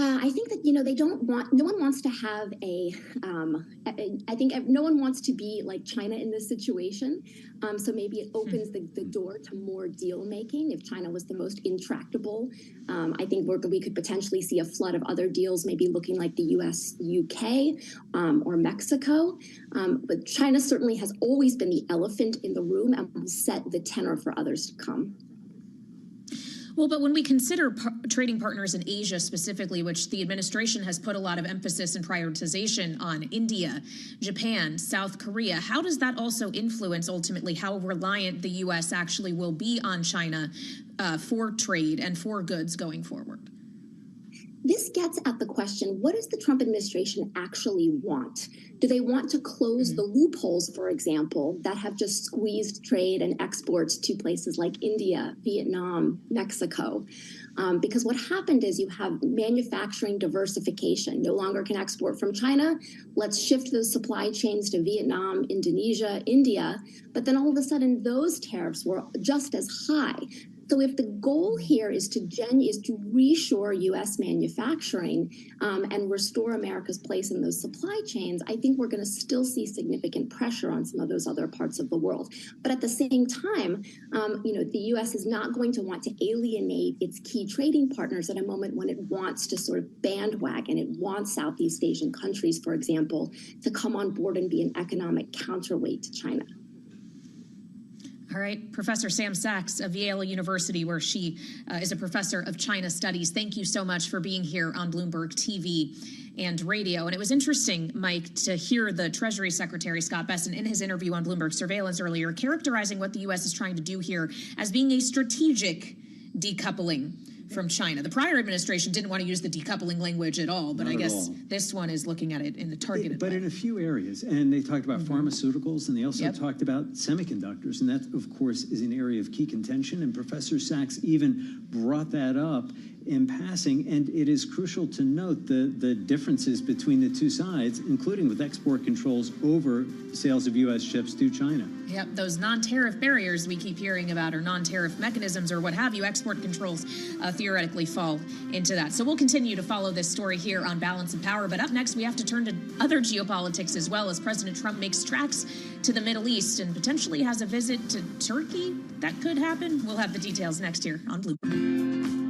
I think that, they don't want, no one wants to have I think no one wants to be like China in this situation. So maybe it opens the door to more deal making. If China was the most intractable, I think we could potentially see a flood of other deals, maybe looking like the US, UK, or Mexico. But China certainly has always been the elephant in the room and will set the tenor for others to come. Well, but when we consider trading partners in Asia specifically, which the administration has put a lot of emphasis and prioritization on, India, Japan, South Korea, how does that also influence ultimately how reliant the U.S. actually will be on China for trade and for goods going forward? This gets at the question, what does the Trump administration actually want? Do they want to close the loopholes, for example, that have just squeezed trade and exports to places like India, Vietnam, Mexico? Because what happened is you have manufacturing diversification. No longer can export from China. Let's shift those supply chains to Vietnam, Indonesia, India. But then all of a sudden, those tariffs were just as high. So if the goal here is to reshore U.S. manufacturing and restore America's place in those supply chains, I think we're going to still see significant pressure on some of those other parts of the world. But at the same time, the U.S. is not going to want to alienate its key trading partners at a moment when it wants to sort of bandwagon. It wants Southeast Asian countries, for example, to come on board and be an economic counterweight to China. All right, Professor Sam Sachs of Yale University, where she is a professor of China studies. Thank you so much for being here on Bloomberg TV and radio. And it was interesting, Mike, to hear the Treasury Secretary Scott Bessent in his interview on Bloomberg Surveillance earlier, characterizing what the U.S. is trying to do here as being a strategic decoupling from China. The prior administration didn't want to use the decoupling language at all, but I guess this one is looking at it in the targeted way. But in a few areas, and they talked about pharmaceuticals, and they also talked about semiconductors, and that, of course, is an area of key contention, and Professor Sachs even brought that up in passing, and it is crucial to note the differences between the two sides, including with export controls over sales of U.S. ships to China. Yep, those non-tariff barriers we keep hearing about, or non-tariff mechanisms, or what have you, export controls theoretically fall into that. So we'll continue to follow this story here on Balance of Power. But up next, we have to turn to other geopolitics as well, as President Trump makes tracks to the Middle East and potentially has a visit to Turkey. That could happen. We'll have the details next here on Bloomberg.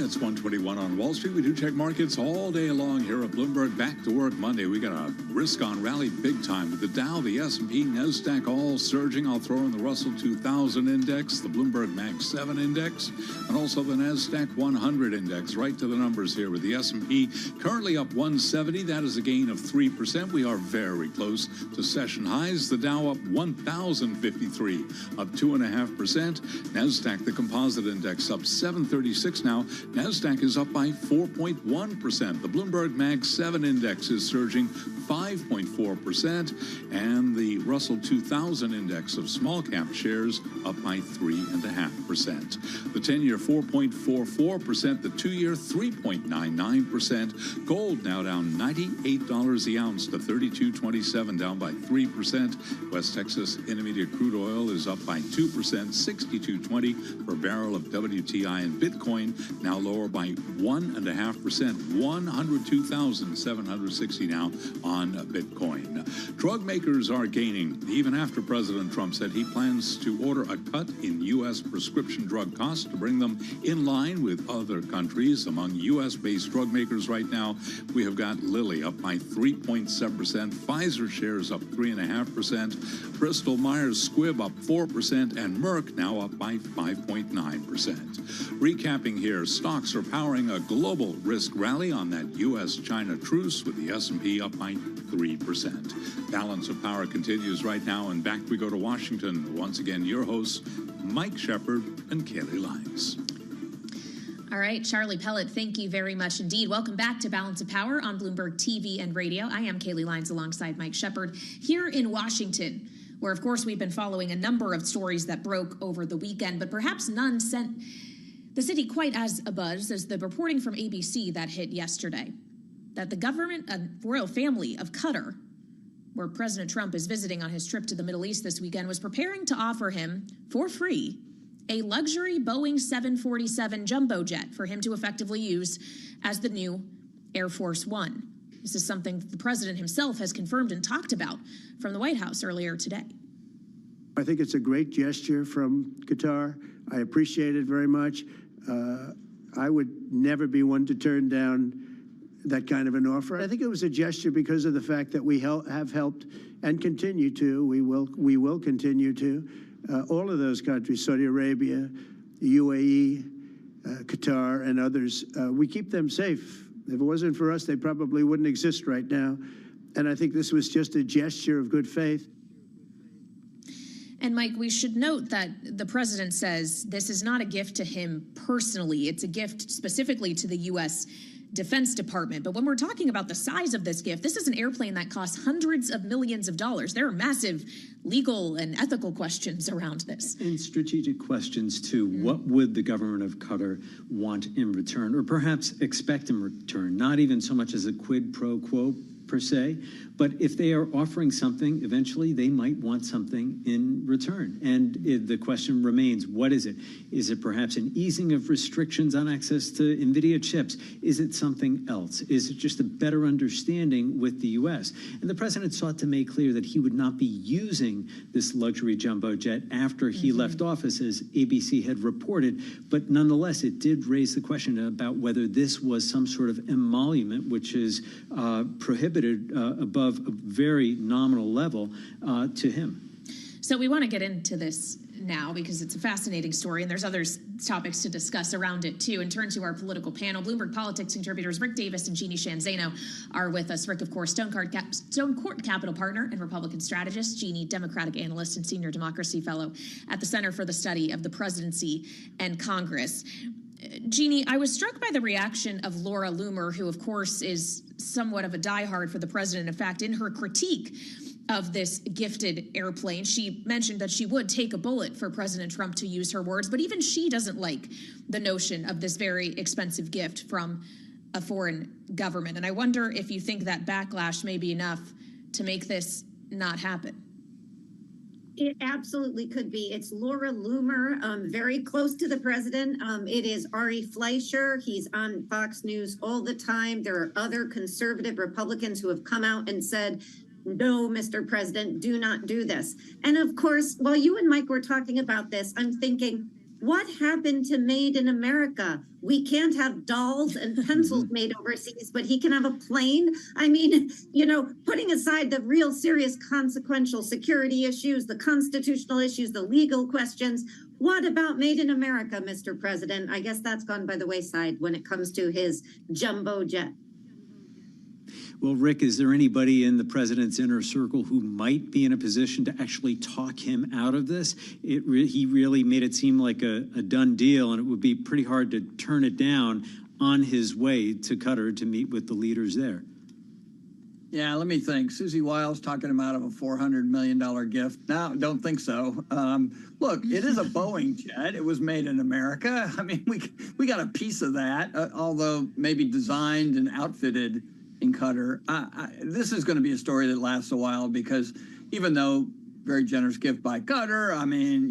It's 1:21 on Wall Street. We do check markets all day long here at Bloomberg. Back to work Monday. We got a risk-on rally big time with the Dow, the S&P, NASDAQ all surging. I'll throw in the Russell 2000 index, the Bloomberg Mag 7 index, and also the NASDAQ 100 index. Right to the numbers here with the S&P currently up 170. That is a gain of 3%. We are very close to session highs. The Dow up 1,053, up 2.5%. NASDAQ, the composite index, up 736 now. NASDAQ is up by 4.1%. The Bloomberg Mag 7 index is surging 5.4%, and the Russell 2000 index of small cap shares up by 3.5%. The 10-year 4.44%, the 2-year 3.99%. Gold now down $98 the ounce to $32.27, down by 3%. West Texas Intermediate crude oil is up by 2%, $62.20 per barrel of WTI, and Bitcoin now lower by 1.5%, 102,760 now on Bitcoin. Drug makers are gaining, even after President Trump said he plans to order a cut in U.S. prescription drug costs to bring them in line with other countries. Among U.S.-based drug makers right now, we have got Lilly up by 3.7%, Pfizer shares up 3.5%, Bristol Myers Squibb up 4%, and Merck now up by 5.9%. Recapping here, stocks are powering a global risk rally on that U.S.-China truce with the S&P up by 3%. Balance of power continues right now, and back we go to Washington. Once again, your hosts, Mike Shepard and Kaylee Lyons. All right, Charlie Pellet, thank you very much indeed. Welcome back to Balance of Power on Bloomberg TV and radio. I am Kaylee Lyons alongside Mike Shepard here in Washington, where, of course, we've been following a number of stories that broke over the weekend, but perhaps none sent the city quite as abuzz as the reporting from ABC that hit yesterday, that the government and royal family of Qatar, where President Trump is visiting on his trip to the Middle East this weekend, was preparing to offer him, for free, a luxury Boeing 747 jumbo jet for him to effectively use as the new Air Force One. This is something that the president himself has confirmed and talked about from the White House earlier today. I think it's a great gesture from Qatar. I appreciate it very much. I would never be one to turn down that kind of an offer. I think it was a gesture because of the fact that we have helped and continue to. We will continue to. All of those countries, Saudi Arabia, UAE, Qatar, and others, we keep them safe. If it wasn't for us, they probably wouldn't exist right now. And I think this was just a gesture of good faith. And Mike, we should note that the president says this is not a gift to him personally. It's a gift specifically to the U.S. Defense Department. But when we're talking about the size of this gift, this is an airplane that costs hundreds of millions of dollars. There are massive legal and ethical questions around this. And strategic questions, too. What would the government of Qatar want in return, or perhaps expect in return? Not even so much as a quid pro quo, per se, but if they are offering something, eventually they might want something in return. And the question remains, what is it? Is it perhaps an easing of restrictions on access to NVIDIA chips? Is it something else? Is it just a better understanding with the U.S.? And the president sought to make clear that he would not be using this luxury jumbo jet after he left office, as ABC had reported. But nonetheless, it did raise the question about whether this was some sort of emolument, which is prohibited above a very nominal level to him. So we want to get into this now because it's a fascinating story, and there's other topics to discuss around it too, and turn to our political panel. Bloomberg Politics contributors Rick Davis and Jeannie Shanzano are with us. Rick, of course, Stone Court Capital partner and Republican strategist. Jeannie, Democratic analyst and senior democracy fellow at the Center for the Study of the Presidency and Congress. Jeannie, I was struck by the reaction of Laura Loomer, who, of course, is somewhat of a diehard for the president. In fact, in her critique of this gifted airplane, she mentioned that she would take a bullet for President Trump, to use her words, but even she doesn't like the notion of this very expensive gift from a foreign government. And I wonder if you think that backlash may be enough to make this not happen. It absolutely could be. It's Laura Loomer, very close to the president. It is Ari Fleischer. He's on Fox News all the time. There are other conservative Republicans who have come out and said, no, Mr. President, do not do this. And of course, while you and Mike were talking about this, I'm thinking, What happened to Made in America? We can't have dolls and pencils made overseas, but he can have a plane. I mean, putting aside the real serious consequential security issues, the constitutional issues, the legal questions, what about Made in America, Mr. President? I guess that's gone by the wayside when it comes to his jumbo jet. Well, Rick, is there anybody in the president's inner circle who might be in a position to actually talk him out of this? He really made it seem like a done deal, and it would be pretty hard to turn it down on his way to Qatar to meet with the leaders there. Yeah, let me think. Susie Wiles talking him out of a $400 million gift. No, don't think so. Look, it is a Boeing jet. It was made in America. I mean, we got a piece of that, although maybe designed and outfitted in Qatar. This is going to be a story that lasts a while because even though very generous gift by Qatar, I mean,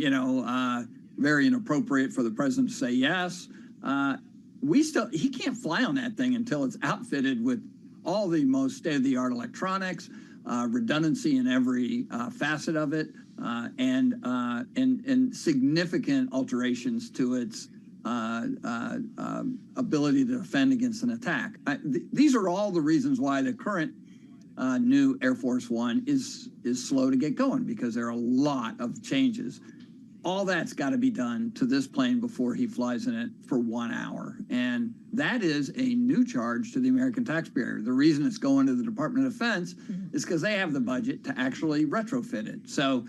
very inappropriate for the president to say yes. He can't fly on that thing until it's outfitted with all the most state-of-the-art electronics, redundancy in every facet of it, and significant alterations to its ability to defend against an attack. These are all the reasons why the current new Air Force One is slow to get going, because there are a lot of changes. All that's got to be done to this plane before he flies in it for 1 hour. And that is a new charge to the American taxpayer. The reason it's going to the Department of Defense is because they have the budget to actually retrofit it. So,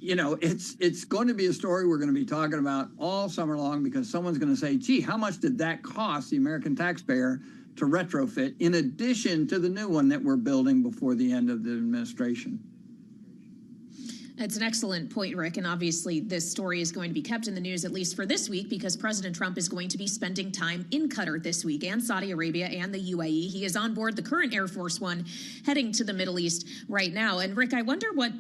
it's going to be a story we're going to be talking about all summer long, because someone's going to say, gee, how much did that cost the American taxpayer to retrofit in addition to the new one that we're building before the end of the administration? It's an excellent point, Rick, and obviously this story is going to be kept in the news at least for this week, because President Trump is going to be spending time in Qatar this week, and Saudi Arabia and the UAE. He is on board the current Air Force One heading to the Middle East right now. And Rick, I wonder what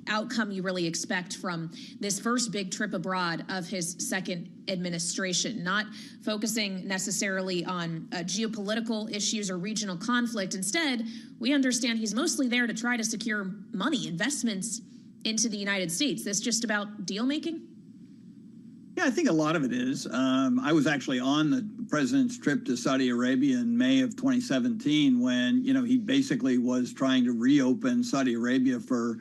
outcome you really expect from this first big trip abroad of his second administration, not focusing necessarily on geopolitical issues or regional conflict. Instead, we understand he's mostly there to try to secure money, investments into the United States. This just about deal making? Yeah, I think a lot of it is. I was actually on the president's trip to Saudi Arabia in May of 2017 when, he basically was trying to reopen Saudi Arabia for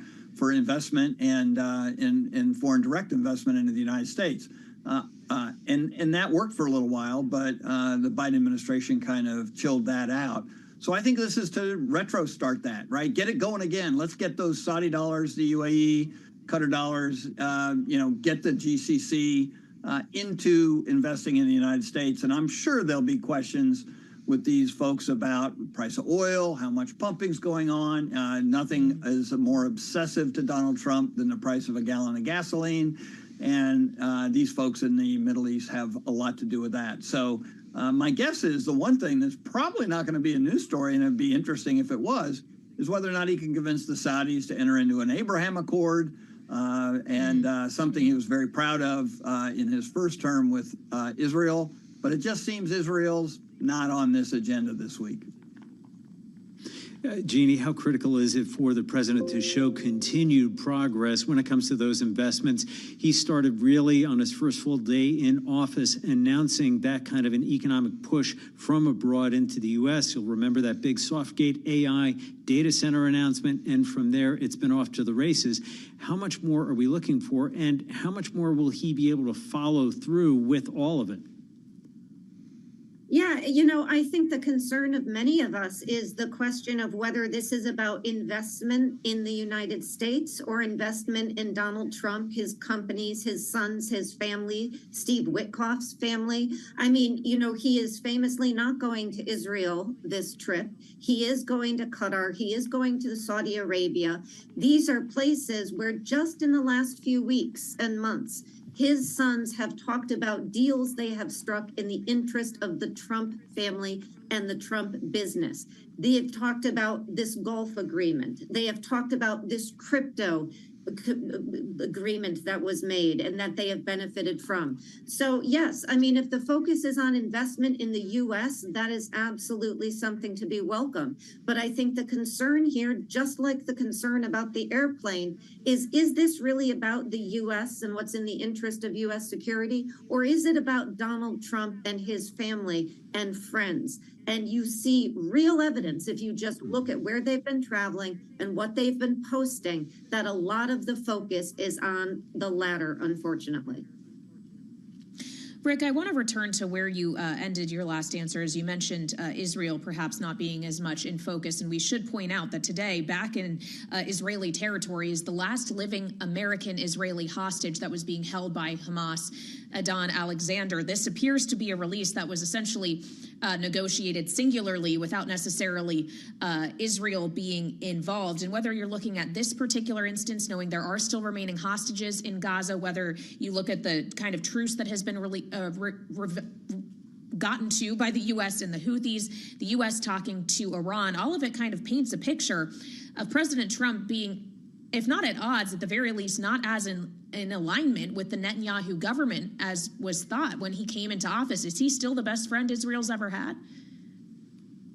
investment and foreign direct investment into the United States. And that worked for a little while, but the Biden administration kind of chilled that out. So I think this is to retro start that, right? Get it going again. Let's get those Saudi dollars, the UAE, Qatar dollars, get the GCC into investing in the United States. And I'm sure there'll be questions with these folks about price of oil, how much pumping's going on. Nothing is more obsessive to Donald Trump than the price of a gallon of gasoline. And these folks in the Middle East have a lot to do with that. So my guess is the one thing that's probably not going to be a news story, and it'd be interesting if it was, is whether or not he can convince the Saudis to enter into an Abraham Accord, and something he was very proud of in his first term with Israel. But it just seems Israel's not on this agenda this week. Jeannie, how critical is it for the president to show continued progress when it comes to those investments? He started really on his first full day in office announcing that kind of an economic push from abroad into the U.S. You'll remember that big Softgate AI data center announcement, and from there it's been off to the races. How much more are we looking for, and how much more will he be able to follow through with all of it? Yeah, I think the concern of many of us is the question of whether this is about investment in the United States or investment in Donald Trump, his companies, his sons, his family, Steve Witkoff's family. I mean, he is famously not going to Israel this trip. He is going to Qatar. He is going to Saudi Arabia. These are places where just in the last few weeks and months, his sons have talked about deals they have struck in the interest of the Trump family and the Trump business. They have talked about this Gulf agreement. They have talked about this crypto agreement that was made and that they have benefited from. So yes, I mean, if the focus is on investment in the US, that is absolutely something to be welcome. But I think the concern here, just like the concern about the airplane, is this really about the US and what's in the interest of US security? Or is it about Donald Trump and his family and friends? And you see real evidence, if you just look at where they've been traveling and what they've been posting, that a lot of the focus is on the latter, unfortunately. Rick, I want to return to where you ended your last answer. As you mentioned, Israel perhaps not being as much in focus. And we should point out that today, back in Israeli territory, is the last living American-Israeli hostage that was being held by Hamas, Adnan Alexander. This appears to be a release that was essentially negotiated singularly without necessarily Israel being involved. And whether you're looking at this particular instance, knowing there are still remaining hostages in Gaza, whether you look at the kind of truce that has been gotten to by the U.S. and the Houthis, the U.S. talking to Iran, all of it kind of paints a picture of President Trump being, if not at odds, at the very least not as in alignment with the Netanyahu government as was thought when he came into office. Is he still the best friend Israel's ever had?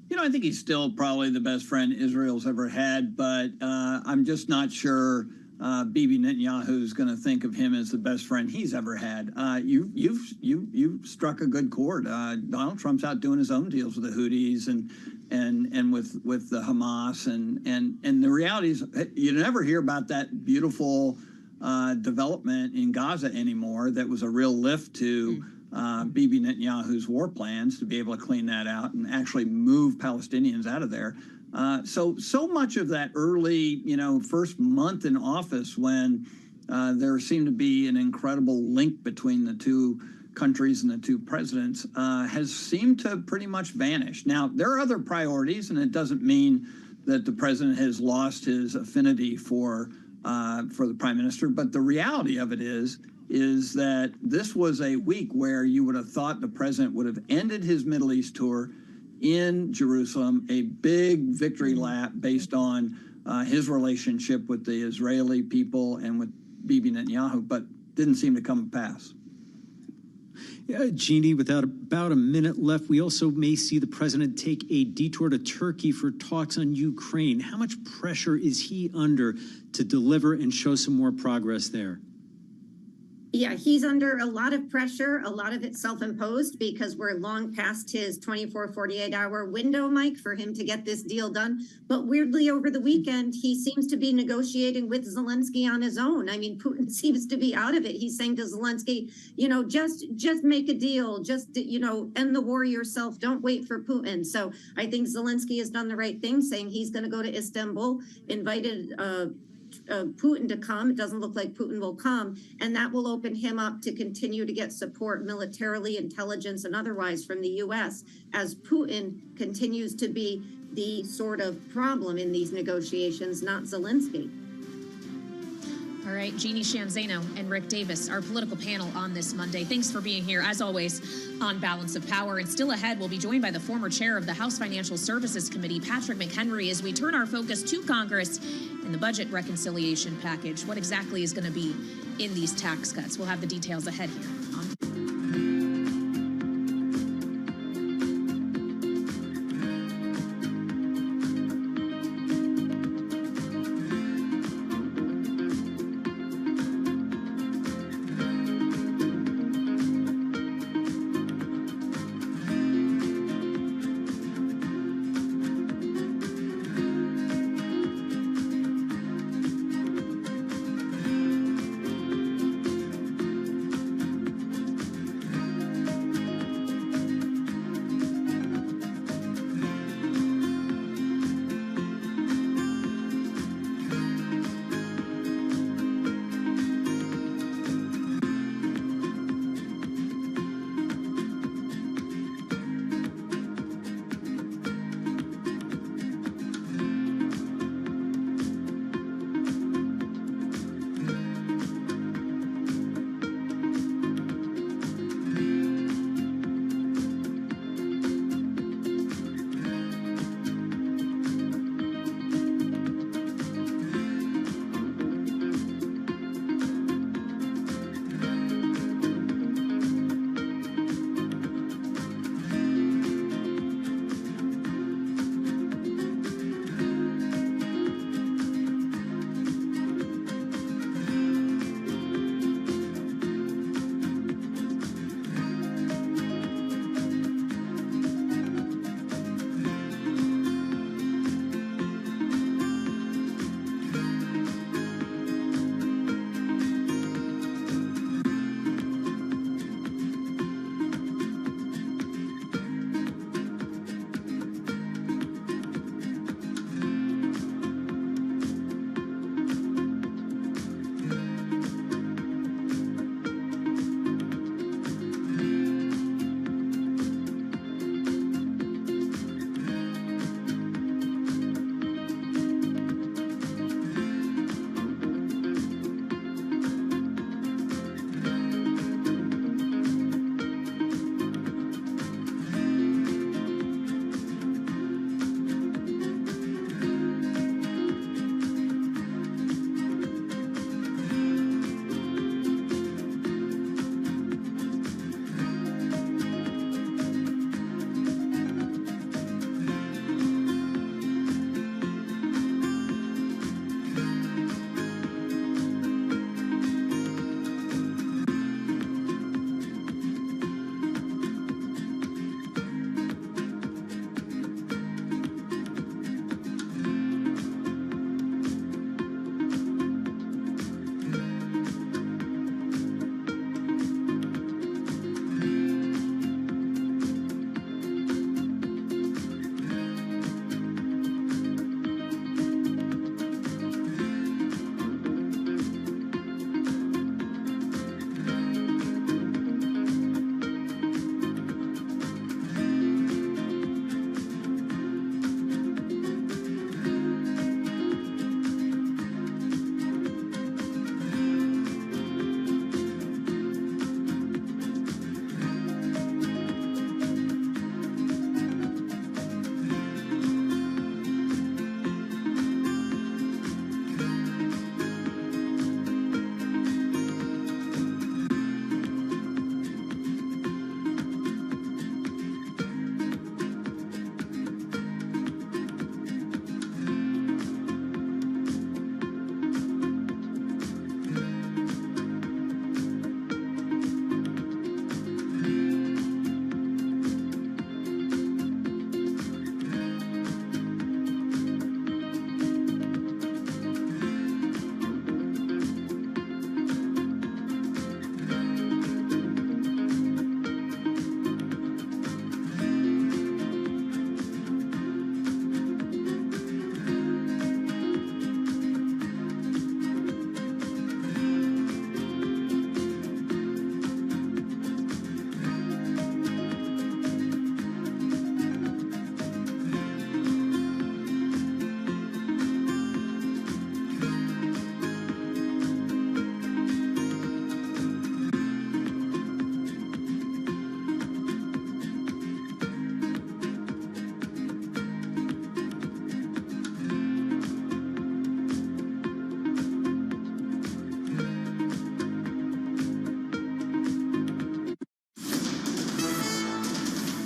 You know, I think he's still probably the best friend Israel's ever had, but I'm just not sure Bibi Netanyahu is going to think of him as the best friend he's ever had. You've struck a good chord. Donald Trump's out doing his own deals with the Houthis and with the Hamas, and the reality is you never hear about that beautiful development in Gaza anymore. That was a real lift to Bibi Netanyahu's war plans to be able to clean that out and actually move Palestinians out of there. So much of that early, first month in office when there seemed to be an incredible link between the two countries and the two presidents has seemed to pretty much vanish. Now, there are other priorities, and it doesn't mean that the president has lost his affinity for the prime minister. But the reality of it is that this was a week where you would have thought the president would have ended his Middle East tour in Jerusalem, a big victory lap based on his relationship with the Israeli people and with Bibi Netanyahu, but didn't seem to come to pass. Yeah, Jeannie, without about a minute left, we also may see the president take a detour to Turkey for talks on Ukraine. How much pressure is he under to deliver and show some more progress there? Yeah, he's under a lot of pressure, a lot of it self-imposed, because we're long past his 24, 48-hour window, Mike, for him to get this deal done. But weirdly, over the weekend, he seems to be negotiating with Zelensky on his own. I mean, Putin seems to be out of it. He's saying to Zelensky, just make a deal, just, end the war yourself. Don't wait for Putin. So I think Zelensky has done the right thing, saying he's going to go to Istanbul, invited Putin to come. It doesn't look like Putin will come, and that will open him up to continue to get support militarily, intelligence, and otherwise from the U.S. as Putin continues to be the sort of problem in these negotiations, not Zelensky. All right, Jeannie Shanzano and Rick Davis, our political panel on this Monday. Thanks for being here, as always, on Balance of Power. And still ahead, we'll be joined by the former chair of the House Financial Services Committee, Patrick McHenry, as we turn our focus to Congress and the budget reconciliation package. What exactly is going to be in these tax cuts? We'll have the details ahead here on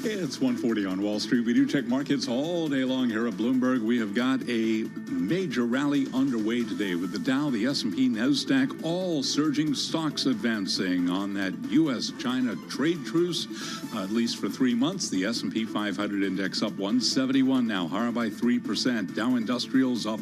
It's 1:40 on Wall Street. We do check markets all day long here at Bloomberg. We have got a major rally underway today with the Dow, the S&P, NASDAQ, all surging, stocks advancing on that U.S.-China trade truce, at least for 3 months. The S&P 500 index up 171 now, higher by 3%. Dow Industrials up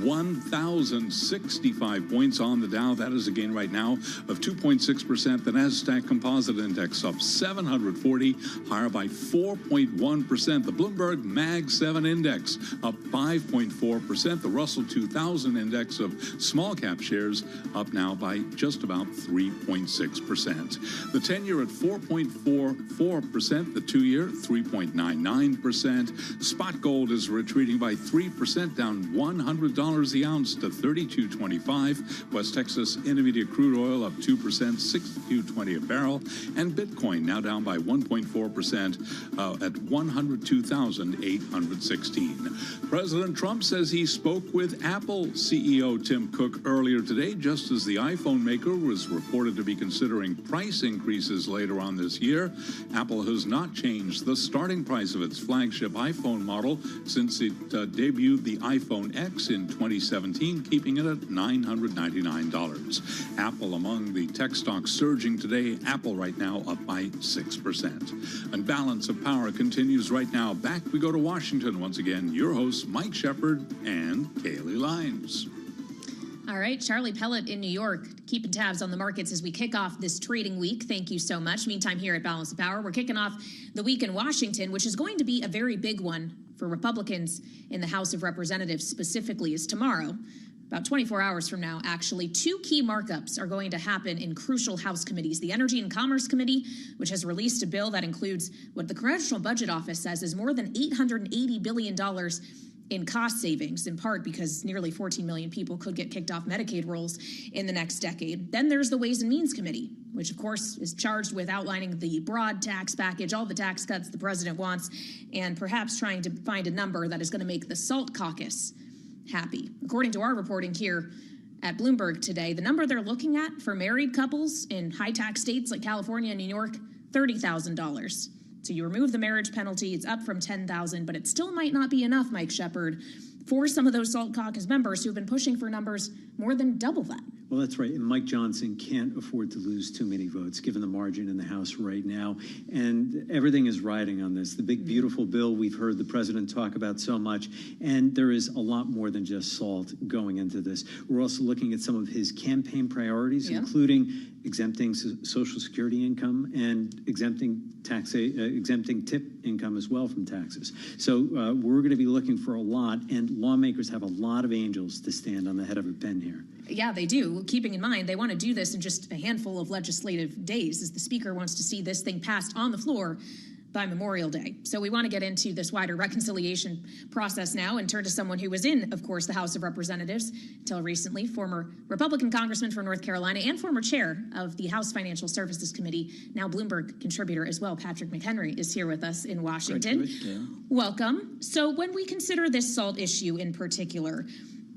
1,065 points on the Dow. That is a gain right now of 2.6%. The NASDAQ Composite Index up 740, higher by 4.1%. The Bloomberg Mag 7 Index up 5.4%. The Russell 2000 Index of small cap shares up now by just about 3.6%. The 10-year at 4.44%. The 2-year 3.99%. Spot gold is retreating by 3%, down $100 the ounce to $32.25. West Texas Intermediate crude oil up 2%, $62.20 a barrel. And Bitcoin now down by 1.4% at 102,816. President Trump says he spoke with Apple CEO Tim Cook earlier today, just as the iPhone maker was reported to be considering price increases later on this year. Apple has not changed the starting price of its flagship iPhone model since it debuted the iPhone X in 2017, keeping it at $999. Apple among the tech stocks surging today. Apple right now up by 6%. And balance of power continues right now. Back we go to Washington once again. Your hosts, Mike Shepard and Kaylee Lyons. All right, Charlie Pellet in New York, keeping tabs on the markets as we kick off this trading week. Thank you so much. Meantime, here at Balance of Power, we're kicking off the week in Washington, which is going to be a very big one for Republicans in the House of Representatives specifically, is tomorrow. About 24 hours from now, actually, 2 key markups are going to happen in crucial House committees. The Energy and Commerce Committee, which has released a bill that includes what the Congressional Budget Office says is more than $880 billion in cost savings, in part because nearly 14 million people could get kicked off Medicaid rolls in the next decade. Then there's the Ways and Means Committee, which of course is charged with outlining the broad tax package, all the tax cuts the president wants, and perhaps trying to find a number that is going to make the SALT caucus happy. According to our reporting here at Bloomberg today, the number they're looking at for married couples in high tax states like California and New York, $30,000. So you remove the marriage penalty, it's up from $10,000, but it still might not be enough, Mike Shepard, for some of those SALT caucus members who've been pushing for numbers more than double that. Well, that's right. And Mike Johnson can't afford to lose too many votes, given the margin in the House right now. And everything is riding on this. The big, beautiful bill we've heard the president talk about so much. And there is a lot more than just SALT going into this. We're also looking at some of his campaign priorities, including exempting Social Security income and exempting tip income as well from taxes. So we're going to be looking for a lot, and lawmakers have a lot of angels to stand on the head of a pen here. Yeah, they do. Keeping in mind, they want to do this in just a handful of legislative days, as the Speaker wants to see this thing passed on the floor by Memorial Day. So we want to get into this wider reconciliation process now and turn to someone who was in, of course, the House of Representatives until recently, former Republican congressman from North Carolina and former chair of the House Financial Services Committee, now Bloomberg contributor as well. Patrick McHenry is here with us in Washington. Welcome. So when we consider this SALT issue in particular,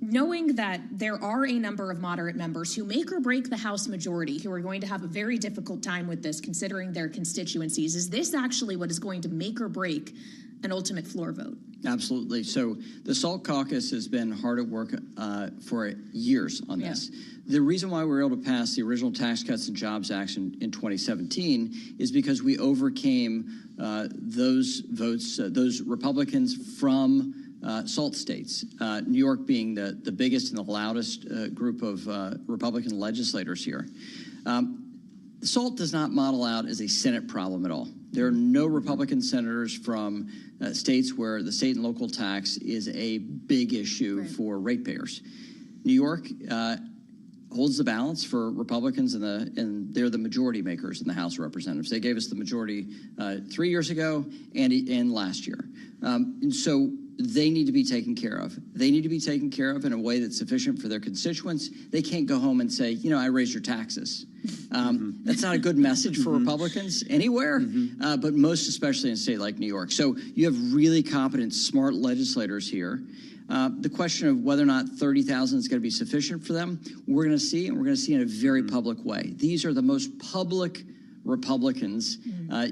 knowing that there are a number of moderate members who make or break the House majority who are going to have a very difficult time with this, considering their constituencies, is this actually what is going to make or break an ultimate floor vote? Absolutely. So the SALT caucus has been hard at work for years on this. The reason why we were able to pass the original Tax Cuts and Jobs Act in 2017 is because we overcame those votes, those Republicans from SALT states, New York being the biggest and the loudest group of Republican legislators here. SALT does not model out as a Senate problem at all. There are no Republican senators from states where the state and local tax is a big issue for ratepayers. New York holds the balance for Republicans, and they're the majority makers in the House of Representatives. They gave us the majority 3 years ago and last year. And so they need to be taken care of. They need to be taken care of in a way that's sufficient for their constituents. They can't go home and say, you know, I raised your taxes. That's not a good message for Republicans anywhere, but most especially in a state like New York. So you have really competent, smart legislators here. The question of whether or not 30,000 is going to be sufficient for them, we're going to see, and we're going to see in a very public way. These are the most public Republicans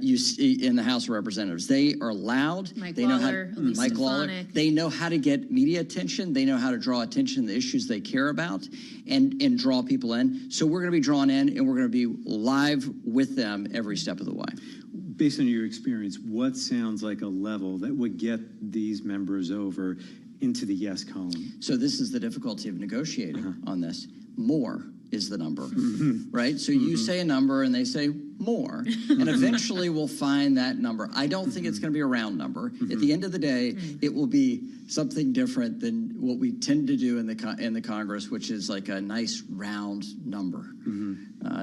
you see in the House of Representatives. They are loud. Mike they know Lawler, how, Elise Mike Lawler. Stefanik. They know how to get media attention. They know how to draw attention to the issues they care about and draw people in. So we're going to be drawn in, and we're going to be live with them every step of the way. Based on your experience, what sounds like a level that would get these members over into the yes column? So this is the difficulty of negotiating on this. More is the number, right? So you say a number and they say more, and eventually we'll find that number. I don't think it's going to be a round number. At the end of the day, it will be something different than what we tend to do in the Congress, which is like a nice round number.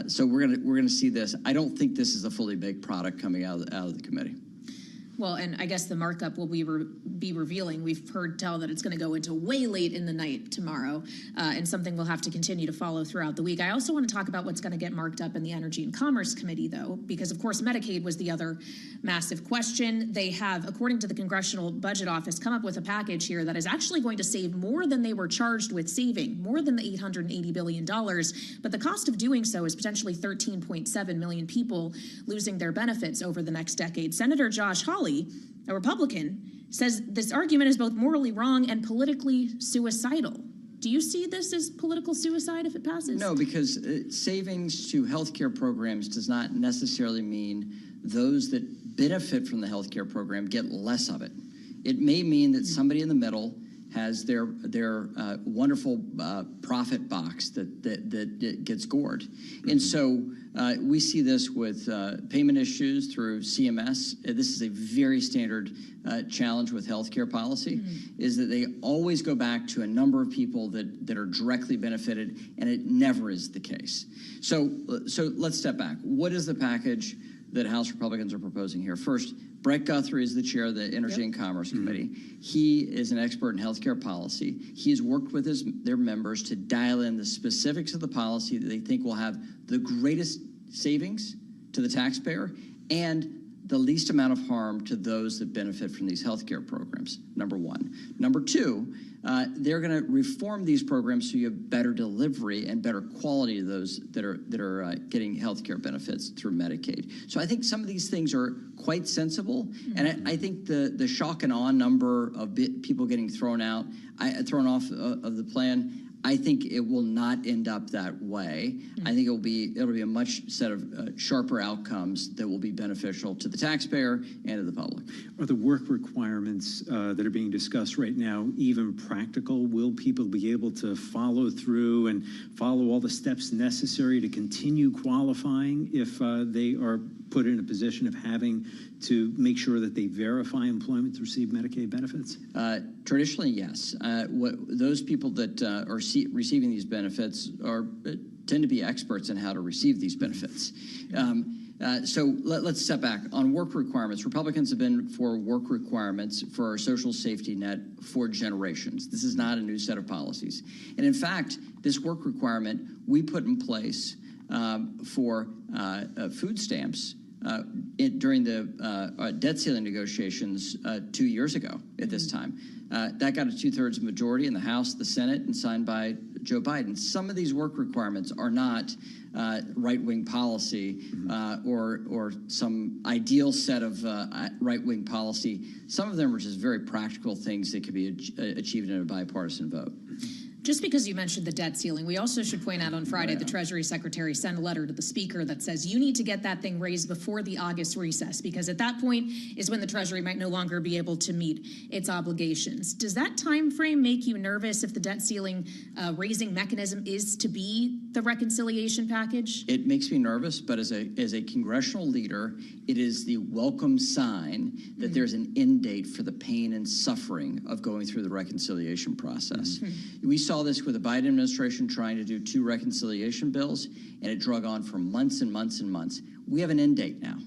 So we're gonna see this. I don't think this is a fully baked product coming out of the committee. Well, and I guess the markup will be revealing. We've heard tell that it's going to go into way late in the night tomorrow, and something we'll have to continue to follow throughout the week. I also want to talk about what's going to get marked up in the Energy and Commerce Committee, though, because, of course, Medicaid was the other massive question. They have, according to the Congressional Budget Office, come up with a package here that is actually going to save more than they were charged with saving, more than the $880 billion. But the cost of doing so is potentially 13.7 million people losing their benefits over the next decade. Senator Josh Hawley, a Republican, says this argument is both morally wrong and politically suicidal. Do you see this as political suicide if it passes? No, because savings to healthcare programs does not necessarily mean those that benefit from the healthcare program get less of it. It may mean that somebody in the middle has their wonderful profit box that gets gored. And so we see this with payment issues through CMS. This is a very standard challenge with healthcare policy, is that they always go back to a number of people that are directly benefited, and it never is the case. So let's step back. What is the package that House Republicans are proposing here? First, Brett Guthrie is the chair of the Energy and Commerce Committee. He is an expert in healthcare policy. He's worked with their members to dial in the specifics of the policy that they think will have the greatest savings to the taxpayer and the least amount of harm to those that benefit from these healthcare programs, number one. Number two, they're going to reform these programs so you have better delivery and better quality of those that are getting healthcare benefits through Medicaid. So I think some of these things are quite sensible, and I think the shock and awe number of people getting thrown off of the plan, I think it will not end up that way. I think it'll be a much set of sharper outcomes that will be beneficial to the taxpayer and to the public. Are the work requirements that are being discussed right now even practical? Will people be able to follow through and follow all the steps necessary to continue qualifying if they are put in a position of having to make sure that they verify employment to receive Medicaid benefits? Traditionally, yes. Those people that are receiving these benefits tend to be experts in how to receive these benefits. So let's step back. On work requirements, Republicans have been for work requirements for our social safety net for generations. This is not a new set of policies. And in fact, this work requirement we put in place for food stamps during the debt ceiling negotiations 2 years ago at this time. That got a 2/3 majority in the House, the Senate, and signed by Joe Biden. Some of these work requirements are not right-wing policy or some ideal set of right-wing policy. Some of them are just very practical things that could be achieved in a bipartisan vote. Just because you mentioned the debt ceiling, we also should point out on Friday the Treasury Secretary sent a letter to the Speaker that says you need to get that thing raised before the August recess, because at that point is when the Treasury might no longer be able to meet its obligations. Does that time frame make you nervous if the debt ceiling raising mechanism is to be the reconciliation package? It makes me nervous, but as a congressional leader, it is the welcome sign that there's an end date for the pain and suffering of going through the reconciliation process. We saw this with the Biden administration trying to do 2 reconciliation bills, and it drug on for months and months and months. We have an end date now.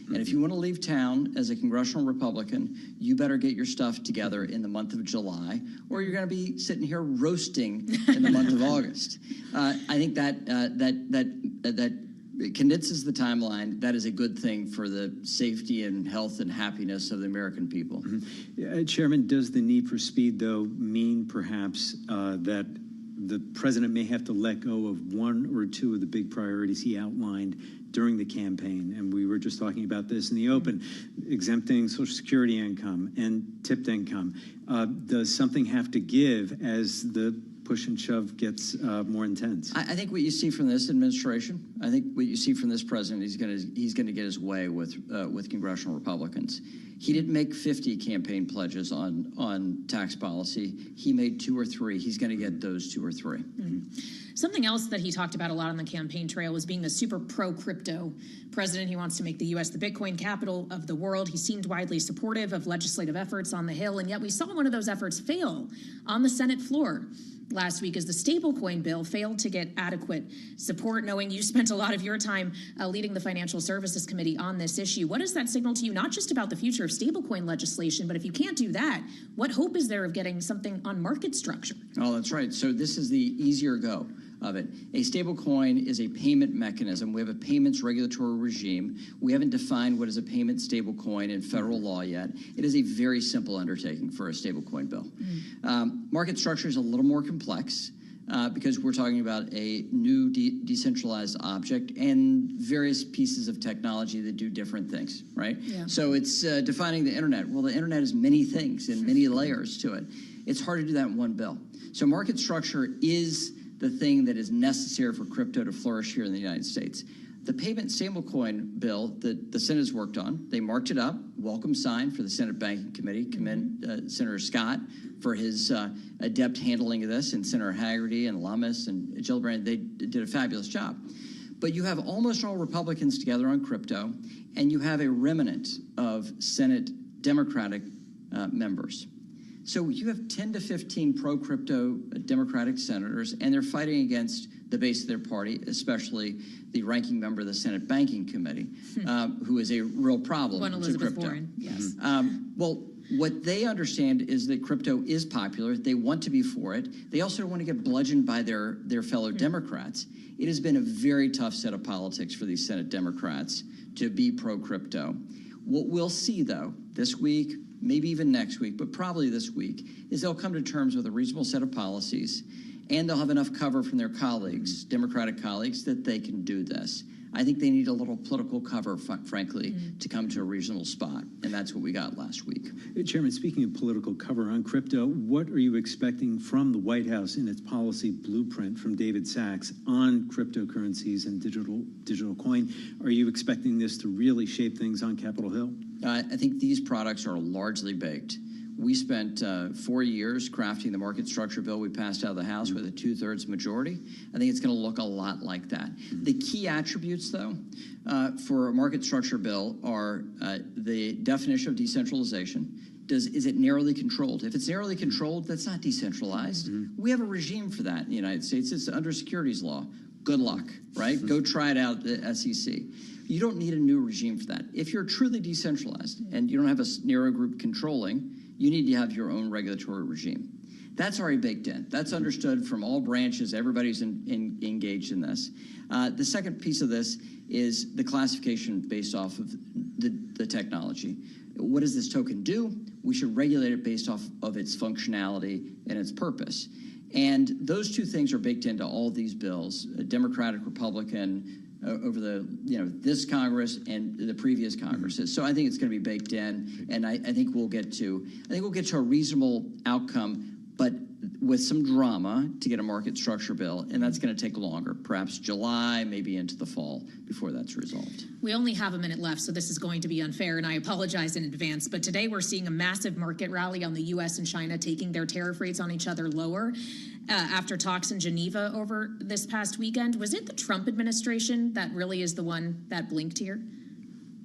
And if you want to leave town as a congressional Republican, you better get your stuff together in the month of July, or you're going to be sitting here roasting in the month of August. I think that condenses the timeline. That is a good thing for the safety and health and happiness of the American people. Chairman, does the need for speed, though, mean perhaps that the president may have to let go of 1 or 2 of the big priorities he outlined during the campaign, and we were just talking about this in the open, exempting Social Security income and tipped income. Does something have to give as the push and shove gets more intense? I think what you see from this administration, I think what you see from this president, he's going to get his way with congressional Republicans. He didn't make 50 campaign pledges on tax policy. He made 2 or 3. He's going to get those 2 or 3. Mm-hmm. Something else that he talked about a lot on the campaign trail was being the super pro-crypto president. He wants to make the U.S. the Bitcoin capital of the world. He seemed widely supportive of legislative efforts on the Hill, and yet we saw one of those efforts fail on the Senate floor last week as the stablecoin bill failed to get adequate support. Knowing you spent a lot of your time leading the Financial Services Committee on this issue, what does that signal to you, not just about the future of stablecoin legislation, but if you can't do that, what hope is there of getting something on market structure? Oh, that's right. So this is the easier go of it. A stablecoin is a payment mechanism. We have a payments regulatory regime. We haven't defined what is a payment stablecoin in federal law yet. It is a very simple undertaking for a stablecoin bill. Market structure is a little more complex because we're talking about a new decentralized object and various pieces of technology that do different things, right? Yeah. So it's defining the internet. Well, the internet is many things and many layers to it. It's hard to do that in one bill. So market structure is the thing that is necessary for crypto to flourish here in the United States. The payment stablecoin bill that the Senate has worked on, they marked it up, welcome sign for the Senate Banking Committee. Commend Senator Scott for his adept handling of this, and Senator Haggerty and Lummis and Gillibrand. They did a fabulous job. But you have almost all Republicans together on crypto, and you have a remnant of Senate Democratic members. So you have 10 to 15 pro-crypto Democratic senators, and they're fighting against the base of their party, especially the ranking member of the Senate Banking Committee, who is a real problem One Elizabeth to crypto. Warren, yes. Well, what they understand is that crypto is popular. They want to be for it. They also don't want to get bludgeoned by their fellow Democrats. It has been a very tough set of politics for these Senate Democrats to be pro-crypto. What we'll see, though, this week, maybe even next week, but probably this week, is they'll come to terms with a reasonable set of policies, and they'll have enough cover from their colleagues, Democratic colleagues, that they can do this. I think they need a little political cover, frankly, to come to a reasonable spot, and that's what we got last week. Chairman, speaking of political cover on crypto, what are you expecting from the White House in its policy blueprint from David Sachs on cryptocurrencies and digital coin? Are you expecting this to really shape things on Capitol Hill? I think these products are largely baked. We spent 4 years crafting the market structure bill we passed out of the House with a 2/3 majority. I think it's going to look a lot like that. The key attributes, though, for a market structure bill are the definition of decentralization. Is it narrowly controlled? If it's narrowly controlled, that's not decentralized. We have a regime for that in the United States. It's under securities law. Good luck, right? Go try it out at the SEC. You don't need a new regime for that. If you're truly decentralized and you don't have a narrow group controlling, you need to have your own regulatory regime. That's already baked in. That's understood from all branches. Everybody's engaged in this. The second piece of this is the classification based off of the technology. What does this token do? We should regulate it based off of its functionality and its purpose. And those two things are baked into all these bills, Democratic, Republican, over this Congress and the previous Congresses. So I think it's going to be baked in, and I think we'll get to a reasonable outcome, but with some drama to get a market structure bill, and that's going to take longer, perhaps July, maybe into the fall before that's resolved. We only have a minute left, so this is going to be unfair, and I apologize in advance, but today we're seeing a massive market rally on the U.S. and China taking their tariff rates on each other lower after talks in Geneva over this past weekend. Was it the Trump administration that really is the one that blinked here?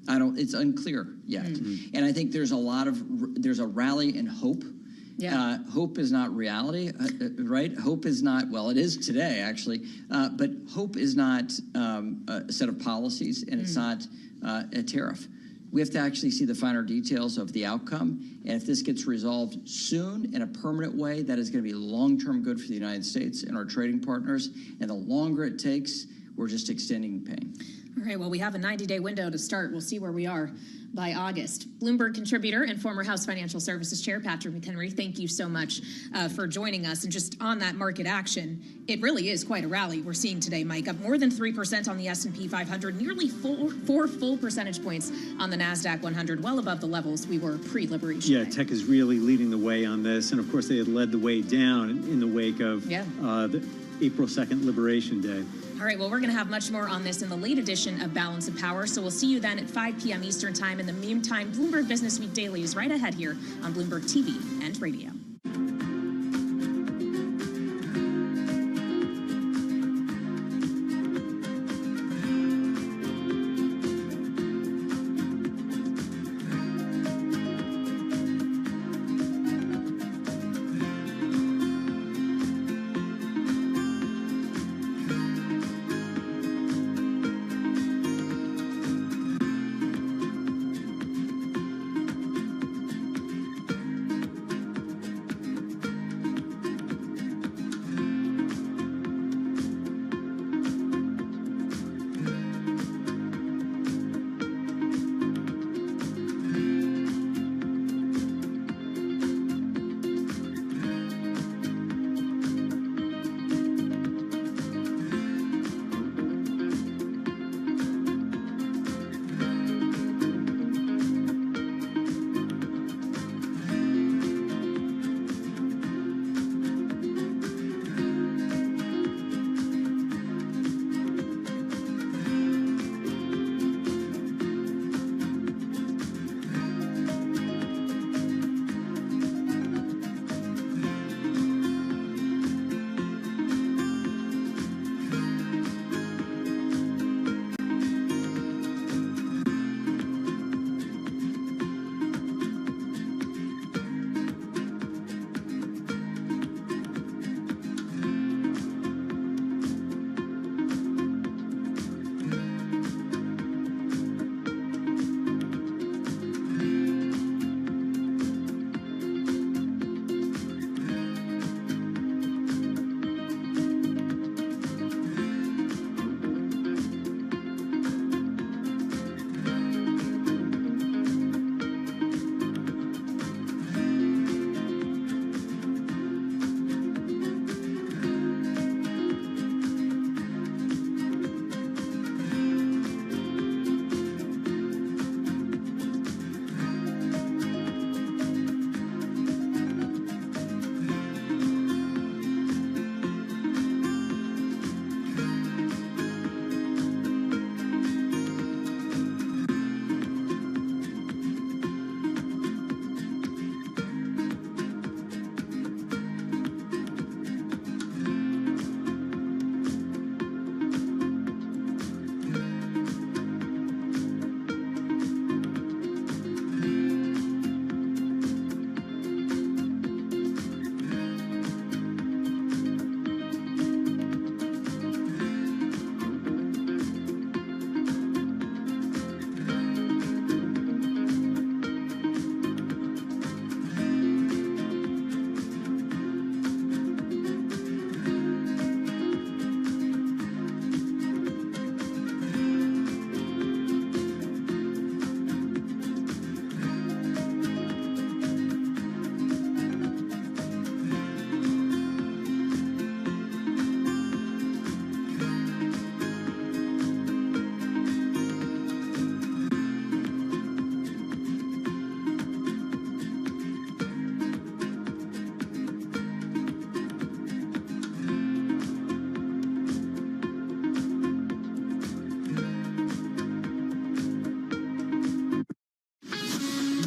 It's unclear yet. And I think there's a rally in hope. Yeah. Hope is not reality, right? Hope is not, well, it is today, actually, but hope is not a set of policies, and it's not a tariff. We have to actually see the finer details of the outcome, and if this gets resolved soon in a permanent way, that is going to be long-term good for the United States and our trading partners, and the longer it takes, we're just extending pain. All All right, well, we have a 90-day window to start. We'll see where we are by August. Bloomberg contributor and former House Financial Services Chair Patrick McHenry, thank you so much for joining us. And just on that market action, it really is quite a rally we're seeing today, Mike. Up more than 3% on the S&P 500, nearly four full percentage points on the NASDAQ 100, well above the levels we were pre-liberation. Yeah, tech is really leading the way on this. And, of course, they had led the way down in the wake of the April 2nd Liberation Day. All right, well, we're going to have much more on this in the late edition of Balance of Power. So we'll see you then at 5 p.m. Eastern Time. In the meantime, Bloomberg Business Week Daily is right ahead here on Bloomberg TV and radio.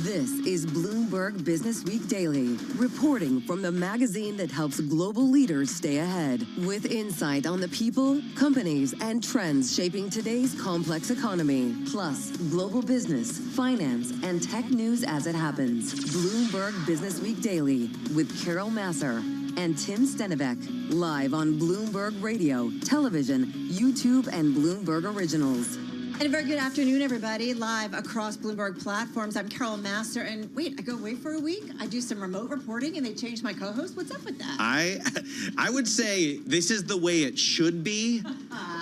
This is Bloomberg Business Week Daily, reporting from the magazine that helps global leaders stay ahead, with insight on the people, companies, and trends shaping today's complex economy, plus global business, finance, and tech news as it happens. Bloomberg Business Week Daily with Carol Masser and Tim Stenivek, live on Bloomberg Radio, television, YouTube, and Bloomberg Originals. And a very good afternoon, everybody, live across Bloomberg platforms. I'm Carol Masser, and wait, I go away for a week. I do some remote reporting, and they changed my co-host. What's up with that? I would say this is the way it should be.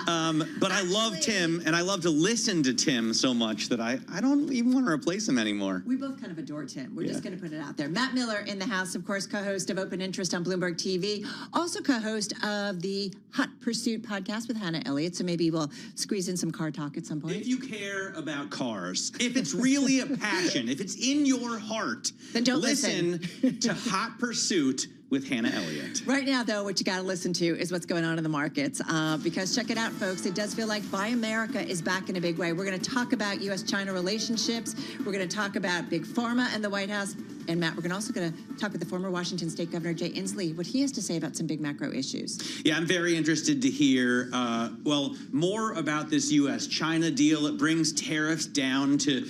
But I love Tim, and I love to listen to Tim so much that I don't even want to replace him anymore. We both kind of adore Tim. We're just going to put it out there. Matt Miller in the house, of course, co-host of Open Interest on Bloomberg TV, also co-host of the Hot Pursuit podcast with Hannah Elliott. So maybe we'll squeeze in some car talk at some point. If you care about cars, if it's really a passion, if it's in your heart, then don't listen to Hot Pursuit with Hannah Elliott. Right now, though, what you got to listen to is what's going on in the markets. Because check it out, folks. It does feel like Buy America is back in a big way. We're going to talk about U.S.-China relationships. We're going to talk about Big Pharma and the White House. And, Matt, we're also going to talk with the former Washington State Governor Jay Inslee, what he has to say about some big macro issues. Yeah, I'm very interested to hear, more about this U.S.-China deal. It brings tariffs down to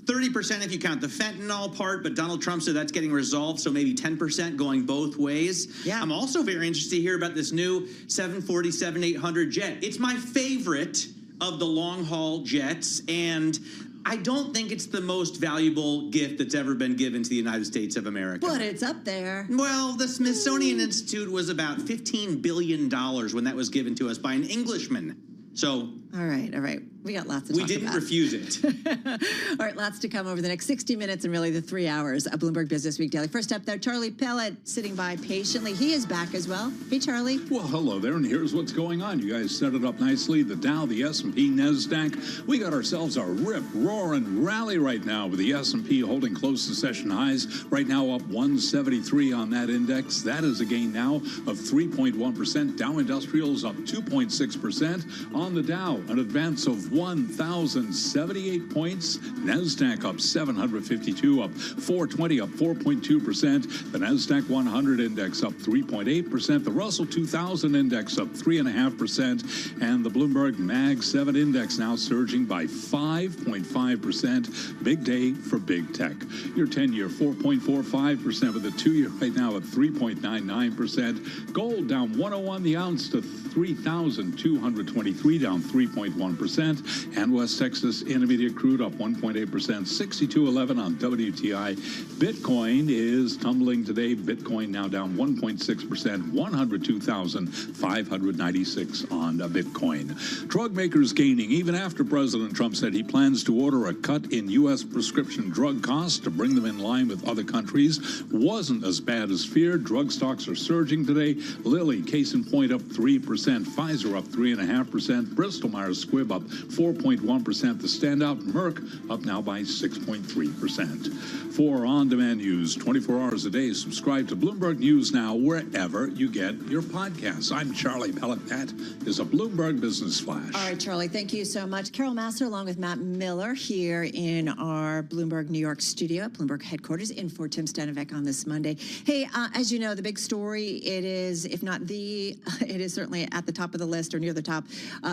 30% if you count the fentanyl part, but Donald Trump said that's getting resolved, so maybe 10% going both ways. Yeah. I'm also very interested to hear about this new 747-800 jet. It's my favorite of the long-haul jets, and I don't think it's the most valuable gift that's ever been given to the United States of America. But it's up there. Well, the Smithsonian Institute was about $15 billion when that was given to us by an Englishman. So, all right. We got lots to talk about. We didn't refuse it. All right, lots to come over the next 60 minutes and really the 3 hours of Bloomberg Business Week Daily. First up, though, Charlie Pellet sitting by patiently. He is back as well. Hey, Charlie. Well, hello there, and here's what's going on. You guys set it up nicely. The Dow, the S&P, NASDAQ. We got ourselves a rip-roaring rally right now with the S&P holding close to session highs. Right now up 173 on that index. That is a gain now of 3.1%. Dow Industrials up 2.6%. On the Dow, an advance of 1,078 points. NASDAQ up 752, up 420, up 4.2%. The NASDAQ 100 index up 3.8%. The Russell 2000 index up 3.5%. And the Bloomberg Mag 7 index now surging by 5.5%. Big day for big tech. Your 10-year 4.45% with the 2-year right now at 3.99%. Gold down 101 the ounce to 3,223, down 3.1%. And West Texas Intermediate crude up 1.8%, 62.11 on WTI. Bitcoin is tumbling today. Bitcoin now down 1.6%, 102,596 on Bitcoin. Drug makers gaining even after President Trump said he plans to order a cut in U.S. prescription drug costs to bring them in line with other countries. Wasn't as bad as feared. Drug stocks are surging today. Lilly, case in point, up 3%. Pfizer up 3.5%. Bristol Myers Squibb up 4.1%. The standout Merck up now by 6.3%. For on-demand news 24 hours a day, subscribe to Bloomberg News Now wherever you get your podcasts. I'm Charlie Pellet. That is a Bloomberg Business Flash. All right, Charlie, thank you so much. Carol Massar along with Matt Miller here in our Bloomberg New York studio, Bloomberg headquarters, in for Tim Stanovec on this Monday. Hey, as you know, the big story, it is, if not the, it is certainly at the top of the list or near the top,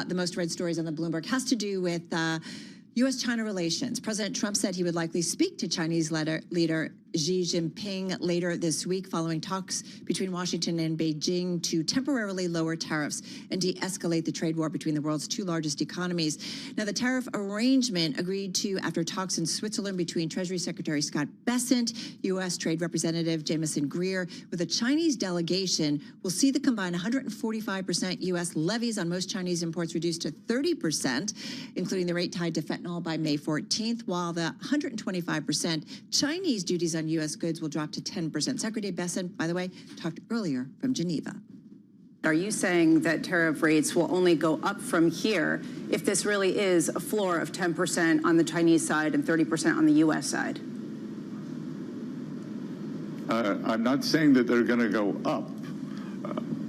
the most read stories on the Bloomberg has to do with U.S.-China relations. President Trump said he would likely speak to Chinese leader Xi Jinping later this week following talks between Washington and Beijing to temporarily lower tariffs and de-escalate the trade war between the world's two largest economies. Now, the tariff arrangement agreed to after talks in Switzerland between Treasury Secretary Scott Bessent, U.S. Trade Representative Jamieson Greer, with a Chinese delegation, will see the combined 145% U.S. levies on most Chinese imports reduced to 30%, including the rate tied to fentanyl by May 14th, while the 125% Chinese duties on U.S. goods will drop to 10%. Secretary Bessent, by the way, talked earlier from Geneva. Are you saying that tariff rates will only go up from here if this really is a floor of 10% on the Chinese side and 30% on the U.S. side? I'm not saying that they're going to go up,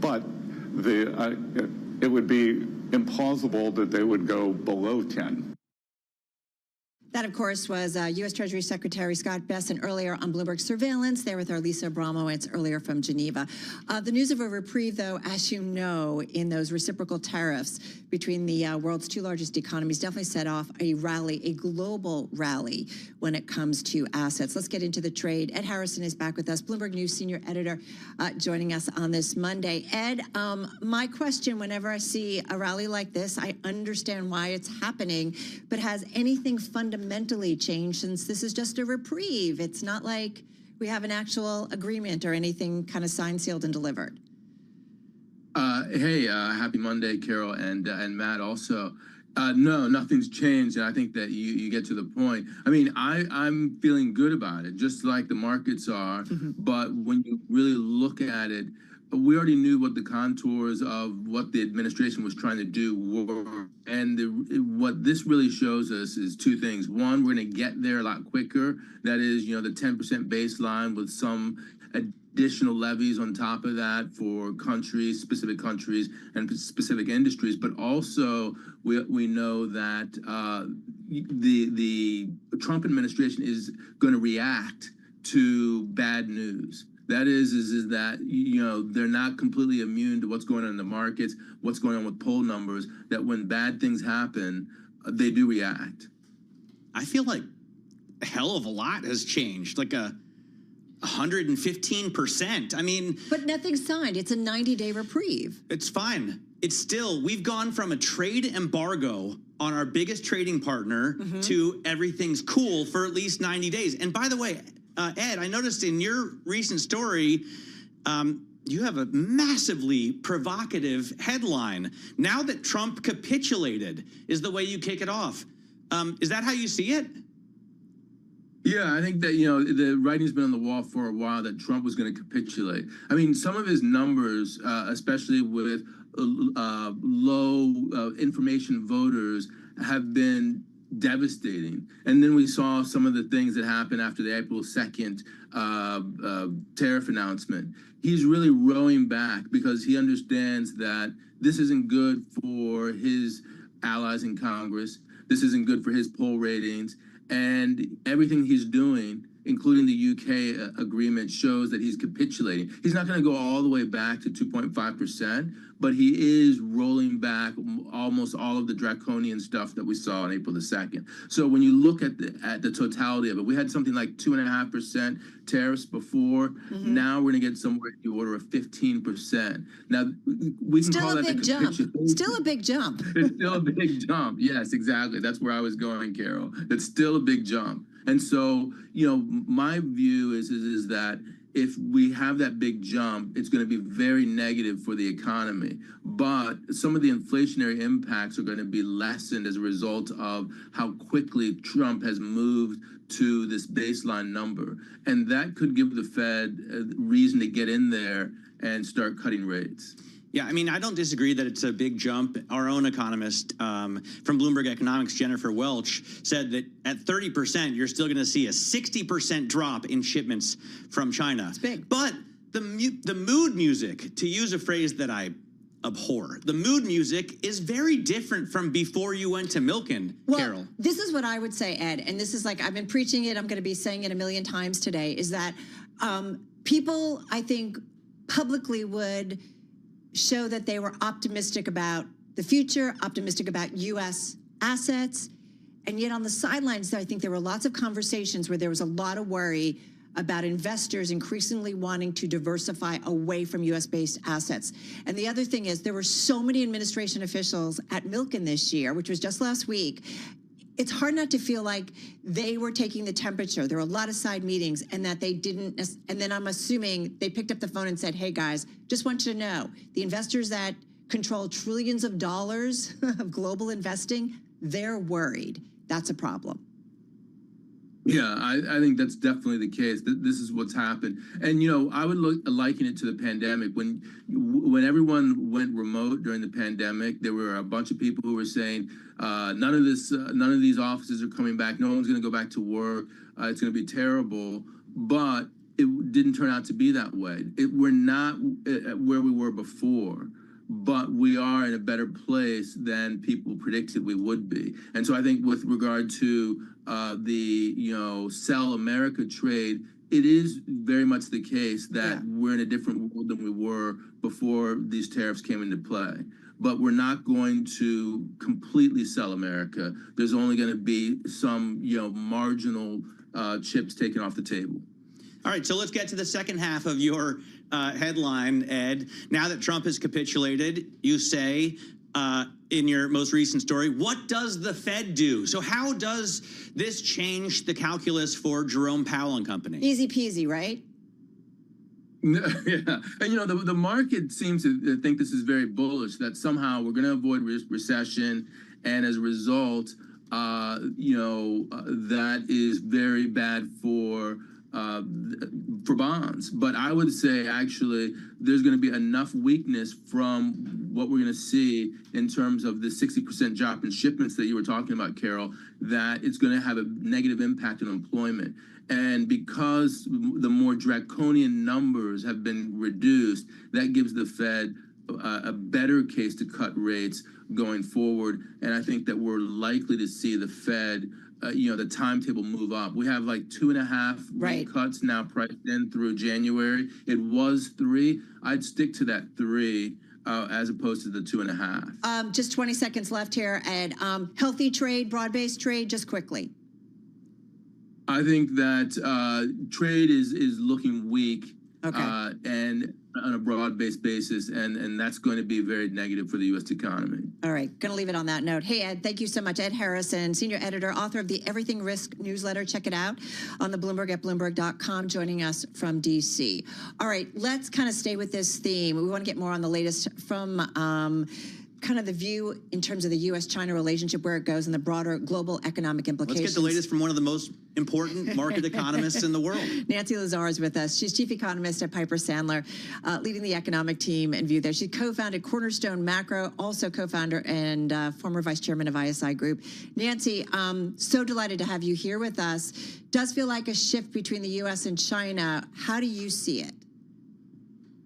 but it would be implausible that they would go below 10. That, of course, was U.S. Treasury Secretary Scott Bessent earlier on Bloomberg Surveillance, there with our Lisa Abramowitz earlier from Geneva. The news of a reprieve, though, as you know, in those reciprocal tariffs between the world's two largest economies definitely set off a rally, a global rally when it comes to assets. Let's get into the trade. Ed Harrison is back with us, Bloomberg News senior editor, joining us on this Monday. Ed, my question, whenever I see a rally like this, I understand why it's happening, but has anything fundamentally changed since this is just a reprieve? It's not like we have an actual agreement or anything kind of signed, sealed, and delivered. Happy Monday, Carol and Matt also. No, nothing's changed, and I think that you get to the point. I mean, I'm feeling good about it, just like the markets are. But when you really look at it, we already knew what the contours of what the administration was trying to do were. And what this really shows us is two things. One, we're going to get there a lot quicker. That is, the 10% baseline with some additional levies on top of that for specific countries and specific industries. But also, we know that the Trump administration is going to react to bad news. That is that, they're not completely immune to what's going on in the markets, what's going on with poll numbers, that when bad things happen, they do react. I feel like a hell of a lot has changed, like 115%. I mean... But nothing's signed. It's a 90-day reprieve. It's fine. It's still, we've gone from a trade embargo on our biggest trading partner to everything's cool for at least 90 days. And by the way, Ed, I noticed in your recent story, you have a massively provocative headline. Now that Trump capitulated is the way you kick it off. Is that how you see it? Yeah, I think that, the writing's been on the wall for a while that Trump was going to capitulate. I mean, some of his numbers, especially with low information voters, have been devastating. And then we saw some of the things that happened after the April 2nd tariff announcement. He's really rowing back because he understands that this isn't good for his allies in Congress. This isn't good for his poll ratings. And everything he's doing, including the UK agreement, shows that he's capitulating. He's not going to go all the way back to 2.5%, but he is rolling back almost all of the draconian stuff that we saw on April the 2nd. So when you look at the totality of it, we had something like 2.5% tariffs before. Now we're going to get somewhere in the order of 15%. Now, we can call that a big jump. Still a big jump. It's still a big jump. Yes, exactly. That's where I was going, Carol. It's still a big jump. And so, my view is that if we have that big jump, it's going to be very negative for the economy. But some of the inflationary impacts are going to be lessened as a result of how quickly Trump has moved to this baseline number. And that could give the Fed a reason to get in there and start cutting rates. Yeah, I mean, I don't disagree that it's a big jump. Our own economist from Bloomberg Economics, Jennifer Welch, said that at 30%, you're still going to see a 60% drop in shipments from China. It's big. But the mood music, to use a phrase that I abhor, the mood music is very different from before you went to Milken, Carol. This is what I would say, Ed, and this is like, I've been preaching it, I'm going to be saying it a million times today, is that people, I think, publicly would show that they were optimistic about the future, optimistic about U.S. assets. And yet on the sidelines, I think there were lots of conversations where there was a lot of worry about investors increasingly wanting to diversify away from U.S.-based assets. And the other thing is there were so many administration officials at Milken this year, which was just last week. It's hard not to feel like they were taking the temperature. There were a lot of side meetings and that they didn't, and then I'm assuming they picked up the phone and said, hey guys, just want you to know, the investors that control trillions of dollars of global investing, they're worried. That's a problem. Yeah, I think that's definitely the case. This is what's happened. And, I would liken it to the pandemic. When everyone went remote during the pandemic, there were a bunch of people who were saying, none of these offices are coming back. No one's going to go back to work. It's going to be terrible. But it didn't turn out to be that way. We're not where we were before, but we are in a better place than people predicted we would be. And so I think with regard to the sell America trade, it is very much the case that we're in a different world than we were before these tariffs came into play. But we're not going to completely sell America. There's only going to be some marginal chips taken off the table. All right, so let's get to the second half of your headline, Ed. Now that Trump has capitulated, you say in your most recent story, what does the Fed do? So how does this change the calculus for Jerome Powell and company? Easy peasy, right? Yeah, and the market seems to think this is very bullish, that somehow we're going to avoid recession, and as a result, that is very bad for bonds. But I would say actually there's going to be enough weakness from what we're going to see in terms of the 60% drop in shipments that you were talking about, Carol, that it's going to have a negative impact on employment. And because the more draconian numbers have been reduced, that gives the Fed a better case to cut rates going forward. And I think that we're likely to see the Fed, the timetable move up. We have like 2.5 rate cuts now priced in through January. It was 3. I'd stick to that 3 as opposed to the 2.5. Just 20 seconds left here. And healthy trade, broad-based trade, just quickly. I think that trade is looking weak, and on a broad-based basis, and that's going to be very negative for the U.S. economy. All right, going to leave it on that note. Hey, Ed, thank you so much. Ed Harrison, senior editor, author of the Everything Risk newsletter. Check it out on the Bloomberg at Bloomberg.com, joining us from D.C. All right, let's kind of stay with this theme. We want to get more on the latest from kind of the view in terms of the U.S.-China relationship, where it goes, and the broader global economic implications. Let's get the latest from one of the most important market economists in the world. Nancy Lazar is with us. She's chief economist at Piper Sandler, leading the economic team and view there. She co-founded Cornerstone Macro, also co-founder and former vice chairman of ISI Group. Nancy, so delighted to have you here with us. Does feel like a shift between the U.S. and China. How do you see it?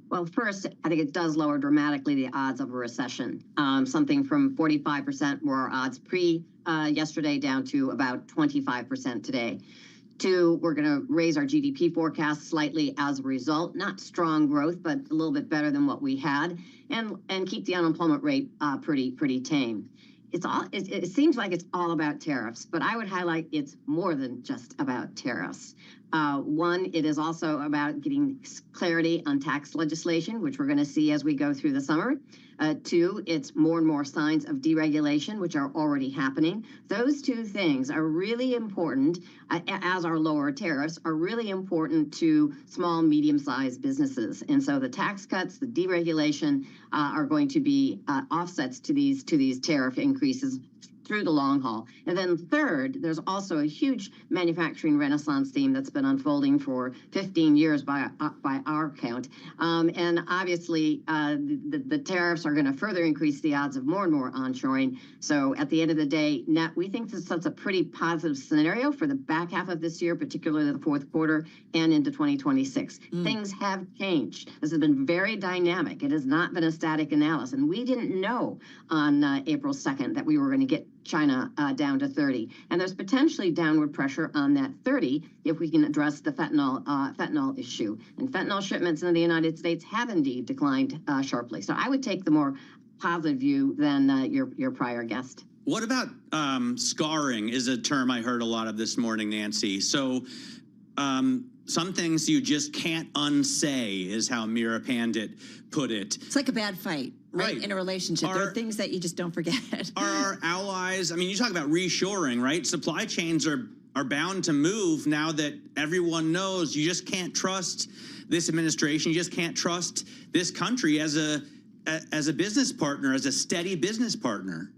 Well, first, I think it does lower dramatically the odds of a recession. Something from 45% were our odds yesterday down to about 25% today. 2, we're going to raise our GDP forecast slightly as a result. Not strong growth, but a little bit better than what we had, and keep the unemployment rate pretty tame. It seems like it's all about tariffs, but I would highlight it's more than just about tariffs. 1, it is also about getting clarity on tax legislation, which we're going to see as we go through the summer. 2, it's more and more signs of deregulation, which are already happening. Those 2 things are really important, as are lower tariffs, are really important to small, medium-sized businesses. And so the tax cuts, the deregulation are going to be offsets to these tariff increases through the long haul. And then 3rd, there's also a huge manufacturing renaissance theme that's been unfolding for 15 years by our count. And obviously, the tariffs are going to further increase the odds of more and more onshoring. So at the end of the day, net, we think this is a pretty positive scenario for the back half of this year, particularly the 4th quarter and into 2026. Things have changed. This has been very dynamic. It has not been a static analysis. And we didn't know on April 2nd that we were going to get China down to 30. And there's potentially downward pressure on that 30 if we can address the fentanyl issue. And fentanyl shipments into the United States have indeed declined sharply. So I would take the more positive view than your prior guest. What about scarring is a term I heard a lot of this morning, Nancy. So some things you just can't unsay is how Mira Pandit put it. It's like a bad fight. Right, in a relationship. There are things that you just don't forget. Are our allies, I mean, you talk about reshoring, right? Supply chains are bound to move now that everyone knows you just can't trust this administration. You just can't trust this country as a business partner, as a steady business partner.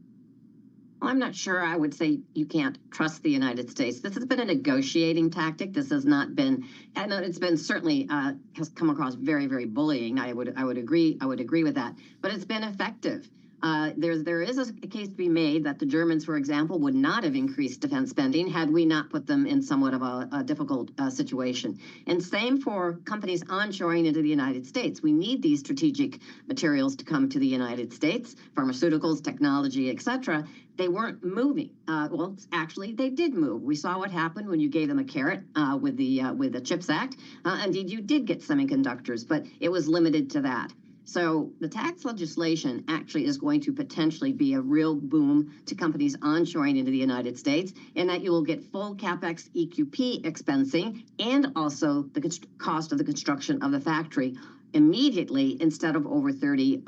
I'm not sure I would say you can't trust the United States. This has been a negotiating tactic. This has not been, and it's been certainly has come across very, very bullying. I would agree with that. But it's been effective. There is a case to be made that the Germans, for example, would not have increased defense spending had we not put them in somewhat of a difficult situation. And same for companies onshoring into the United States. We need these strategic materials to come to the United States, pharmaceuticals, technology, etc. They weren't moving. Well, actually, they did move. We saw what happened when you gave them a carrot with the CHIPS Act. Indeed, you did get semiconductors, but it was limited to that. So the tax legislation actually is going to potentially be a real boom to companies onshoring into the United States, in that you will get full CapEx EQP expensing and also the cost of the construction of the factory immediately instead of over 30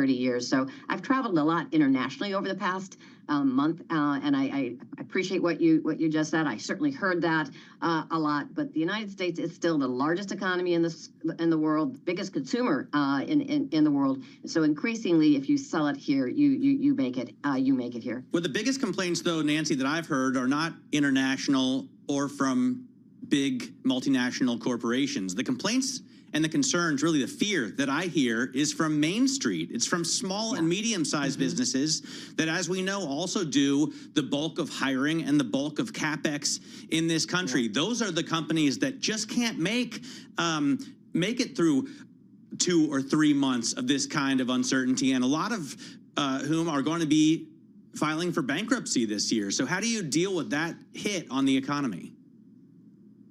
years. So I've traveled a lot internationally over the past month, and I appreciate what you just said. I certainly heard that a lot. But the United States is still the largest economy in the world, biggest consumer in the world. So increasingly, if you sell it here, you make it here. Well, the biggest complaints, though, Nancy, that I've heard are not international or from big multinational corporations. The complaints and the concerns, really the fear that I hear, is from Main Street. It's from small and medium-sized businesses that, as we know, also do the bulk of hiring and the bulk of CapEx in this country. Those are the companies that just can't make it through 2 or 3 months of this kind of uncertainty, and a lot of whom are going to be filing for bankruptcy this year. So how do you deal with that hit on the economy?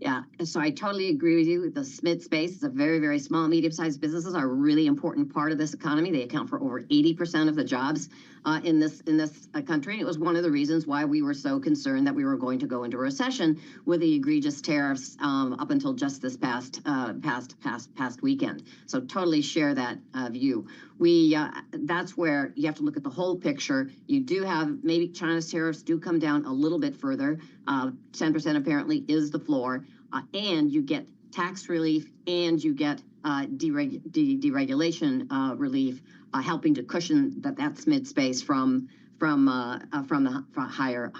Yeah, so I totally agree with you. The SMID space is a very, very small, medium-sized businesses are a really important part of this economy. They account for over 80% of the jobs in this country. And it was one of the reasons why we were so concerned that we were going to go into a recession with the egregious tariffs up until just this past weekend. So totally share that view. That's where you have to look at the whole picture. You do have, maybe China's tariffs do come down a little bit further. 10% apparently is the floor, and you get tax relief and you get deregulation relief, helping to cushion that SMID space from the higher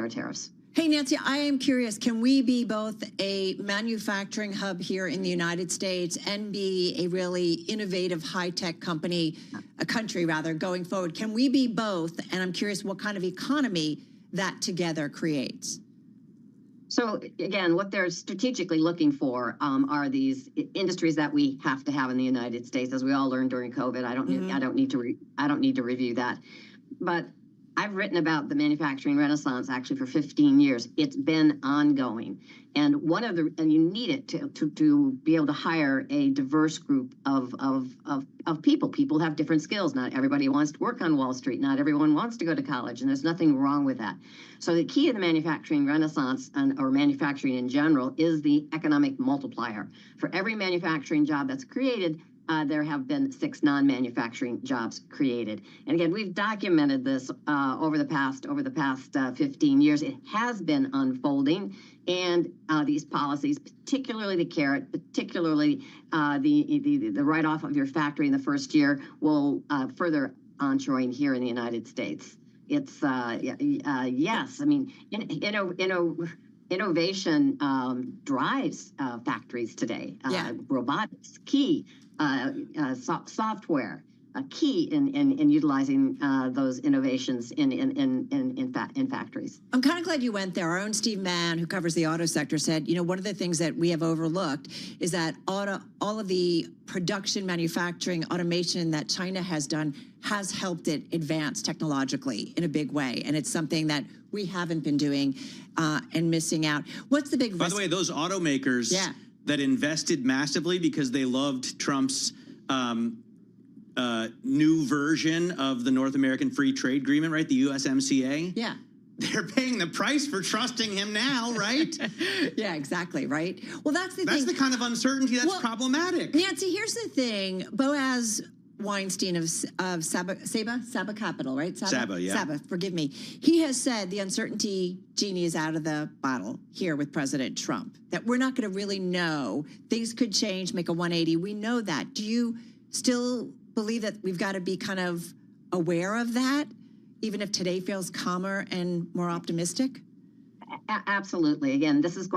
tariffs. Hey, Nancy, I am curious, can we be both a manufacturing hub here in the United States and be a really innovative high-tech country going forward? Can we be both? And I'm curious what kind of economy that together creates. So again, what they're strategically looking for are these industries that we have to have in the United States, as we all learned during COVID. I don't need to review that, but I've written about the manufacturing renaissance actually for 15 years. It's been ongoing, and you need it to be able to hire a diverse group of people. People have different skills. Not everybody wants to work on Wall Street. Not everyone wants to go to college, and there's nothing wrong with that. So the key to the manufacturing renaissance or manufacturing in general is the economic multiplier. For every manufacturing job that's created, there have been 6 non-manufacturing jobs created. And again, we've documented this over the past 15 years. It has been unfolding, and these policies, particularly the carrot, particularly the write-off of your factory in the first year, will further onshoring here in the United States. It's yes, I mean, innovation drives factories today. Robotics, key. Software, a key in utilizing those innovations in factories. I'm kind of glad you went there. Our own Steve Mann, who covers the auto sector, said, one of the things that we have overlooked is that all of the production, manufacturing, automation that China has done has helped it advance technologically in a big way. And it's something that we haven't been doing and missing out. What's the big risk? By the way, those automakers that invested massively because they loved Trump's new version of the North American Free Trade Agreement, right? The USMCA. Yeah. They're paying the price for trusting him now, right? Yeah, exactly, right? Well, that's the thing. That's the kind of uncertainty that's problematic. Nancy, here's the thing. Boaz Weinstein of Saba Capital, right? Saba, yeah. Saba, forgive me. He has said the uncertainty genie is out of the bottle here with President Trump, that we're not going to really know. Things could change, make a 180. We know that. Do you still believe that we've got to be kind of aware of that, even if today feels calmer and more optimistic? Absolutely. Again, this is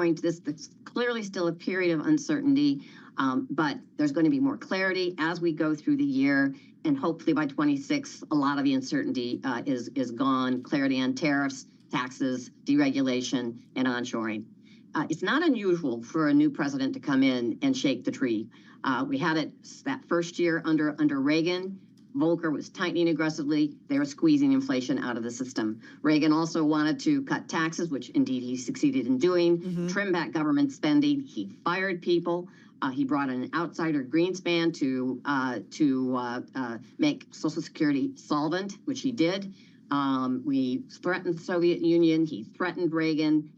clearly still a period of uncertainty. But there's going to be more clarity as we go through the year, and hopefully by 26, a lot of the uncertainty is gone. Clarity on tariffs, taxes, deregulation, and onshoring. It's not unusual for a new president to come in and shake the tree. We had it that first year under Reagan. Volcker was tightening aggressively. They were squeezing inflation out of the system. Reagan also wanted to cut taxes, which indeed he succeeded in doing, trim back government spending. He fired people. He brought in an outsider, Greenspan, to make Social Security solvent, which he did. We threatened the Soviet Union. He threatened Reagan.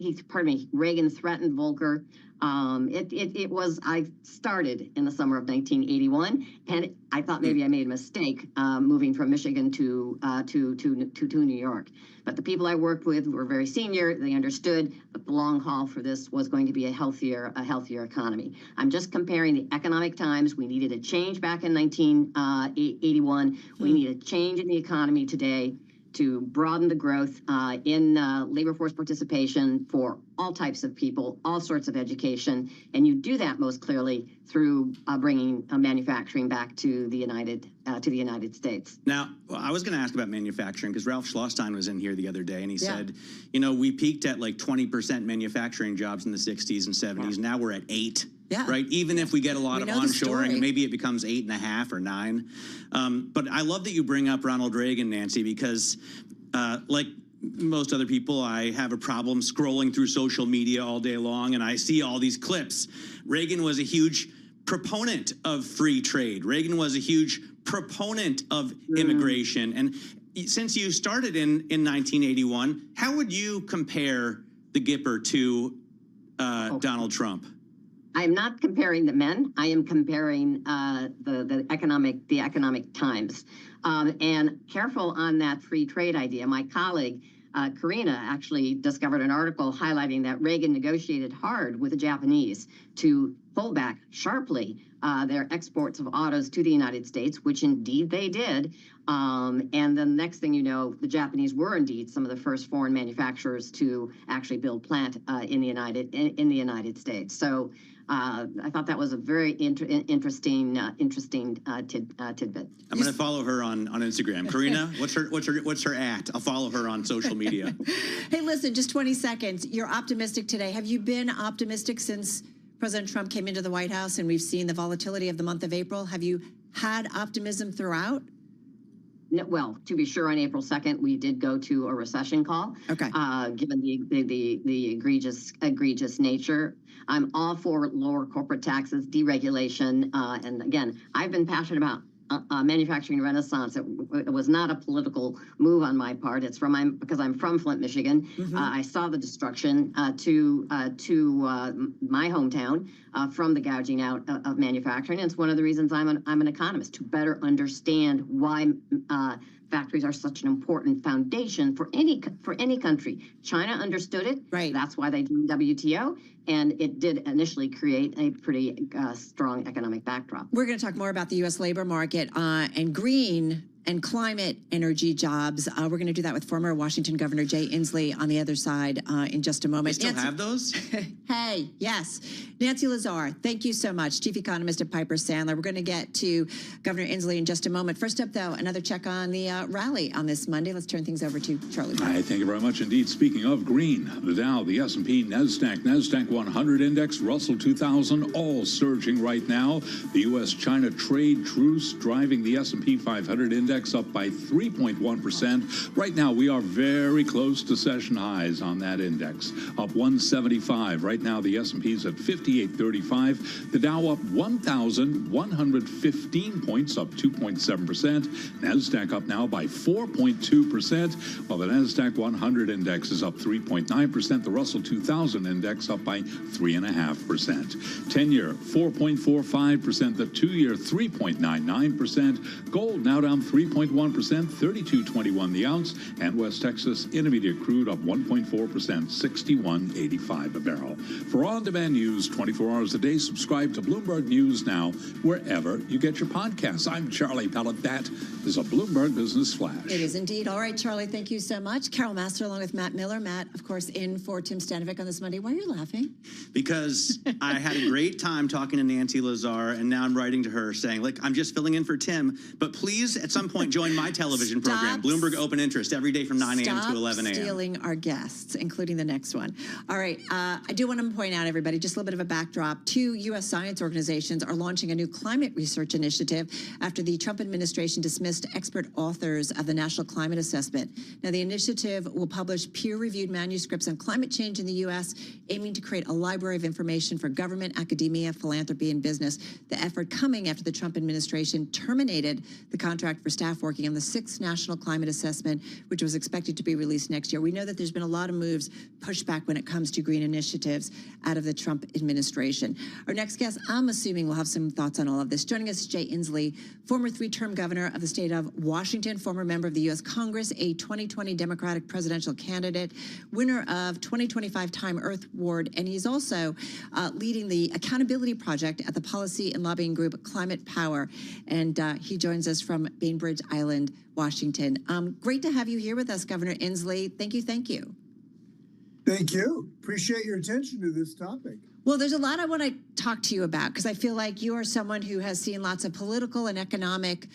Reagan threatened Volcker. I started in the summer of 1981, and I thought maybe I made a mistake moving from Michigan to New York. But the people I worked with were very senior. They understood that the long haul for this was going to be a healthier economy. I'm just comparing the economic times. We needed a change back in 1981. We need a change in the economy today to broaden the growth in labor force participation for all types of people, all sorts of education, and you do that most clearly through bringing manufacturing back to the United States. Now, I was going to ask about manufacturing because Ralph Schlosstein was in here the other day, and he said, we peaked at like 20% manufacturing jobs in the 60s and 70s. Now we're at 8%. Yeah. Right. Even if we get a lot of onshoring, maybe it becomes 8.5 or 9. But I love that you bring up Ronald Reagan, Nancy, because like most other people, I have a problem scrolling through social media all day long, and I see all these clips. Reagan was a huge proponent of free trade. Reagan was a huge proponent of immigration. And since you started in 1981, how would you compare the Gipper to Donald Trump? I am not comparing the men. I am comparing the economic times. And careful on that free trade idea. My colleague, Karina, actually discovered an article highlighting that Reagan negotiated hard with the Japanese to pull back sharply their exports of autos to the United States, which indeed they did. And the next thing you know, the Japanese were indeed some of the first foreign manufacturers to actually build plant in the United States. So I thought that was a very interesting tidbit. I'm going to follow her on Instagram. Karina, what's her at? I'll follow her on social media. Hey, listen, just 20 seconds. You're optimistic today. Have you been optimistic since President Trump came into the White House and we've seen the volatility of the month of April? Have you had optimism throughout? Well, to be sure, on April 2nd, we did go to a recession call. Okay. Given the egregious nature, I'm all for lower corporate taxes, deregulation, and again, I've been passionate about manufacturing renaissance. It was not a political move on my part. It's because I'm from Flint, Michigan. I saw the destruction to my hometown from the gouging out of manufacturing. And it's one of the reasons I'm an economist, to better understand why factories are such an important foundation for any country. China understood it. Right. That's why they joined WTO, and it did initially create a pretty strong economic backdrop. We're going to talk more about the U.S. labor market and green and climate energy jobs. We're going to do that with former Washington Governor Jay Inslee on the other side in just a moment. They still have those? Hey, yes. Nancy Lazar, thank you so much, Chief Economist at Piper Sandler. We're going to get to Governor Inslee in just a moment. First up, though, another check on the rally on this Monday. Let's turn things over to Charlie. Thank you very much indeed. Speaking of green, the Dow, the S&P, NASDAQ 100 index, Russell 2000, all surging right now. The U.S.-China trade truce driving the S&P 500 index up by 3.1%. Right now, we are very close to session highs on that index, up 175. Right now, the S&P's at 5835. The Dow up 1,115 points, up 2.7%. NASDAQ up now by 4.2%, while the NASDAQ 100 index is up 3.9%. The Russell 2000 index up by 3.5%. 10-year, 4.45%. The 2-year, 3.99%. Gold now down 3.1%, $32.21 the ounce. And West Texas Intermediate crude up 1.4%, $61.85 a barrel. For on-demand news 24 hours a day, subscribe to Bloomberg News Now wherever you get your podcasts. I'm Charlie Pellet. That is a Bloomberg Business Flash. It is indeed. All right, Charlie, thank you so much. Carol Master along with Matt Miller. Matt, of course, in for Tim Stanovic on this Monday. Why are you laughing? Because I had a great time talking to Nancy Lazar, and now I'm writing to her saying, look, I'm just filling in for Tim, but please at some point join my television program, Bloomberg Open Interest, every day from 9 a.m. to 11 a.m. Stealing our guests, including the next one. All right, I do want to point out, everybody, just a little bit of a backdrop. 2 U.S. science organizations are launching a new climate research initiative after the Trump administration dismissed expert authors of the National Climate Assessment. Now, the initiative will publish peer-reviewed manuscripts on climate change in the U.S., aiming to create a library of information for government, academia, philanthropy, and business. The effort coming after the Trump administration terminated the contract for staff working on the 6th National Climate Assessment, which was expected to be released next year. We know that there's been a lot of moves, pushback when it comes to green initiatives out of the Trump administration. Our next guest, I'm assuming, will have some thoughts on all of this. Joining us is Jay Inslee, former 3-term governor of the state of Washington, former member of the U.S. Congress, a 2020 Democratic presidential candidate, winner of 2025 Time Earth Award, and he's also leading the Accountability Project at the policy and lobbying group Climate Power. And he joins us from Bainbridge Island, Washington. Great to have you here with us, Governor Inslee. Thank you. Thank you. Thank you. Appreciate your attention to this topic. Well, there's a lot I want to talk to you about because I feel like you are someone who has seen lots of political and economic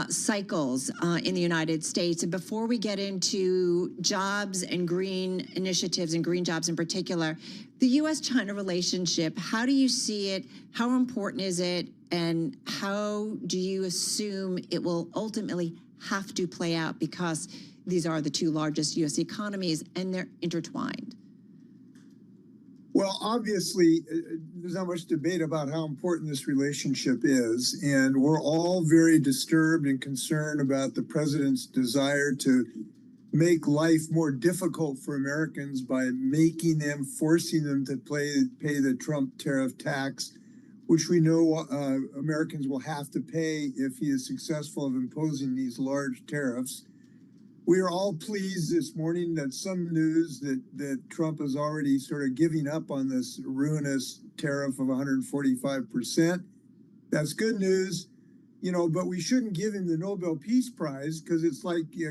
cycles in the United States. And before we get into jobs and green initiatives and green jobs in particular, the U.S.-China relationship, how do you see it? How important is it? And how do you assume it will ultimately have to play out because these are the two largest U.S. economies and they're intertwined? Well, obviously, there's not much debate about how important this relationship is, and we're all very disturbed and concerned about the president's desire to make life more difficult for Americans by forcing them to pay the Trump tariff tax, which we know Americans will have to pay if he is successful of imposing these large tariffs. We are all pleased this morning that some news that Trump is already sort of giving up on this ruinous tariff of 145%. That's good news, but we shouldn't give him the Nobel Peace Prize because it's like the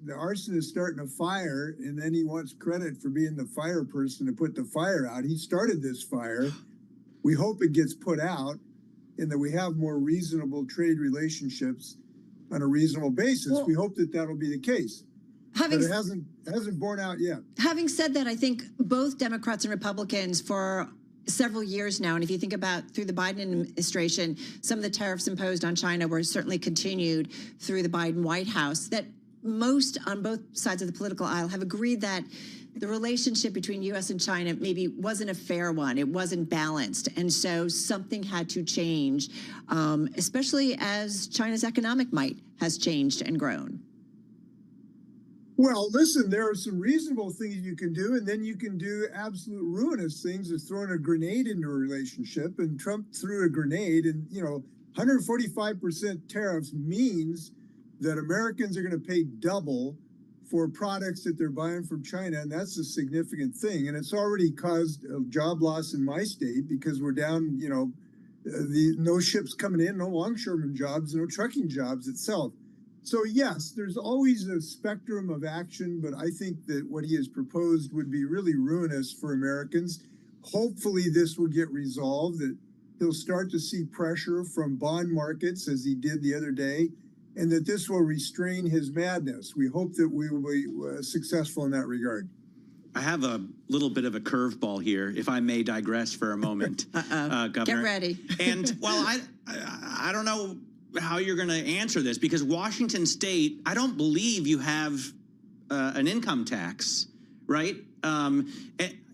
arsonist starting a fire and then he wants credit for being the fire person to put the fire out. He started this fire. We hope it gets put out and that we have more reasonable trade relationships on a reasonable basis. Well, we hope that that'll be the case. But it hasn't borne out yet. Having said that, I think both Democrats and Republicans for several years now, and if you think about through the Biden administration, some of the tariffs imposed on China were certainly continued through the Biden White House, that most on both sides of the political aisle have agreed that the relationship between U.S. and China maybe wasn't a fair one. It wasn't balanced. And so something had to change, especially as China's economic might has changed and grown. Well, listen, there are some reasonable things you can do, and then you can do absolute ruinous things of throwing a grenade into a relationship. And Trump threw a grenade, and, 145% tariffs means that Americans are going to pay double for products that they're buying from China, and that's a significant thing. And it's already caused a job loss in my state because we're down, no ships coming in, no longshoreman jobs, no trucking jobs itself. So yes, there's always a spectrum of action, but I think that what he has proposed would be really ruinous for Americans. Hopefully this will get resolved, that he'll start to see pressure from bond markets as he did the other day, and that this will restrain his madness. We hope that we will be successful in that regard. I have a little bit of a curveball here, if I may digress for a moment, Governor. Get ready. And, well, I don't know how you're going to answer this, because Washington State, I don't believe you have an income tax, right?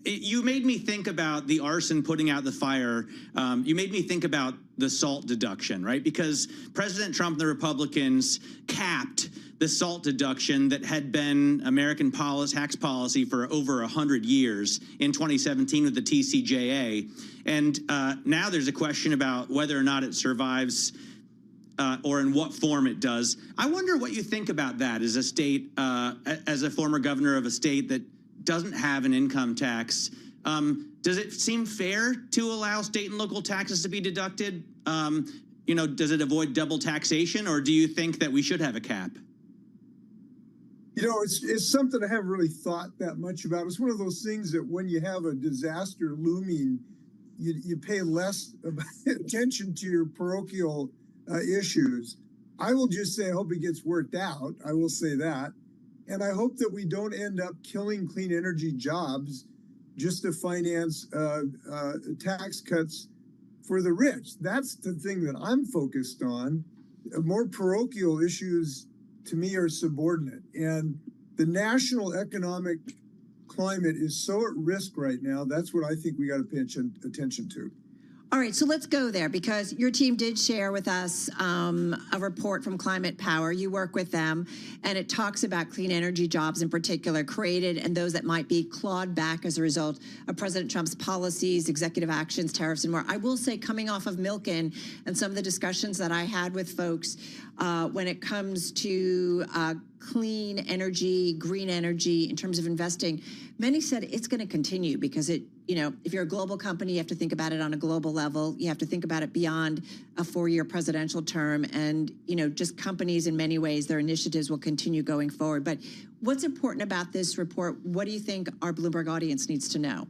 You made me think about the arson putting out the fire. You made me think about the SALT deduction, right? Because President Trump and the Republicans capped the SALT deduction that had been American tax policy for over 100 years in 2017 with the TCJA. And now there's a question about whether or not it survives or in what form it does. I wonder what you think about that as a state, as a former governor of a state that doesn't have an income tax. Does it seem fair to allow state and local taxes to be deducted? Does it avoid double taxation, or do you think that we should have a cap? It's something I haven't really thought that much about. It's one of those things that when you have a disaster looming, you pay less attention to your parochial issues. I will just say I hope it gets worked out. I will say that. And I hope that we don't end up killing clean energy jobs just to finance tax cuts for the rich. That's the thing that I'm focused on. More parochial issues, to me, are subordinate. And the national economic climate is so at risk right now. That's what I think we got to pay attention to. All right, so let's go there because your team did share with us a report from Climate Power. You work with them, and it talks about clean energy jobs in particular created and those that might be clawed back as a result of President Trump's policies, executive actions, tariffs, and more. I will say, coming off of Milken and some of the discussions that I had with folks when it comes to clean energy, green energy, in terms of investing, many said it's going to continue because it, if you're a global company, you have to think about it on a global level. You have to think about it beyond a 4-year presidential term. And, just companies in many ways, their initiatives will continue going forward. But what's important about this report? What do you think our Bloomberg audience needs to know?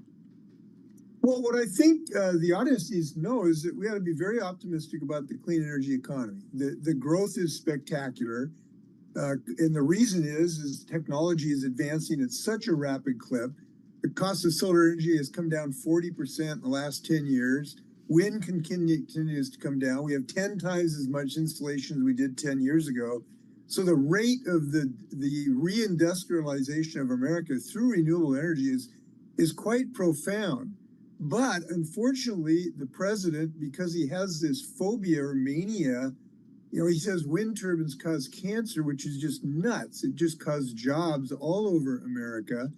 Well, what I think the audience needs to know is that we ought to be very optimistic about the clean energy economy. The growth is spectacular. And the reason is technology is advancing at such a rapid clip. The cost of solar energy has come down 40% in the last 10 years. Wind continues to come down. We have 10 times as much installation as we did 10 years ago. So the rate of the reindustrialization of America through renewable energy is quite profound. But unfortunately, the president, because he has this phobia or mania, he says wind turbines cause cancer, which is just nuts. It just causes jobs all over America.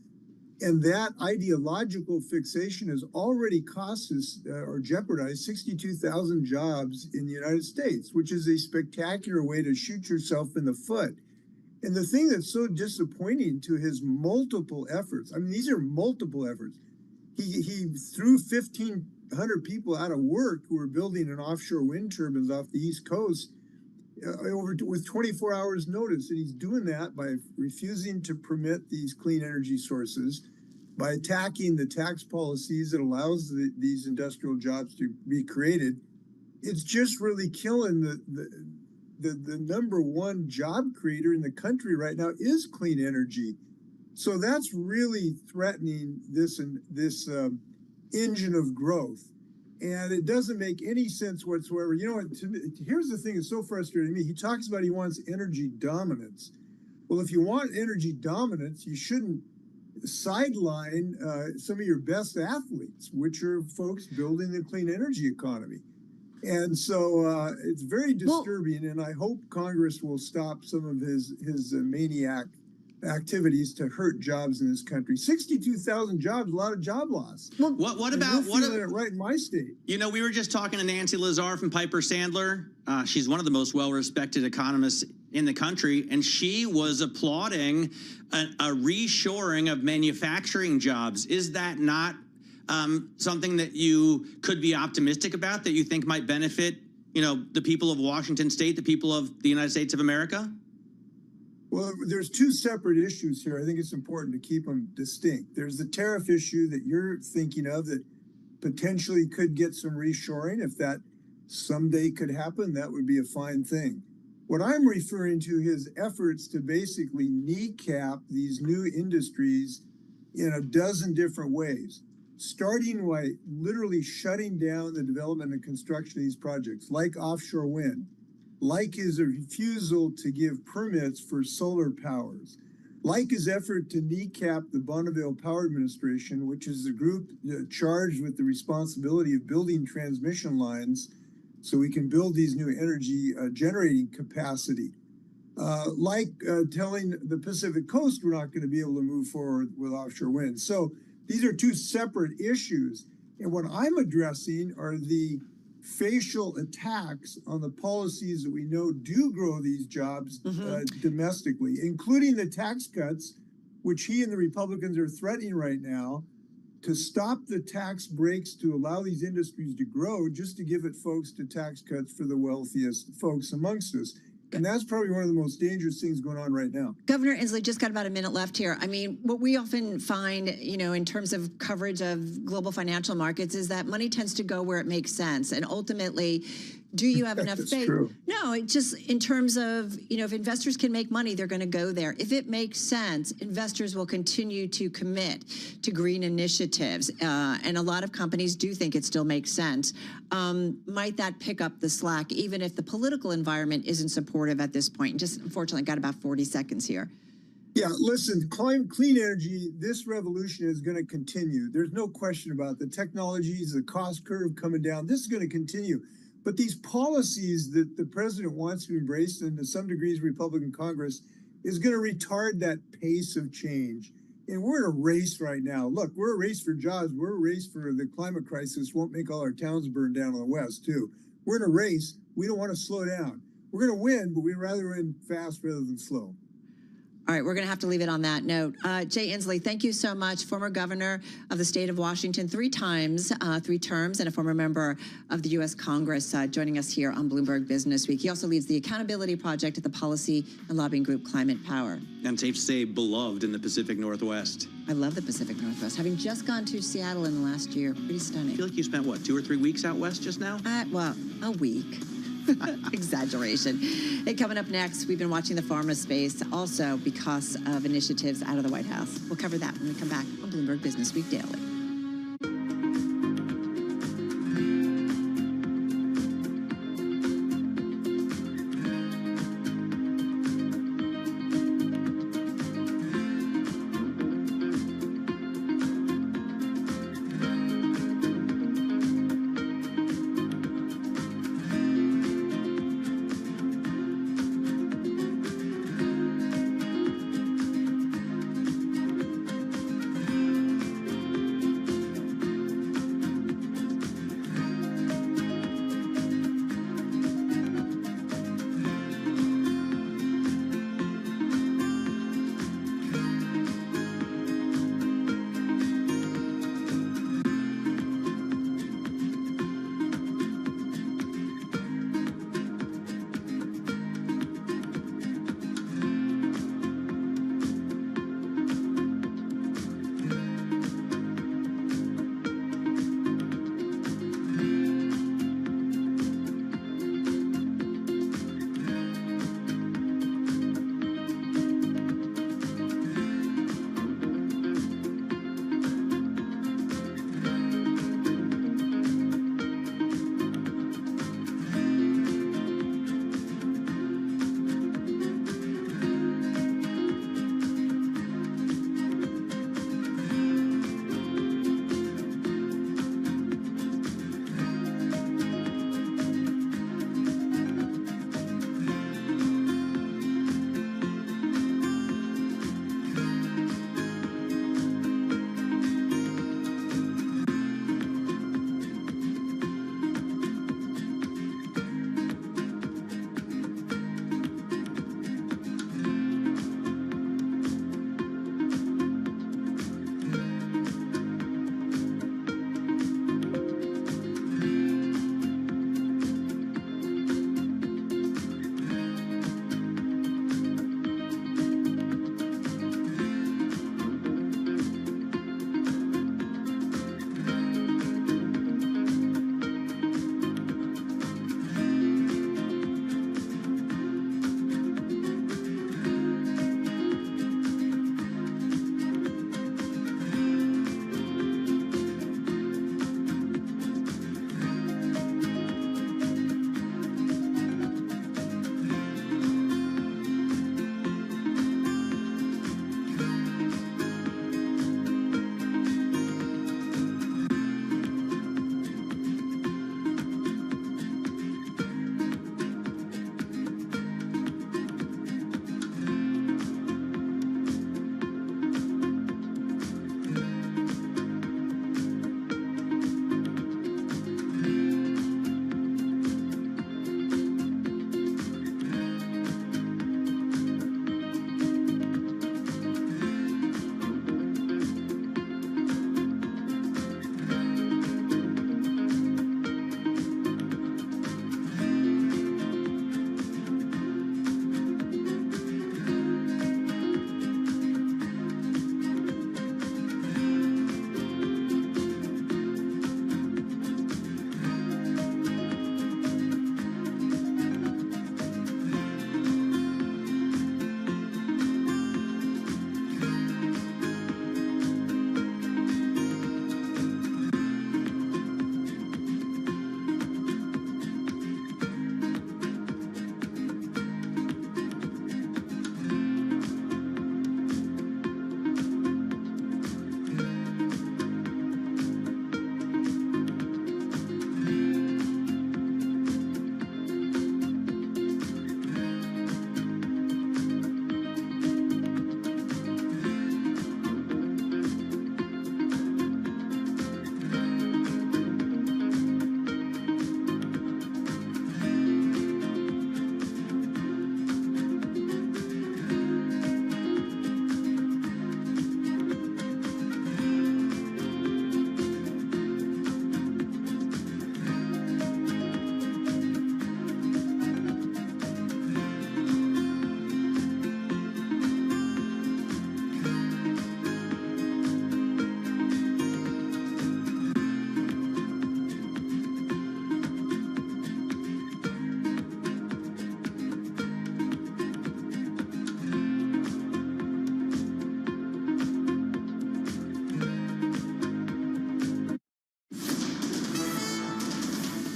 And that ideological fixation has already cost us or jeopardized 62,000 jobs in the United States, which is a spectacular way to shoot yourself in the foot. And the thing that's so disappointing to his multiple efforts, these are multiple efforts. He threw 1,500 people out of work who were building an offshore wind turbines off the East Coast with 24 hours notice. And he's doing that by refusing to permit these clean energy sources, by attacking the tax policies that allows these industrial jobs to be created. It's just really killing the number one job creator in the country right now is clean energy. So that's really threatening this engine of growth. And it doesn't make any sense whatsoever. Here's the thing that's so frustrating to me. He talks about he wants energy dominance. Well, if you want energy dominance, you shouldn't sideline some of your best athletes, which are folks building the clean energy economy. And so it's very disturbing, and I hope Congress will stop some of his maniac activities to hurt jobs in this country. 62,000 jobs, a lot of job loss. Well, what about it right in my state? We were just talking to Nancy Lazar from Piper Sandler. She's one of the most well-respected economists in the country, and she was applauding a reshoring of manufacturing jobs. Is that not something that you could be optimistic about, that you think might benefit, the people of Washington State, the people of the United States of America? Well, there's two separate issues here. I think it's important to keep them distinct. There's the tariff issue that you're thinking of that potentially could get some reshoring. If that someday could happen, that would be a fine thing. What I'm referring to is efforts to basically kneecap these new industries in a dozen different ways, starting by literally shutting down the development and construction of these projects, like offshore wind, like his refusal to give permits for solar powers, like his effort to kneecap the Bonneville Power Administration, which is the group charged with the responsibility of building transmission lines so we can build these new energy generating capacity, like telling the Pacific Coast we're not going to be able to move forward with offshore wind. So these are two separate issues. And what I'm addressing are the facial attacks on the policies that we know do grow these jobs domestically, including the tax cuts, which he and the Republicans are threatening right now, to stop the tax breaks to allow these industries to grow, just to give it folks to tax cuts for the wealthiest folks amongst us. And that's probably one of the most dangerous things going on right now. Governor Inslee, just got about a minute left here. What we often find, in terms of coverage of global financial markets is that money tends to go where it makes sense. And ultimately, do you have enough faith? True. No, it just in terms of, if investors can make money, they're going to go there. If it makes sense, investors will continue to commit to green initiatives. And a lot of companies do think it still makes sense. Might that pick up the slack, even if the political environment isn't supportive at this point? Just unfortunately got about 40 seconds here. Yeah, listen, clean energy, this revolution is going to continue. There's no question about the technologies, the cost curve coming down. This is going to continue. But these policies that the president wants to embrace, and to some degrees Republican Congress, is going to retard that pace of change. And we're in a race right now. Look, we're a race for jobs. We're a race for the climate crisis won't make all our towns burn down on the West, too. We're in a race. We don't want to slow down. We're going to win, but we'd rather win fast rather than slow. All right, we're going to have to leave it on that note. Jay Inslee, thank you so much. Former governor of the state of Washington 3 times, 3 terms, and a former member of the U.S. Congress, joining us here on Bloomberg Business Week. He also leads the Accountability Project at the policy and lobbying group Climate Power. And safe to say, beloved in the Pacific Northwest. I love the Pacific Northwest. Having just gone to Seattle in the last year, pretty stunning. I feel like you spent, what, 2 or 3 weeks out west just now? Well, a week. Exaggeration. Hey, coming up next, we've been watching the pharma space also because of initiatives out of the White House. We'll cover that when we come back on Bloomberg Business Week Daily.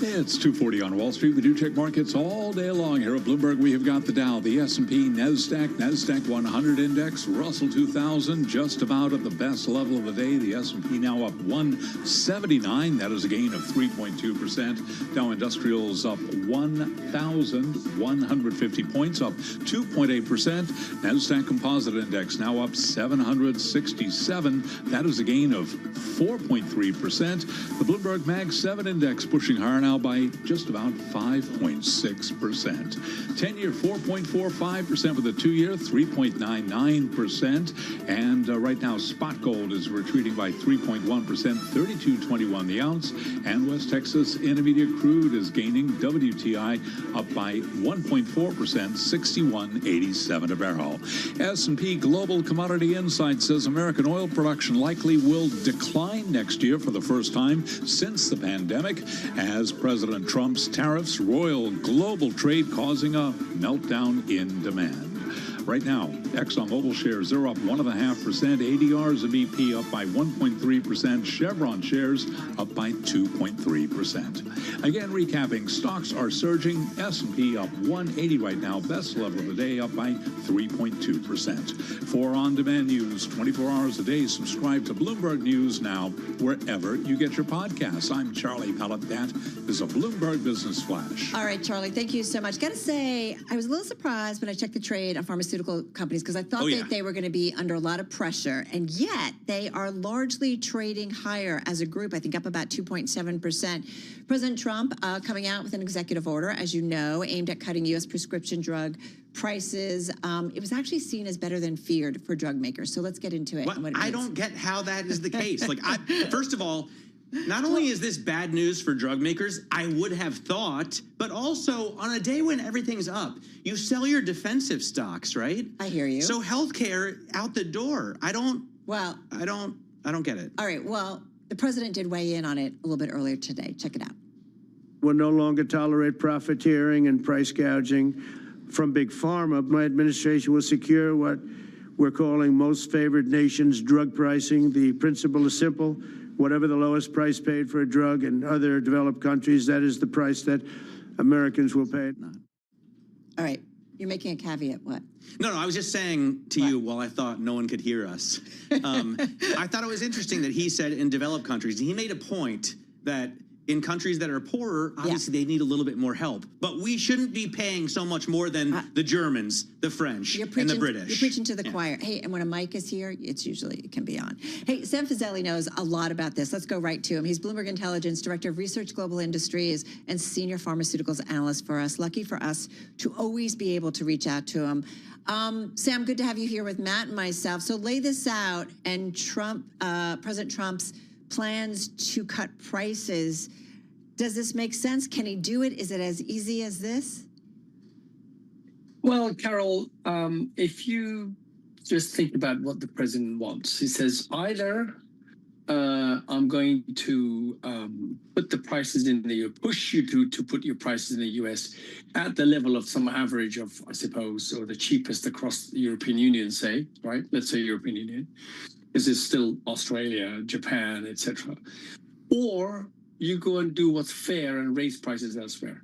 It's 2:40 on Wall Street. We do check markets all day long here at Bloomberg. We have got the Dow, the S&P, NASDAQ 100 index, Russell 2000 just about at the best level of the day. The S&P now up 179. That is a gain of 3.2%. Dow Industrials up 1,150 points, up 2.8%. NASDAQ Composite Index now up 767. That is a gain of 4.3%. The Bloomberg Mag 7 Index pushing higher now by just about 5.6%. 10-year 4.45% with a 2-year 3.99%. And right now spot gold is retreating by 3.1%, 32.21 the ounce. And West Texas Intermediate crude is gaining, WTI up by 1.4%, 61.87 a barrel. S&P Global Commodity Insight says American oil production likely will decline next year for the first time since the pandemic, as President Trump's tariffs roil global trade, causing a meltdown in demand. Right now, ExxonMobil shares are up 1.5%, ADRs of BP up by 1.3%, Chevron shares up by 2.3%. Again, recapping, stocks are surging, S&P up 180 right now, best level of the day up by 3.2%. For on-demand news, 24 hours a day, subscribe to Bloomberg News Now wherever you get your podcasts. I'm Charlie Pellet. That is a Bloomberg Business Flash. All right, Charlie, thank you so much. Got to say, I was a little surprised when I checked the trade on pharmaceutical companies because I thought that they were going to be under a lot of pressure, and yet they are largely trading higher as a group, I think up about 2.7%. President Trump coming out with an executive order, as you know, aimed at cutting U.S. prescription drug prices. It was actually seen as better than feared for drug makers. So let's get into it. I don't get how that is the case. First of all, not only is this bad news for drug makers, I would have thought, but also on a day when everything's up, you sell your defensive stocks, right? I hear you. So healthcare out the door. I don't get it. All right. Well, the president did weigh in on it a little bit earlier today. Check it out. We'll no longer tolerate profiteering and price gouging from Big Pharma. My administration will secure what we're calling most favored nations drug pricing. The principle is simple. Whatever the lowest price paid for a drug in other developed countries, that is the price that Americans will pay. All right. You're making a caveat. What? No, I was just saying to you, while I thought no one could hear us, I thought it was interesting that he said in developed countries, he made a point that in countries that are poorer, obviously they need a little bit more help. But we shouldn't be paying so much more than the Germans, the French, and the British. You're preaching to the choir. Hey, and when a mic is here, it can be on. Hey, Sam Fazeli knows a lot about this. Let's go right to him. He's Bloomberg Intelligence Director of Research Global Industries and Senior Pharmaceuticals Analyst for us. Lucky for us to always be able to reach out to him. Sam, good to have you here with Matt and myself. So lay this out, and President Trump's plans to cut prices. Does this make sense? Can he do it? Is it as easy as this? Well, Carol, if you just think about what the president wants, he says either I'm going to put the prices in the push you to put your prices in the US at the level of some average of, I suppose, or the cheapest across the European Union, say, right? Let's say European Union. This is still Australia, Japan, etc. Or you go and do what's fair and raise prices elsewhere.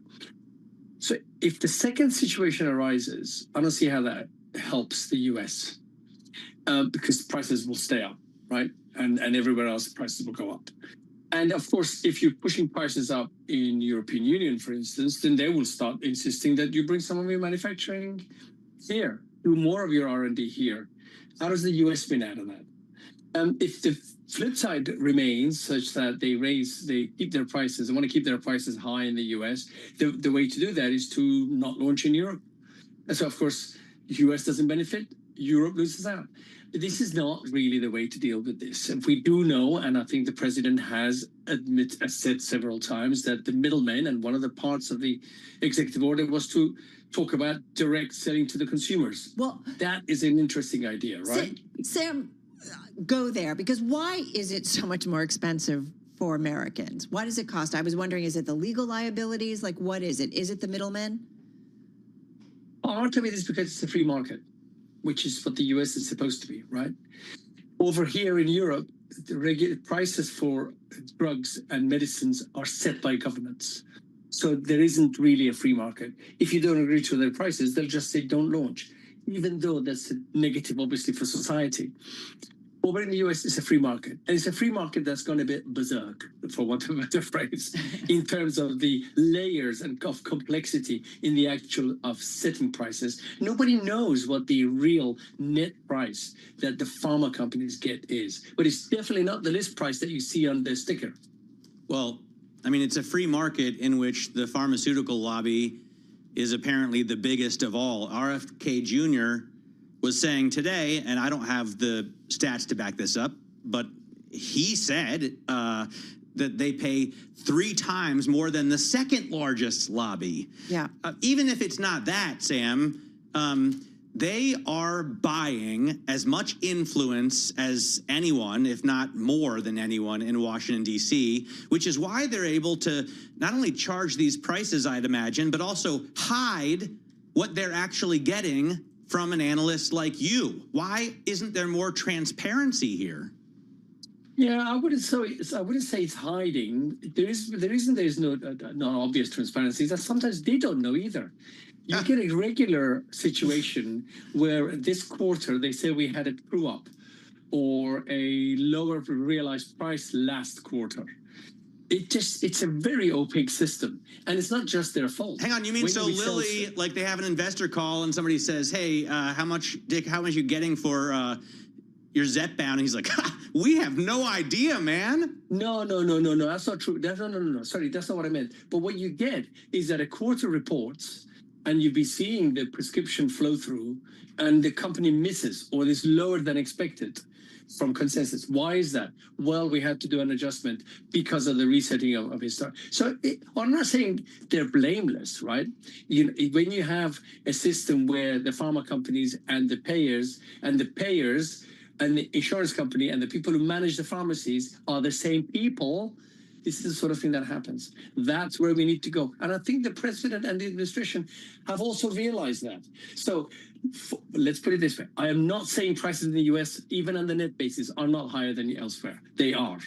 So if the second situation arises, I don't see how that helps the US because prices will stay up, right? And everywhere else, prices will go up. And of course, if you're pushing prices up in European Union, for instance, then they will start insisting that you bring some of your manufacturing here, do more of your R&D here. How does the US spin out of that? If the flip side remains such that they keep their prices, they want to keep their prices high in the US, the way to do that is to not launch in Europe. And so, of course, the US doesn't benefit, Europe loses out. This is not really the way to deal with this. And we do know, and I think the president has said several times, that the middlemen, and one of the parts of the executive order was to talk about direct selling to the consumers. Well, that is an interesting idea, right? Sam, go there, because why is it so much more expensive for Americans? Why does it cost? I was wondering, is it the legal liabilities? Like, what is it? Is it the middlemen? Part of it is because it's a free market, which is what the US is supposed to be, right? Over here in Europe, the prices for drugs and medicines are set by governments. So there isn't really a free market. If you don't agree to their prices, they'll just say don't launch, even though that's a negative, obviously, for society. Over in the US, it's a free market. And it's a free market that's gone a bit berserk, for want of a better phrase, in terms of the layers and of complexity in the actual of setting prices. Nobody knows what the real net price that the pharma companies get is. But it's definitely not the list price that you see on the sticker. Well, I mean, it's a free market in which the pharmaceutical lobby is apparently the biggest of all. RFK Jr. was saying today, and I don't have the stats to back this up, but he said that they pay 3 times more than the second largest lobby. Yeah. Even if it's not that, Sam, they are buying as much influence as anyone, if not more than anyone in Washington, D.C., which is why they're able to not only charge these prices, I'd imagine, but also hide what they're actually getting from an analyst like you. Why isn't there more transparency here? Yeah, I wouldn't say it's hiding. There's no obvious transparency. That sometimes they don't know either. You get a regular situation where this quarter they say we had a true up or a lower realized price last quarter. It's a very opaque system, and it's not just their fault. Hang on, you mean so Lilly, like they have an investor call and somebody says, "Hey, how much, Dick? How much are you getting for your Zepbound?" And he's like, "We have no idea, man." No, that's not true. No. Sorry, that's not what I meant. But what you get is that a quarter reports, and you'll be seeing the prescription flow through, and the company misses or is lower than expected from consensus. Why is that? Well, we had to do an adjustment because of the resetting of his stock. So I'm not saying they're blameless, right? When you have a system where the pharma companies and the payers and the insurance company and the people who manage the pharmacies are the same people, this is the sort of thing that happens. That's where we need to go. And I think the president and the administration have also realized that. So let's put it this way. I am not saying prices in the US, even on the net basis, are not higher than elsewhere. They are.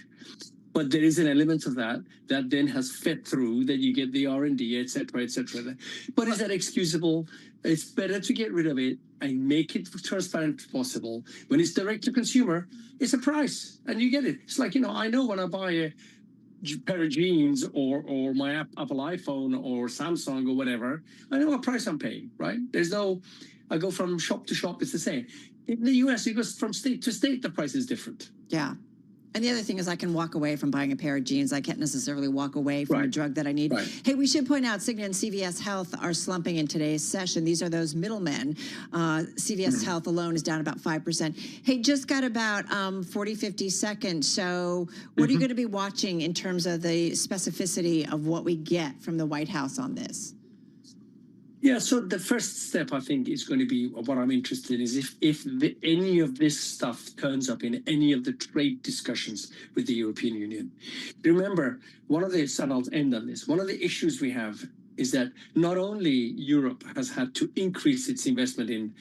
But there is an element of that then has fed through, that you get the R&D, et cetera, et cetera. But is that excusable? It's better to get rid of it and make it transparent as possible. When it's direct to consumer, it's a price, and you get it. It's like, I know when I buy a pair of jeans or my Apple iPhone or Samsung or whatever, I know what price I'm paying, right? I go from shop to shop, it's the same. In the US, it goes from state to state, the price is different. Yeah. And the other thing is I can walk away from buying a pair of jeans. I can't necessarily walk away from a drug that I need. Right. Hey, we should point out Cigna and CVS Health are slumping in today's session. These are those middlemen. CVS Health alone is down about 5%. Hey, just got about 40, 50 seconds. So what are you going to be watching in terms of the specificity of what we get from the White House on this? Yeah, so the first step, I think, is going to be what I'm interested in is if any of this stuff turns up in any of the trade discussions with the European Union. Remember, and I'll end on this, one of the issues we have is that not only Europe has had to increase its investment in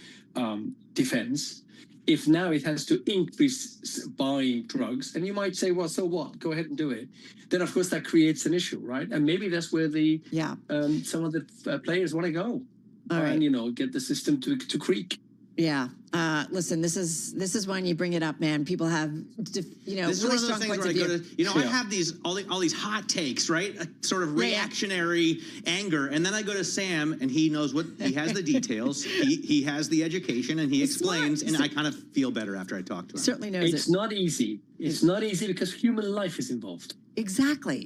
defense, if now it has to increase buying drugs, and you might say, well, so what? Go ahead and do it. Then, of course, that creates an issue, right? And maybe that's where some of the players want to go and, get the system to creak. Yeah. Listen, this is when you bring it up, man. People have, this is one of those things where I go to, I have all these hot takes, right? A sort of reactionary anger. And then I go to Sam and he knows he has the details. He has the education and he explains. And I kind of feel better after I talk to him. Certainly knows It's not easy. It's not easy because human life is involved. Exactly.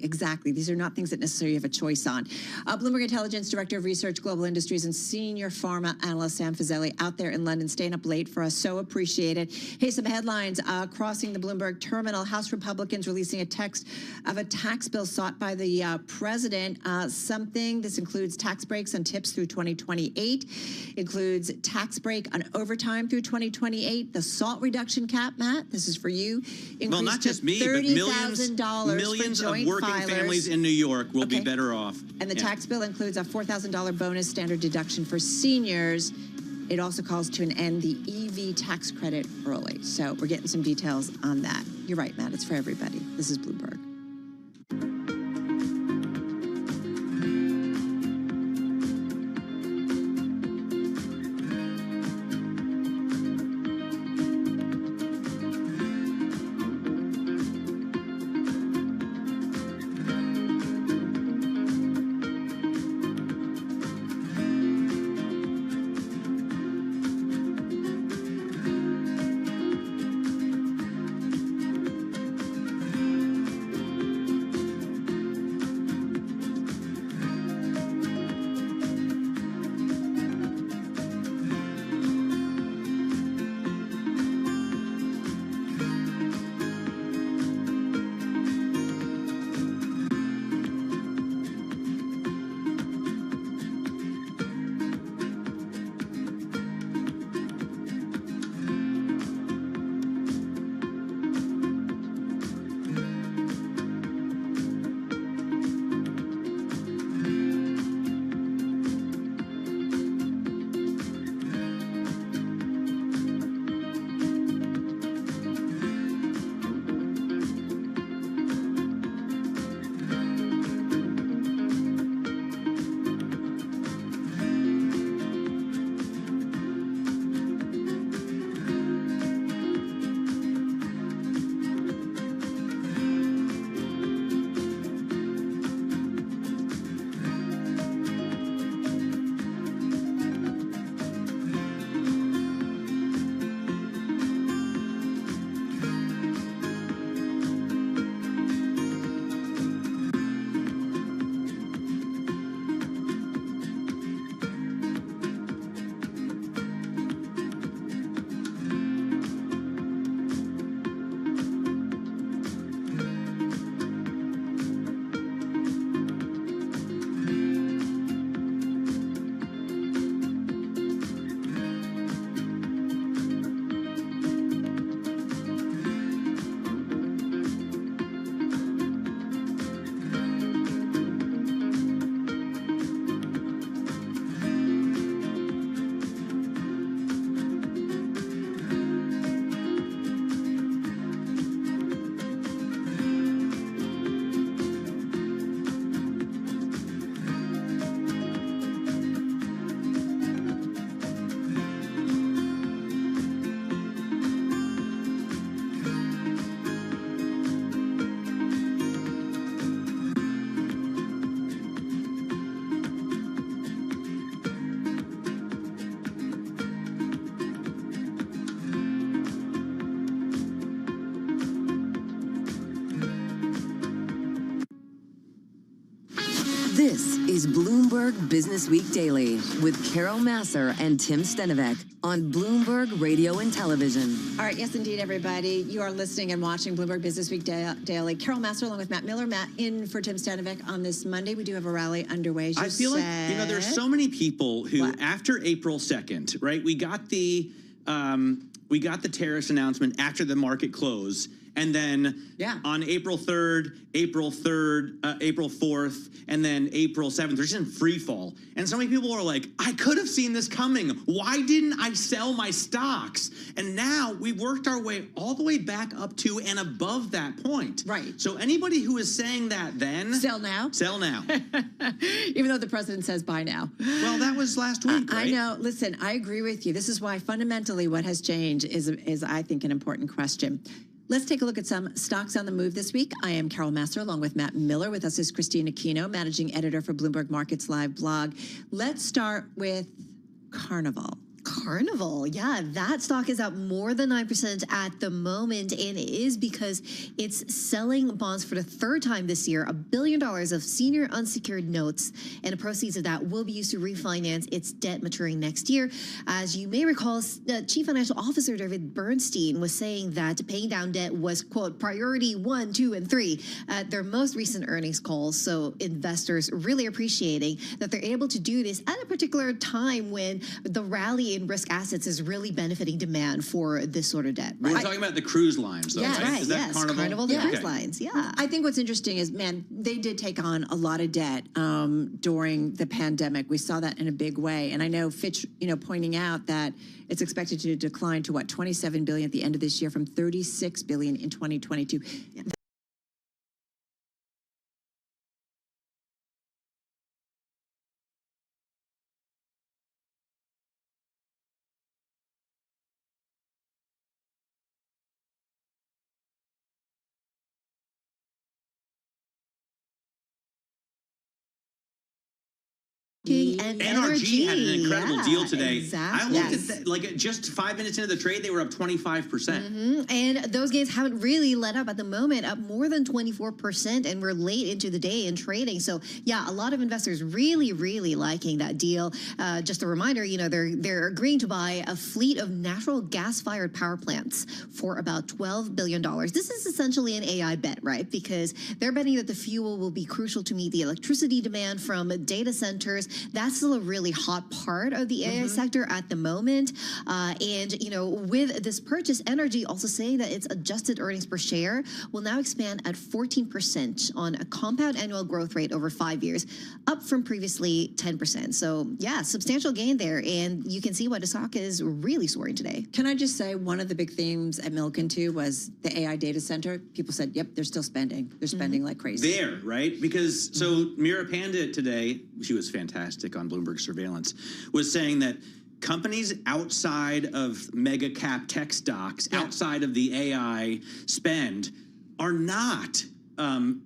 These are not things that necessarily you have a choice on. Bloomberg Intelligence Director of Research, Global Industries, and Senior Pharma Analyst Sam Fazeli out there in London, staying up late for us. So appreciate it. Hey, some headlines. Crossing the Bloomberg terminal, House Republicans releasing a text of a tax bill sought by the president. This includes tax breaks on tips through 2028, includes tax break on overtime through 2028, the SALT reduction cap, Matt, this is for you. Well, not just me, but millions of working families in New York will be better off. And the tax bill includes a $4,000 bonus standard deduction for seniors. It also calls to an end the EV tax credit early. So we're getting some details on that. You're right, Matt. It's for everybody. This is Bloomberg. This is Bloomberg Business Week Daily with Carol Massar and Tim Stenivek on Bloomberg Radio and Television. All right, yes, indeed, everybody. You are listening and watching Bloomberg Business Week Daily. Carol Massar along with Matt Miller. Matt in for Tim Stenivek on this Monday. We do have a rally underway. I feel like, there's so many people who, after April 2nd, right, we got the tariffs announcement after the market closed. And then on April 3rd, April 4th, and then April 7th, they're just in free fall. And so many people are like, I could have seen this coming. Why didn't I sell my stocks? And now we've worked our way all the way back up to and above that point. Right. So anybody who is saying that then. Sell now. Sell now. Even though the president says buy now. Well, that was last week, right? I know. Listen, I agree with you. This is why fundamentally what has changed is I think, an important question. Let's take a look at some stocks on the move this week. I am Carol Massar along with Matt Miller. With us is Christina Aquino, managing editor for Bloomberg Markets Live blog. Let's start with Carnival. Carnival, yeah, that stock is up more than 9% at the moment, and it is because it's selling bonds for the third time this year, $1 billion of senior unsecured notes, and the proceeds of that will be used to refinance its debt maturing next year. As you may recall, Chief Financial Officer David Bernstein was saying that paying down debt was, quote, priority 1, 2, and 3 at their most recent earnings calls. So investors really appreciating that they're able to do this at a particular time when the rally in risk assets is really benefiting demand for this sort of debt. Right? We're talking about the cruise lines, though, right? Is that Carnival? Carnival, the cruise lines, yeah. I think what's interesting is, man, they did take on a lot of debt during the pandemic. We saw that in a big way. And I know Fitch, pointing out that it's expected to decline to, what, $27 billion at the end of this year from $36 billion in 2022. Yeah. And NRG had an incredible deal today. Exactly. I looked at that, just 5 minutes into the trade, they were up 25%. And those gains haven't really let up at the moment, up more than 24%, and we're late into the day in trading. So yeah, a lot of investors really, really liking that deal. Just a reminder, they're agreeing to buy a fleet of natural gas-fired power plants for about $12 billion. This is essentially an AI bet, right? Because they're betting that the fuel will be crucial to meet the electricity demand from data centers. That's still a really hot part of the AI sector at the moment. And, with this purchase, NRG also saying that its adjusted earnings per share will now expand at 14% on a compound annual growth rate over 5 years, up from previously 10%. So, yeah, substantial gain there. And you can see why the stock is really soaring today. Can I just say one of the big themes at Milken, too, was the AI data center. People said, yep, they're still spending. They're spending like crazy. There, right? Because, so Mira Pandit today, she was fantastic on Bloomberg Surveillance, was saying that companies outside of mega cap tech stocks, outside of the AI spend, are not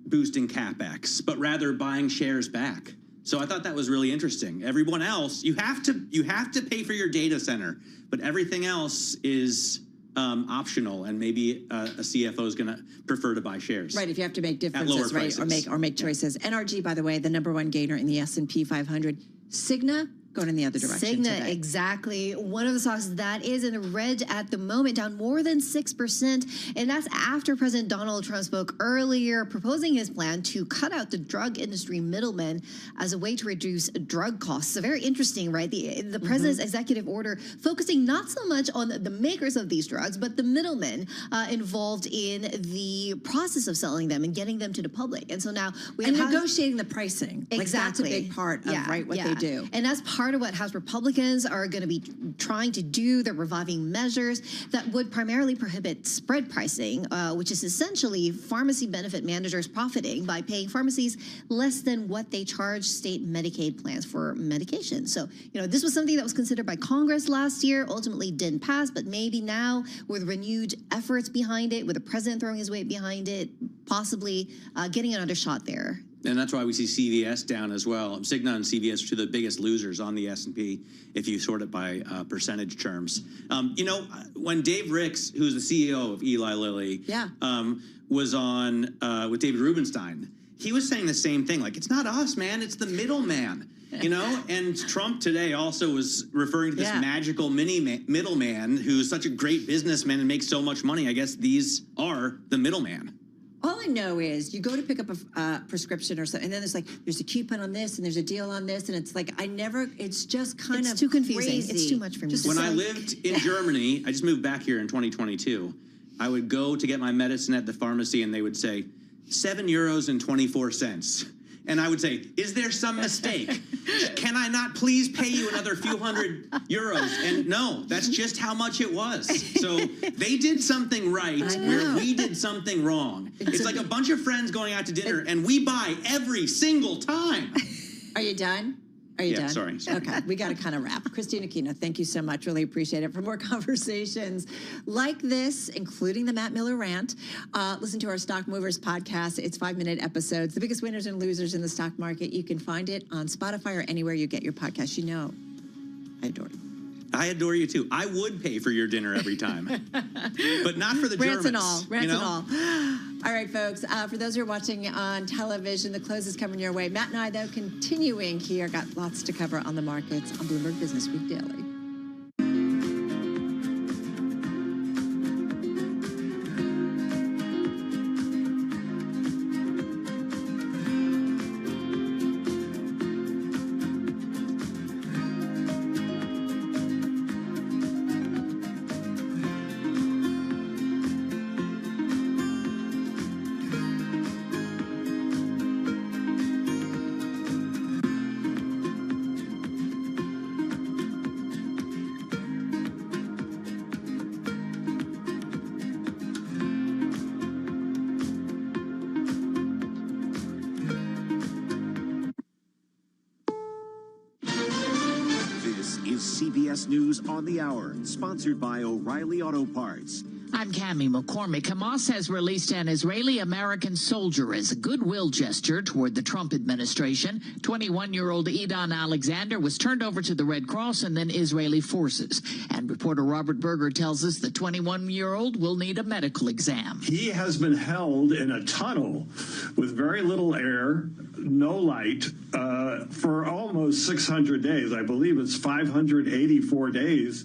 boosting CapEx, but rather buying shares back. So I thought that was really interesting. Everyone else, you have to pay for your data center, but everything else is optional, and maybe a CFO is going to prefer to buy shares. Right, if you have to make differences, right, or make choices. NRG, by the way, the #1 gainer in the S&P 500. Cigna going in the other direction today. Exactly. One of the stocks that is in the red at the moment, down more than 6%. And that's after President Donald Trump spoke earlier, proposing his plan to cut out the drug industry middlemen as a way to reduce drug costs. So very interesting, right? The president's executive order focusing not so much on the makers of these drugs, but the middlemen involved in the process of selling them and getting them to the public. And so now we have negotiating the pricing. Exactly. Like that's a big part of what they do. And that's part of what House Republicans are going to be trying to do. They're reviving measures that would primarily prohibit spread pricing, which is essentially pharmacy benefit managers profiting by paying pharmacies less than what they charge state Medicaid plans for medication. So, this was something that was considered by Congress last year, ultimately didn't pass, but maybe now with renewed efforts behind it, with the president throwing his weight behind it, possibly getting another shot there. And that's why we see CVS down as well. Cigna and CVS are two of the biggest losers on the S&P if you sort it by percentage terms. When Dave Ricks, who's the CEO of Eli Lilly, was on with David Rubenstein, he was saying the same thing. Like, it's not us, man. It's the middleman. You know, and Trump today also was referring to this magical middleman who's such a great businessman and makes so much money. I guess these are the middleman. All I know is you go to pick up a prescription or something, and then there's a coupon on this, and there's a deal on this, and it's like it's just kind of too confusing. crazy. It's too much for me. When I lived in Germany, I just moved back here in 2022. I would go to get my medicine at the pharmacy, and they would say €7.24. And I would say, is there some mistake? Can I not please pay you another few hundred euros? And no, that's just how much it was. So they did something right where we did something wrong. It's like a bunch of friends going out to dinner, and we buy every single time. Are you done? Are you done? Sorry. Okay, we got to kind of wrap. Christina Aquino, thank you so much. Really appreciate it. For more conversations like this, including the Matt Miller rant, listen to our Stock Movers podcast. It's 5-minute episodes, the biggest winners and losers in the stock market. You can find it on Spotify or anywhere you get your podcast. You know, I adore you. I adore you too. I would pay for your dinner every time, but not for the Rants Germans. Rants and all. All right, folks. For those who are watching on television, the close is coming your way. Matt and I, though, continuing here, got lots to cover on the markets on Bloomberg Business Week Daily. CBS News on the Hour, sponsored by O'Reilly Auto Parts. I'm Cammie McCormick. Hamas has released an Israeli-American soldier as a goodwill gesture toward the Trump administration. 21-year-old Edon Alexander was turned over to the Red Cross and then Israeli forces. And reporter Robert Berger tells us the 21-year-old will need a medical exam. He has been held in a tunnel with very little air, no light, for almost 600 days. I believe it's 584 days.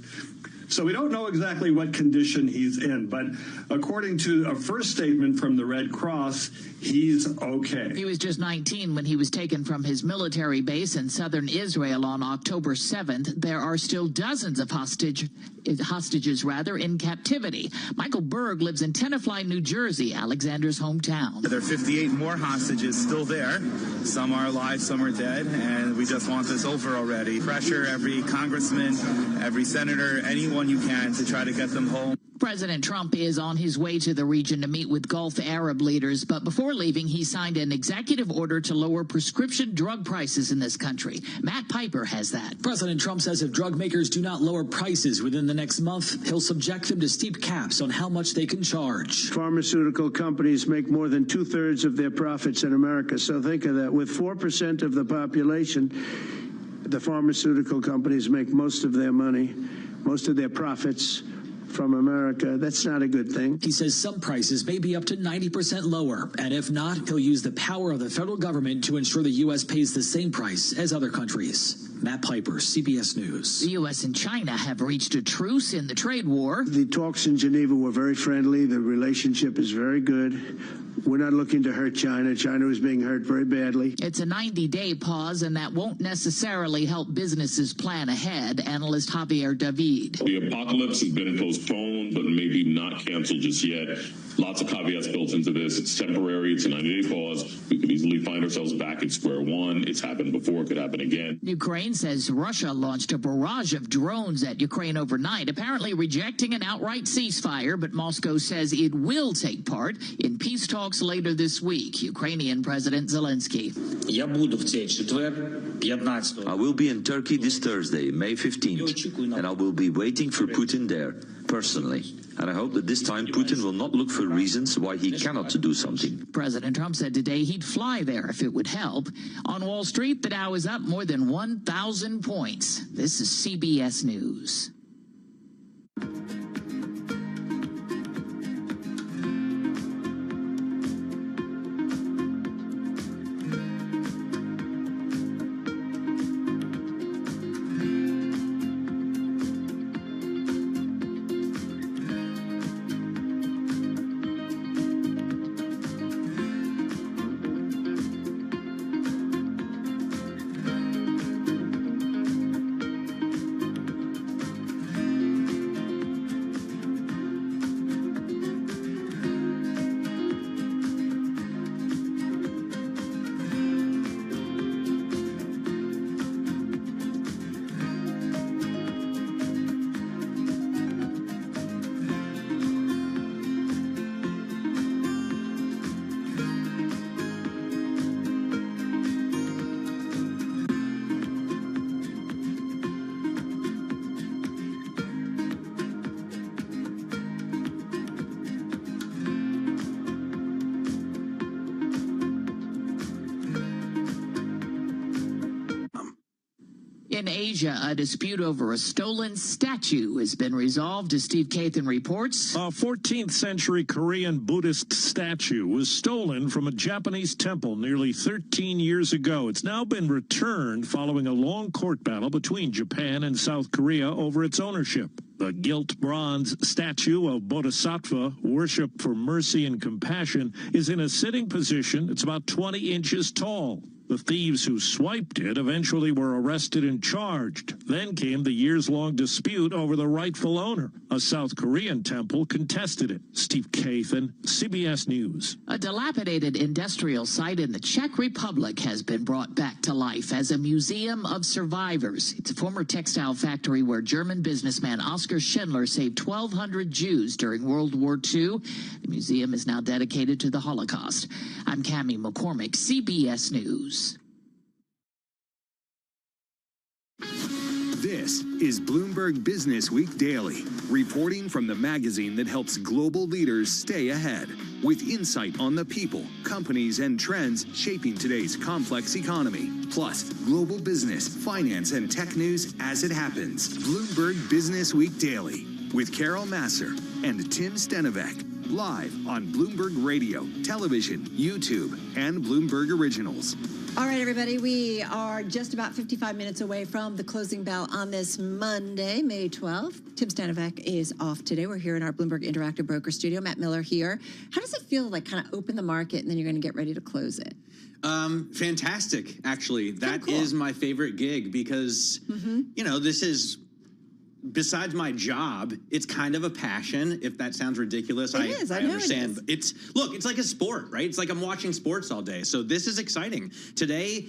So we don't know exactly what condition he's in, but according to a first statement from the Red Cross, he's okay. He was just 19 when he was taken from his military base in southern Israel on October 7th. There are still dozens of hostages in captivity. Michael Berg lives in Tenafly, New Jersey, Alexander's hometown. There are 58 more hostages still there. Some are alive, some are dead, and we just want this over already. Pressure every congressman, every senator, anyone you can to try to get them home. President Trump is on his way to the region to meet with Gulf Arab leaders, but before leaving, he signed an executive order to lower prescription drug prices in this country. Matt Piper has that. President Trump says if drug makers do not lower prices within the next month, he'll subject them to steep caps on how much they can charge. Pharmaceutical companies make more than 2/3 of their profits in America, so think of that. With 4% of the population, the pharmaceutical companies make most of their money, most of their profits from America. That's not a good thing. He says some prices may be up to 90% lower, and if not, he'll use the power of the federal government to ensure the U.S. pays the same price as other countries. Matt Piper, CBS News. The U.S. and China have reached a truce in the trade war. The talks in Geneva were very friendly. The relationship is very good. We're not looking to hurt China. China is being hurt very badly. It's a 90-day pause, and that won't necessarily help businesses plan ahead. Analyst Javier David. The apocalypse has been postponed, but maybe not canceled just yet. Lots of caveats built into this. It's temporary. It's a 90-day pause. We could easily find ourselves back at square one. It's happened before. It could happen again. Ukraine says Russia launched a barrage of drones at Ukraine overnight, apparently rejecting an outright ceasefire, but Moscow says it will take part in peace talks later this week. Ukrainian President Zelensky. I will be in Turkey this Thursday, May 15th, and I will be waiting for Putin there, personally. And I hope that this time Putin will not look for reasons why he cannot do something. President Trump said today he'd fly there if it would help. On Wall Street, the Dow is up more than 1,000 points. This is CBS News. In Asia, a dispute over a stolen statue has been resolved, as Steve Kathan reports. A 14th century Korean Buddhist statue was stolen from a Japanese temple nearly 13 years ago. It's now been returned following a long court battle between Japan and South Korea over its ownership. The gilt bronze statue of Bodhisattva, worship for mercy and compassion, is in a sitting position. It's about 20 inches tall. The thieves who swiped it eventually were arrested and charged. Then came the years-long dispute over the rightful owner. A South Korean temple contested it. Steve Kathan, CBS News. A dilapidated industrial site in the Czech Republic has been brought back to life as a museum of survivors. It's a former textile factory where German businessman Oskar Schindler saved 1,200 Jews during World War II. The museum is now dedicated to the Holocaust. I'm Cammie McCormick, CBS News. This is Bloomberg Business Week Daily, reporting from the magazine that helps global leaders stay ahead, with insight on the people, companies, and trends shaping today's complex economy, plus global business, finance, and tech news as it happens. Bloomberg Business Week Daily with Carol Massar and Tim Stenovec, live on Bloomberg Radio, television, YouTube, and Bloomberg Originals. All right, everybody, we are just about 55 minutes away from the closing bell on this Monday, May 12th. Tim Stenovec is off today. We're here in our Bloomberg Interactive Broker Studio. Matt Miller here. How does it feel like kind of open the market and then you're going to get ready to close it? Fantastic, actually. That is my favorite gig because, you know, this is, besides my job, it's kind of a passion. If that sounds ridiculous, I understand. But it's like a sport, right? It's like I'm watching sports all day. So this is exciting. Today,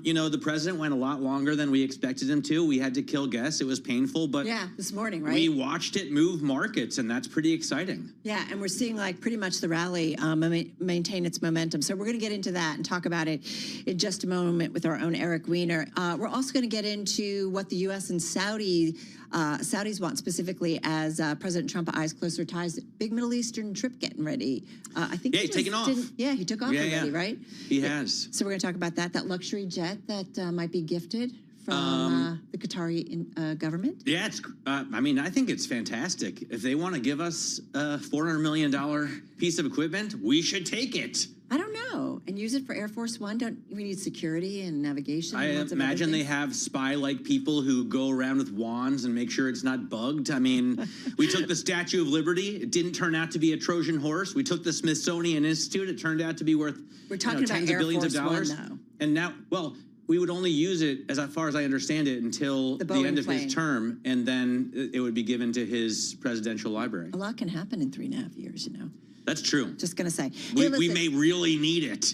you know, the president went a lot longer than we expected him to. We had to kill guests. It was painful, but yeah, this morning, right? We watched it move markets, and that's pretty exciting. Yeah, and we're seeing like pretty much the rally maintain its momentum. So we're going to get into that and talk about it in just a moment with our own Eric Weiner. We're also going to get into what the U.S. and Saudis want specifically as President Trump eyes closer ties. Big Middle Eastern trip getting ready. I think he's taking off. He took off already, right? He has. So we're going to talk about that luxury jet that might be gifted from the Qatari government. Yeah, it's. I mean, I think it's fantastic. If they want to give us a $400 million piece of equipment, we should take it. I don't know. And use it for Air Force One? Don't we need security and navigation? I imagine they have spy-like people who go around with wands and make sure it's not bugged. I mean, we took the Statue of Liberty. It didn't turn out to be a Trojan horse. We took the Smithsonian Institute. It turned out to be worth tens of billions of dollars. One, and now, we would only use it, as far as I understand it, until the end of his term, and then it would be given to his presidential library. A lot can happen in 3.5 years, you know. That's true. Just going to say. We may really need it.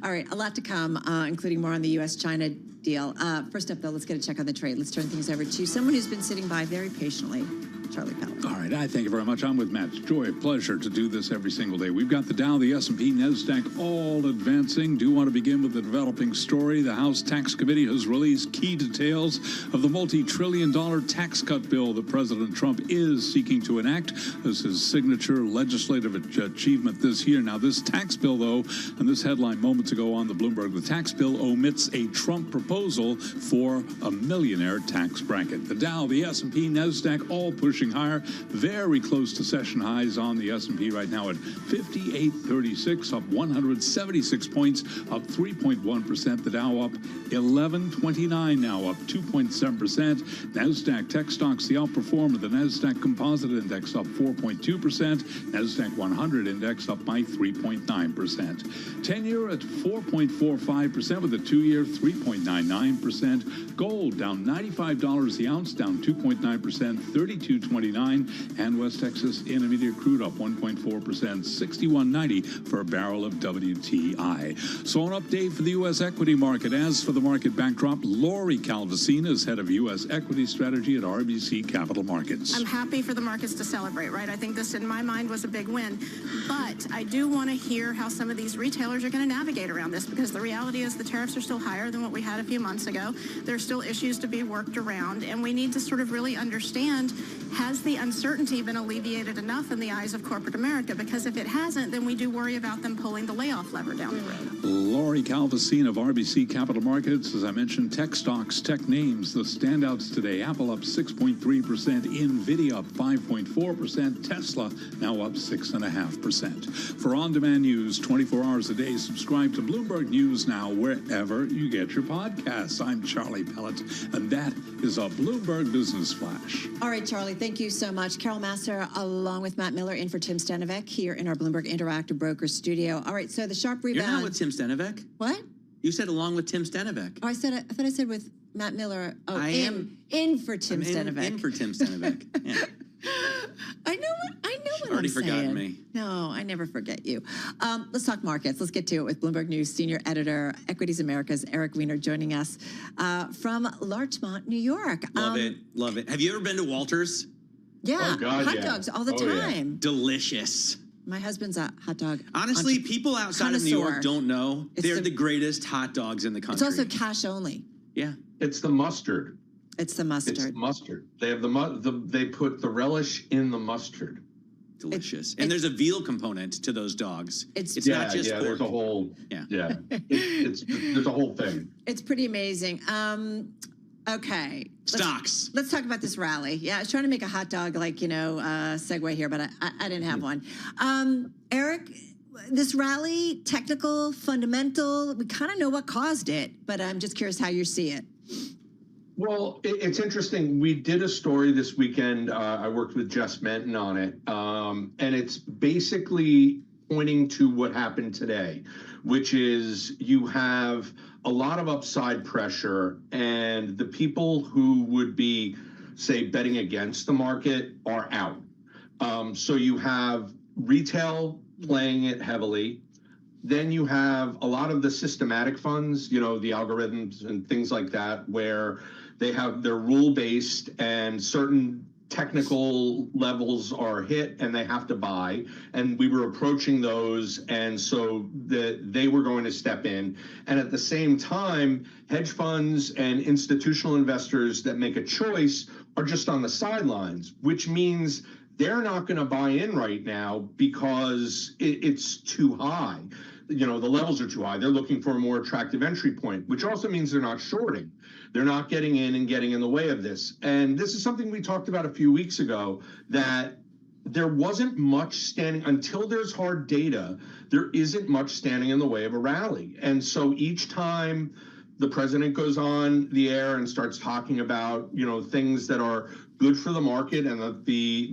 All right, a lot to come, including more on the U.S.-China deal. First up, though, let's get a check on the trade. Let's turn things over to someone who's been sitting by very patiently, Charlie Pell. All right, I thank you very much. I'm with Matt. It's joy, a pleasure to do this every single day. We've got the Dow, the S&P, NASDAQ all advancing. Do want to begin with the developing story. The House Tax Committee has released key details of the multi-trillion-dollar tax cut bill that President Trump is seeking to enact as his signature legislative achievement this year. Now, this tax bill, though, and this headline moments ago on the Bloomberg, the tax bill omits a Trump proposal for a millionaire tax bracket. The Dow, the S&P, NASDAQ all pushing higher, very close to session highs on the S&P right now at 5836, up 176 points, up 3.1%. The Dow up 1129 now, up 2.7%. NASDAQ tech stocks the outperformer. The NASDAQ Composite Index up 4.2%. NASDAQ 100 Index up by 3.9%. 10-year at 4.45% with a 2-year 3.99%. Gold down $95 the ounce, down 2.9%, 32.29, and West Texas Intermediate crude up 1.4%, 61.90 for a barrel of WTI. So an update for the U.S. equity market. As for the market backdrop, Lori Calvasina is head of U.S. equity strategy at RBC Capital Markets. I'm happy for the markets to celebrate, right? I think this, in my mind, was a big win. But I do want to hear how some of these retailers are going to navigate around this, because the reality is the tariffs are still higher than what we had a few months ago. There's still issues to be worked around, and we need to sort of really understand has the uncertainty been alleviated enough in the eyes of corporate America? Because if it hasn't, then we do worry about them pulling the layoff lever down the road. Lori Calvasine of RBC Capital Markets. As I mentioned, tech stocks, tech names, the standouts today. Apple up 6.3%, NVIDIA up 5.4%, Tesla now up 6.5%. For on-demand news 24 hours a day, subscribe to Bloomberg News Now wherever you get your podcasts. I'm Charlie Pellet, and that is a Bloomberg Business Flash. All right, Charlie, thank you so much. Carol Massar, along with Matt Miller, in for Tim Stenovec here in our Bloomberg Interactive Brokers studio. All right, so the sharp rebound. You're not with Tim Stenovec? What? You said along with Tim Stenovec. Oh, I thought I said with Matt Miller. Oh, I am in for Tim Stenovec. In for Tim Stenovec. Yeah. I know what Already I'm forgotten saying. me. No, I never forget you. Let's talk markets. Let's get to it with Bloomberg News senior editor, Equities Americas, Eric Weiner, joining us from Larchmont, New York. Love it. Love it. Have you ever been to Walter's? Yeah, Oh, God, hot yeah. dogs all the Oh, yeah. time. Delicious. My husband's a hot dog. Honestly, people outside of New York connoisseur. don't know. It's They're the- the greatest hot dogs in the It's country. also cash only. Yeah. It's the mustard. It's the mustard. It's mustard. They have they put the relish in the mustard. Delicious. And there's a veal component to those dogs. It's yeah, not just yeah. pork. There's a whole there's a whole thing. It's pretty amazing. Okay. Stocks. Let's talk about this rally. Yeah, I was trying to make a hot dog, segue here, but I didn't have one. Eric, this rally, technical, fundamental, we kind of know what caused it, but I'm just curious how you see it. Well, it's interesting. We did a story this weekend. I worked with Jess Menton on it, and it's basically pointing to what happened today, which is you have a lot of upside pressure, and the people who would be, say, betting against the market are out. So you have retail playing it heavily. Then you have a lot of the systematic funds, the algorithms and things like that, where they're rule-based and certain technical levels are hit and they have to buy. And we were approaching those, and so they were going to step in. And at the same time, hedge funds and institutional investors that make a choice are just on the sidelines, which means they're not going to buy in right now because it's too high. The levels are too high. They're looking for a more attractive entry point, which also means they're not shorting. They're not getting in and getting in the way of this. And this is something we talked about a few weeks ago, that there wasn't much standing until there's hard data. There isn't much standing in the way of a rally. And so each time the president goes on the air and starts talking about, things that are good for the market and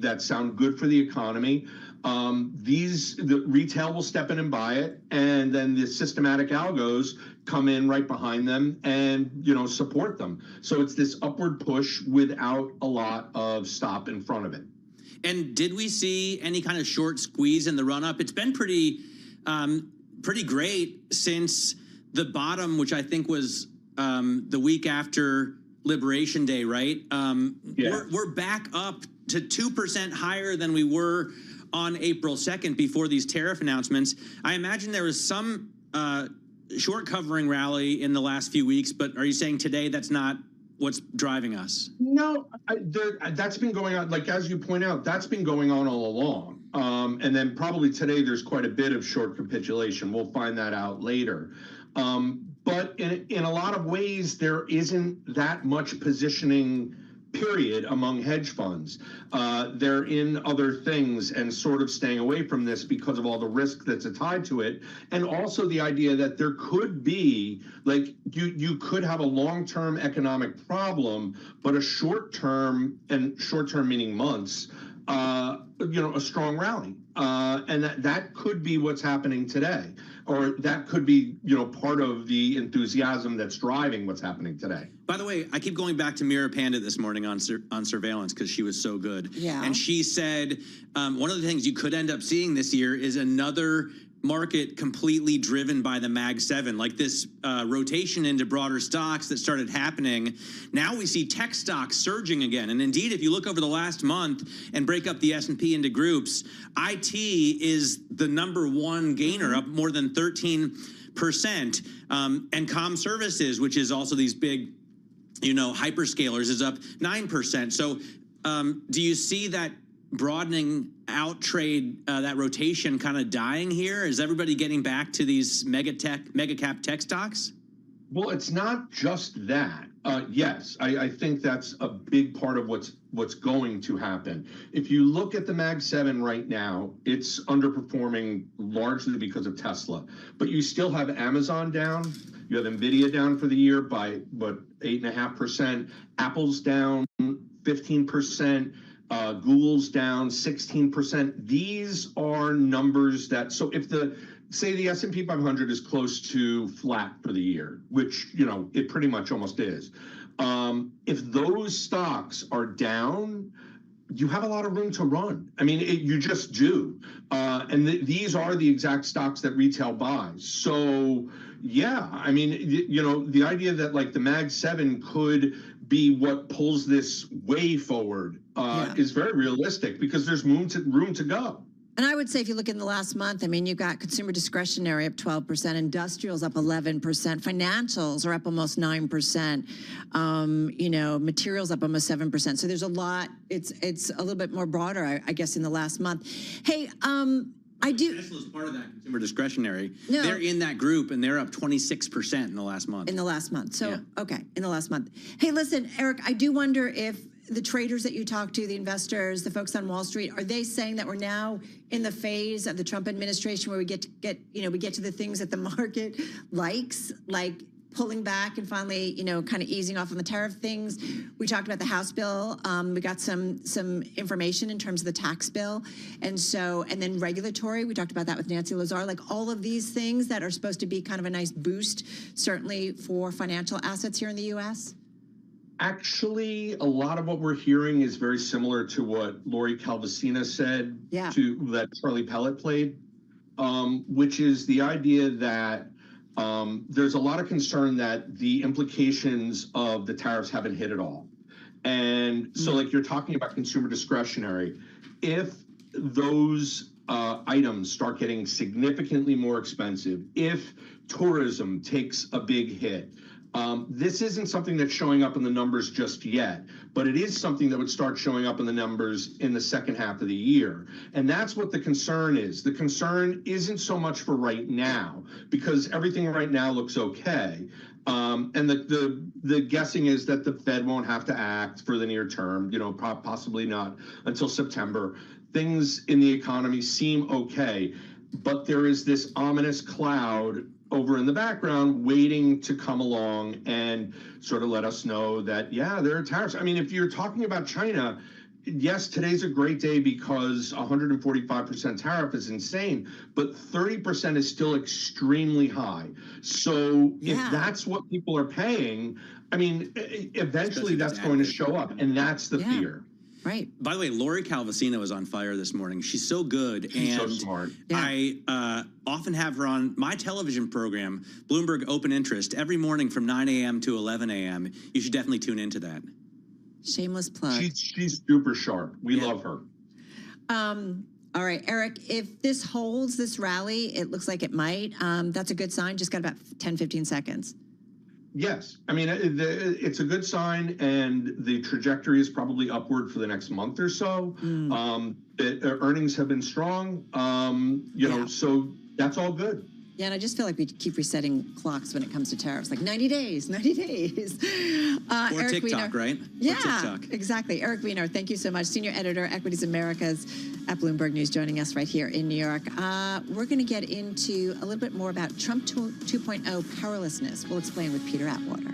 that sound good for the economy, the retail will step in and buy it, and then the systematic algos come in right behind them and support them. So it's this upward push without a lot of stop in front of it. And did we see any kind of short squeeze in the run-up? It's been pretty great since the bottom, which I think was the week after Liberation Day, right? We're back up to 2% higher than we were on April 2nd before these tariff announcements. I imagine there was some short covering rally in the last few weeks, but are you saying today that's not what's driving us? No, that's been going on, as you point out, that's been going on all along. And then probably today there's quite a bit of short capitulation. We'll find that out later. But in a lot of ways, there isn't that much positioning, period, among hedge funds. They're in other things and sort of staying away from this because of all the risk that's tied to it. And also the idea that there could be, you could have a long-term economic problem, but a short-term, and short-term meaning months, a strong rally. And that could be what's happening today. Or that could be, part of the enthusiasm that's driving what's happening today. By the way, I keep going back to Mira Panda this morning on surveillance because she was so good. Yeah. And she said one of the things you could end up seeing this year is another market completely driven by the Mag 7, like this rotation into broader stocks that started happening. Now we see tech stocks surging again. And indeed, if you look over the last month and break up the S&P into groups, IT is the #1 gainer, up more than 13%. And comm services, which is also these big, hyperscalers, is up 9%. So Do you see that broadening out trade, that rotation kind of dying here? Is everybody getting back to these mega cap tech stocks? Well, it's not just that. Yes, I think that's a big part of what's going to happen. If you look at the Mag 7 right now, it's underperforming largely because of Tesla. But you still have Amazon down. You have Nvidia down for the year by, 8.5%. Apple's down 15%. Google's down 16%. These are numbers that, so if say the S&P 500 is close to flat for the year, which, it pretty much almost is. If those stocks are down, you have a lot of room to run. I mean, you just do. And these are the exact stocks that retail buys. So, yeah, I mean, the idea that like the Mag 7 could be what pulls this way forward is very realistic because there's room to go. And I would say if you look in the last month, I mean, you've got consumer discretionary up 12%, industrials up 11%, financials are up almost 9%, materials up almost 7%. So there's a lot. It's a little bit more broader, I guess, in the last month. Hey, I do. Tesla's part of that consumer discretionary. No. They're in that group, and they're up 26% in the last month. In the last month. So, yeah. Okay, in the last month. Hey, listen, Eric, I do wonder if the traders that you talk to, the investors, the folks on Wall Street, are they saying that we're now in the phase of the Trump administration where we get to the things that the market likes, like pulling back and finally, kind of easing off on the tariff things? We talked about the House bill. We got some information in terms of the tax bill. And then regulatory, we talked about that with Nancy Lazar, like all of these things that are supposed to be kind of a nice boost, certainly for financial assets here in the U.S. Actually, a lot of what we're hearing is very similar to what Lori Calvasina said that Charlie Pellet played, which is the idea that there's a lot of concern that the implications of the tariffs haven't hit at all. And so like you're talking about consumer discretionary, if those items start getting significantly more expensive, if tourism takes a big hit, this isn't something that's showing up in the numbers just yet, but it is something that would start showing up in the numbers in the second half of the year. And that's what the concern is. The concern isn't so much for right now, because everything right now looks okay. And the guessing is that the Fed won't have to act for the near term, possibly not until September. Things in the economy seem okay, but there is this ominous cloud over in the background waiting to come along and sort of let us know that, yeah, there are tariffs. I mean, if you're talking about China, yes, today's a great day because 145% tariff is insane, but 30% is still extremely high. So if that's what people are paying, I mean, eventually that's going to show up, and that's the fear. Right. By the way, Lori Calvasina was on fire this morning. She's so good. She's so smart. Yeah. I often have her on my television program, Bloomberg Open Interest, every morning from 9 a.m. to 11 a.m. You should definitely tune into that. Shameless plug. She's super sharp. We love her. All right, Eric, if this holds, this rally, it looks like it might. That's a good sign. Just got about 10, 15 seconds. Yes. I mean, it's a good sign, and the trajectory is probably upward for the next month or so. Earnings have been strong, so that's all good. Yeah, and I just feel like we keep resetting clocks when it comes to tariffs, like 90 days, 90 days. Or Eric TikTok, Weiner. right? Yeah, or TikTok. Exactly. Eric Weiner, thank you so much. Senior Editor, Equities Americas at Bloomberg News, joining us right here in New York. We're going to get into a little bit more about Trump 2.0 powerlessness. We'll explain with Peter Atwater.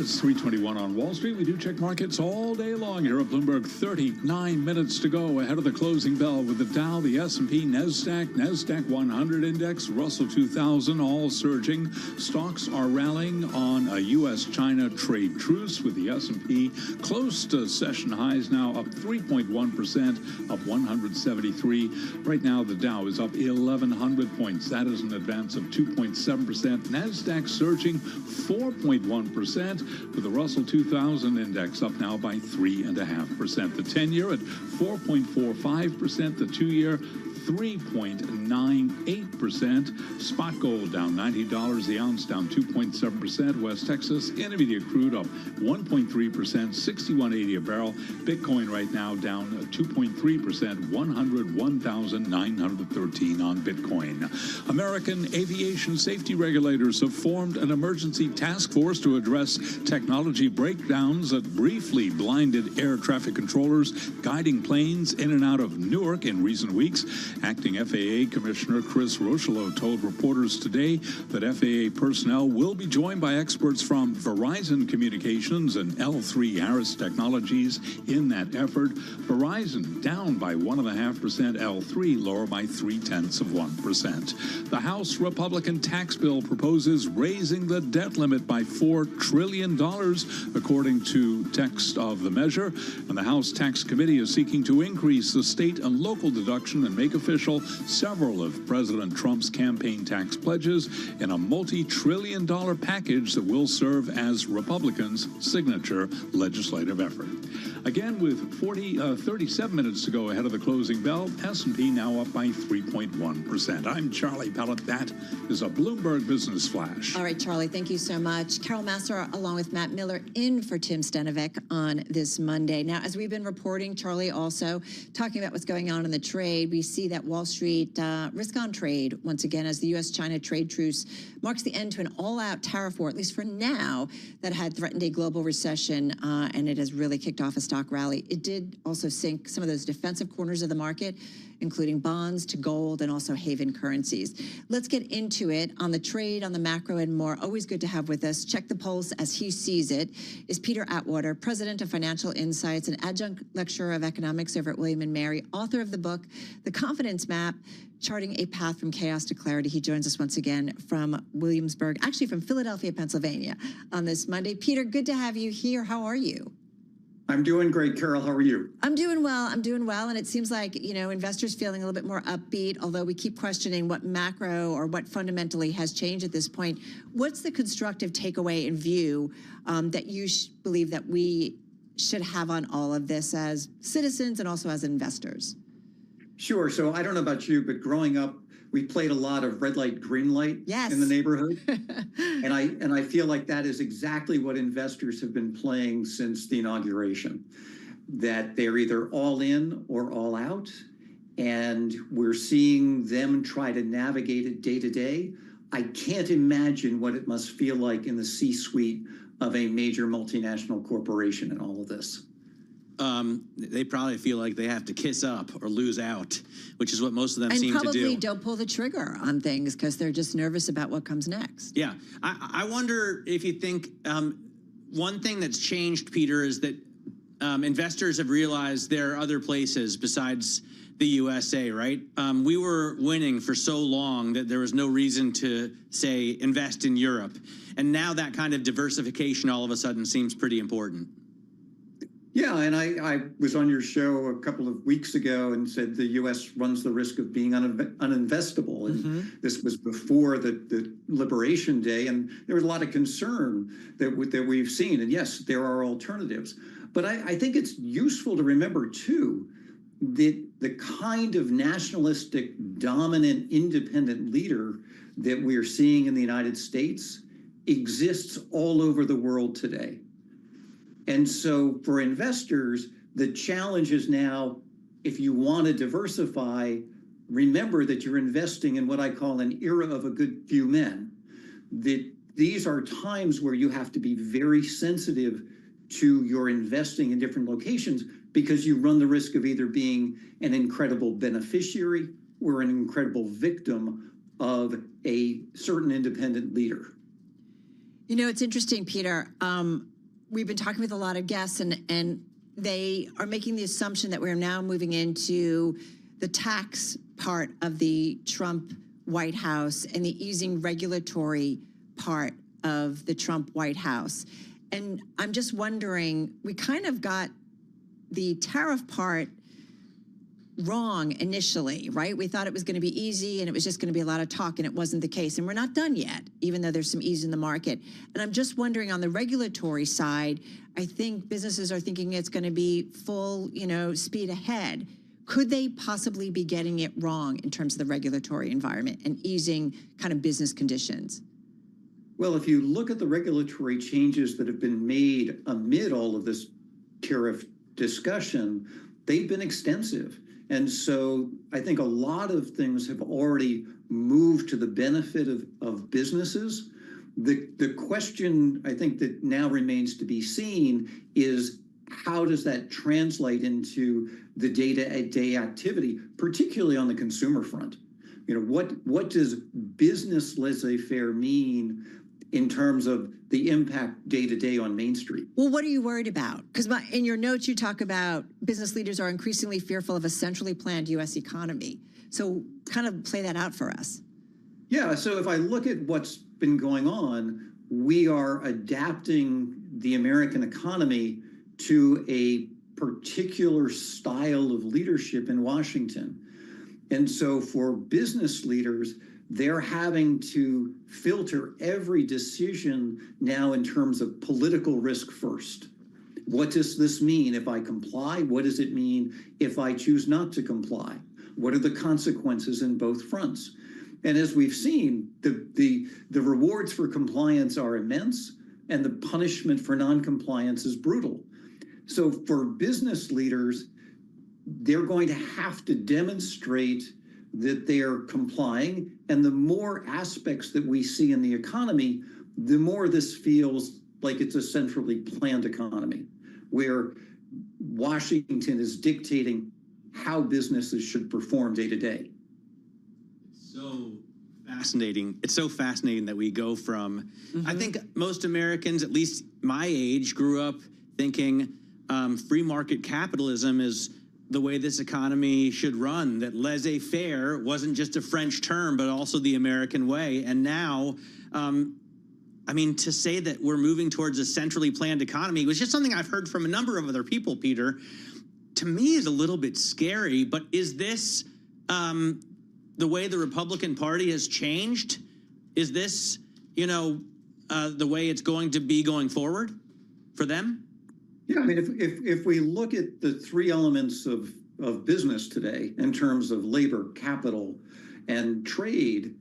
It's 3:21 on Wall Street. We do check markets all day long here at Bloomberg. 39 minutes to go ahead of the closing bell with the Dow, the S&P, NASDAQ 100 index, Russell 2000 all surging. Stocks are rallying on a U.S.-China trade truce with the S&P close to session highs now, up 3.1%, up 173. Right now, the Dow is up 1,100 points. That is an advance of 2.7%. NASDAQ surging 4.1%, with the Russell 2000 index up now by 3.5%. The 10-year at 4.45%, the 2-year 3.98%. Spot gold down $90 the ounce, down 2.7%. West Texas Intermediate crude up 1.3%, $61.80 a barrel. Bitcoin right now down 2.3%, 101,913 on Bitcoin. American aviation safety regulators have formed an emergency task force to address technology breakdowns that briefly blinded air traffic controllers guiding planes in and out of Newark in recent weeks. Acting FAA Commissioner Chris Rocheleau told reporters today that FAA personnel will be joined by experts from Verizon Communications and L3 Harris Technologies in that effort. Verizon down by 1.5%, L3 lower by 0.3%. The House Republican tax bill proposes raising the debt limit by $4 trillion, according to text of the measure. And the House Tax Committee is seeking to increase the state and local deduction and make official several of President Trump's campaign tax pledges in a multi-trillion-dollar package that will serve as Republicans' signature legislative effort. Again, with 37 minutes to go ahead of the closing bell, S&P now up by 3.1%. I'm Charlie Pellet. That is a Bloomberg Business Flash. All right, Charlie, thank you so much. Carol Massar, along with Matt Miller, in for Tim Stenovec on this Monday. Now, as we've been reporting, Charlie, also talking about what's going on in the trade, we see that Wall Street risk-on trade, once again, as the U.S.-China trade truce marks the end to an all-out tariff war, at least for now, that had threatened a global recession, and it has really kicked off a stock rally. It did also sink some of those defensive corners of the market, including bonds to gold and also haven currencies. Let's get into it on the trade, on the macro, and more. Always good to have with us. Check the pulse as he sees it is Peter Atwater, president of Financial Insights and adjunct lecturer of economics over at William & Mary, author of the book, The Confidence Map, Charting a Path from Chaos to Clarity. He joins us once again from Williamsburg, actually from Philadelphia, Pennsylvania, on this Monday. Peter, good to have you here. How are you? I'm doing great, Carol. How are you? I'm doing well. And it seems like, investors feeling a little bit more upbeat, although we keep questioning what macro or what fundamentally has changed at this point. What's the constructive takeaway and view that you believe that we should have on all of this as citizens and also as investors? Sure. So I don't know about you, but growing up, we played a lot of red light, green light in the neighborhood. and I feel like that is exactly what investors have been playing since the inauguration, that they're either all in or all out. And we're seeing them try to navigate it day to day. I can't imagine what it must feel like in the C-suite of a major multinational corporation in all of this. They probably feel like they have to kiss up or lose out, which is what most of them seem to do. And probably don't pull the trigger on things because they're just nervous about what comes next. Yeah. I wonder if you think one thing that's changed, Peter, is that investors have realized there are other places besides the USA, right? We were winning for so long that there was no reason to, say, invest in Europe. And now that kind of diversification all of a sudden seems pretty important. Yeah, and I was on your show a couple of weeks ago and said the U.S. runs the risk of being uninvestable. And this was before the Liberation Day, and there was a lot of concern that we've seen. And yes, there are alternatives. But I think it's useful to remember, too, that the kind of nationalistic, dominant, independent leader that we are seeing in the United States exists all over the world today. And so for investors, the challenge is now, if you want to diversify, remember that you're investing in what I call an era of a good few men. That these are times where you have to be very sensitive to your investing in different locations because you run the risk of either being an incredible beneficiary or an incredible victim of a certain independent leader. It's interesting, Peter. we've been talking with a lot of guests, and they are making the assumption that we're now moving into the tax part of the Trump White House and the easing regulatory part of the Trump White House. And I'm just wondering, we kind of got the tariff part wrong initially, right? We thought it was going to be easy and it was just going to be a lot of talk, and it wasn't the case. And we're not done yet, even though there's some ease in the market. And I'm just wondering, on the regulatory side, I think businesses are thinking it's going to be full, speed ahead. Could they possibly be getting it wrong in terms of the regulatory environment and easing kind of business conditions? Well, if you look at the regulatory changes that have been made amid all of this tariff discussion, they've been extensive. And so I think a lot of things have already moved to the benefit of businesses. The question I think that now remains to be seen is, how does that translate into the day-to-day activity, particularly on the consumer front? What does business laissez-faire mean in terms of the impact day-to-day on Main Street? Well, what are you worried about? Because in your notes, you talk about business leaders are increasingly fearful of a centrally planned U.S. economy. So kind of play that out for us. Yeah, so if I look at what's been going on, we are adapting the American economy to a particular style of leadership in Washington. And so for business leaders, they're having to filter every decision now in terms of political risk first. What does this mean if I comply? What does it mean if I choose not to comply? What are the consequences in both fronts? And as we've seen, the rewards for compliance are immense, and the punishment for non-compliance is brutal. So for business leaders, they're going to have to demonstrate that they're complying. And the more aspects that we see in the economy, the more this feels like it's a centrally planned economy, where Washington is dictating how businesses should perform day to day. So fascinating. It's so fascinating that we go from, I think most Americans, at least my age, grew up thinking free market capitalism is the way this economy should run, that laissez-faire wasn't just a French term, but also the American way. And now, to say that we're moving towards a centrally planned economy was just something I've heard from a number of other people, Peter. To me, is a little bit scary, but is this the way the Republican Party has changed? Is this, the way it's going to be going forward for them? Yeah, if we look at the three elements of business today in terms of labor, capital, and trade,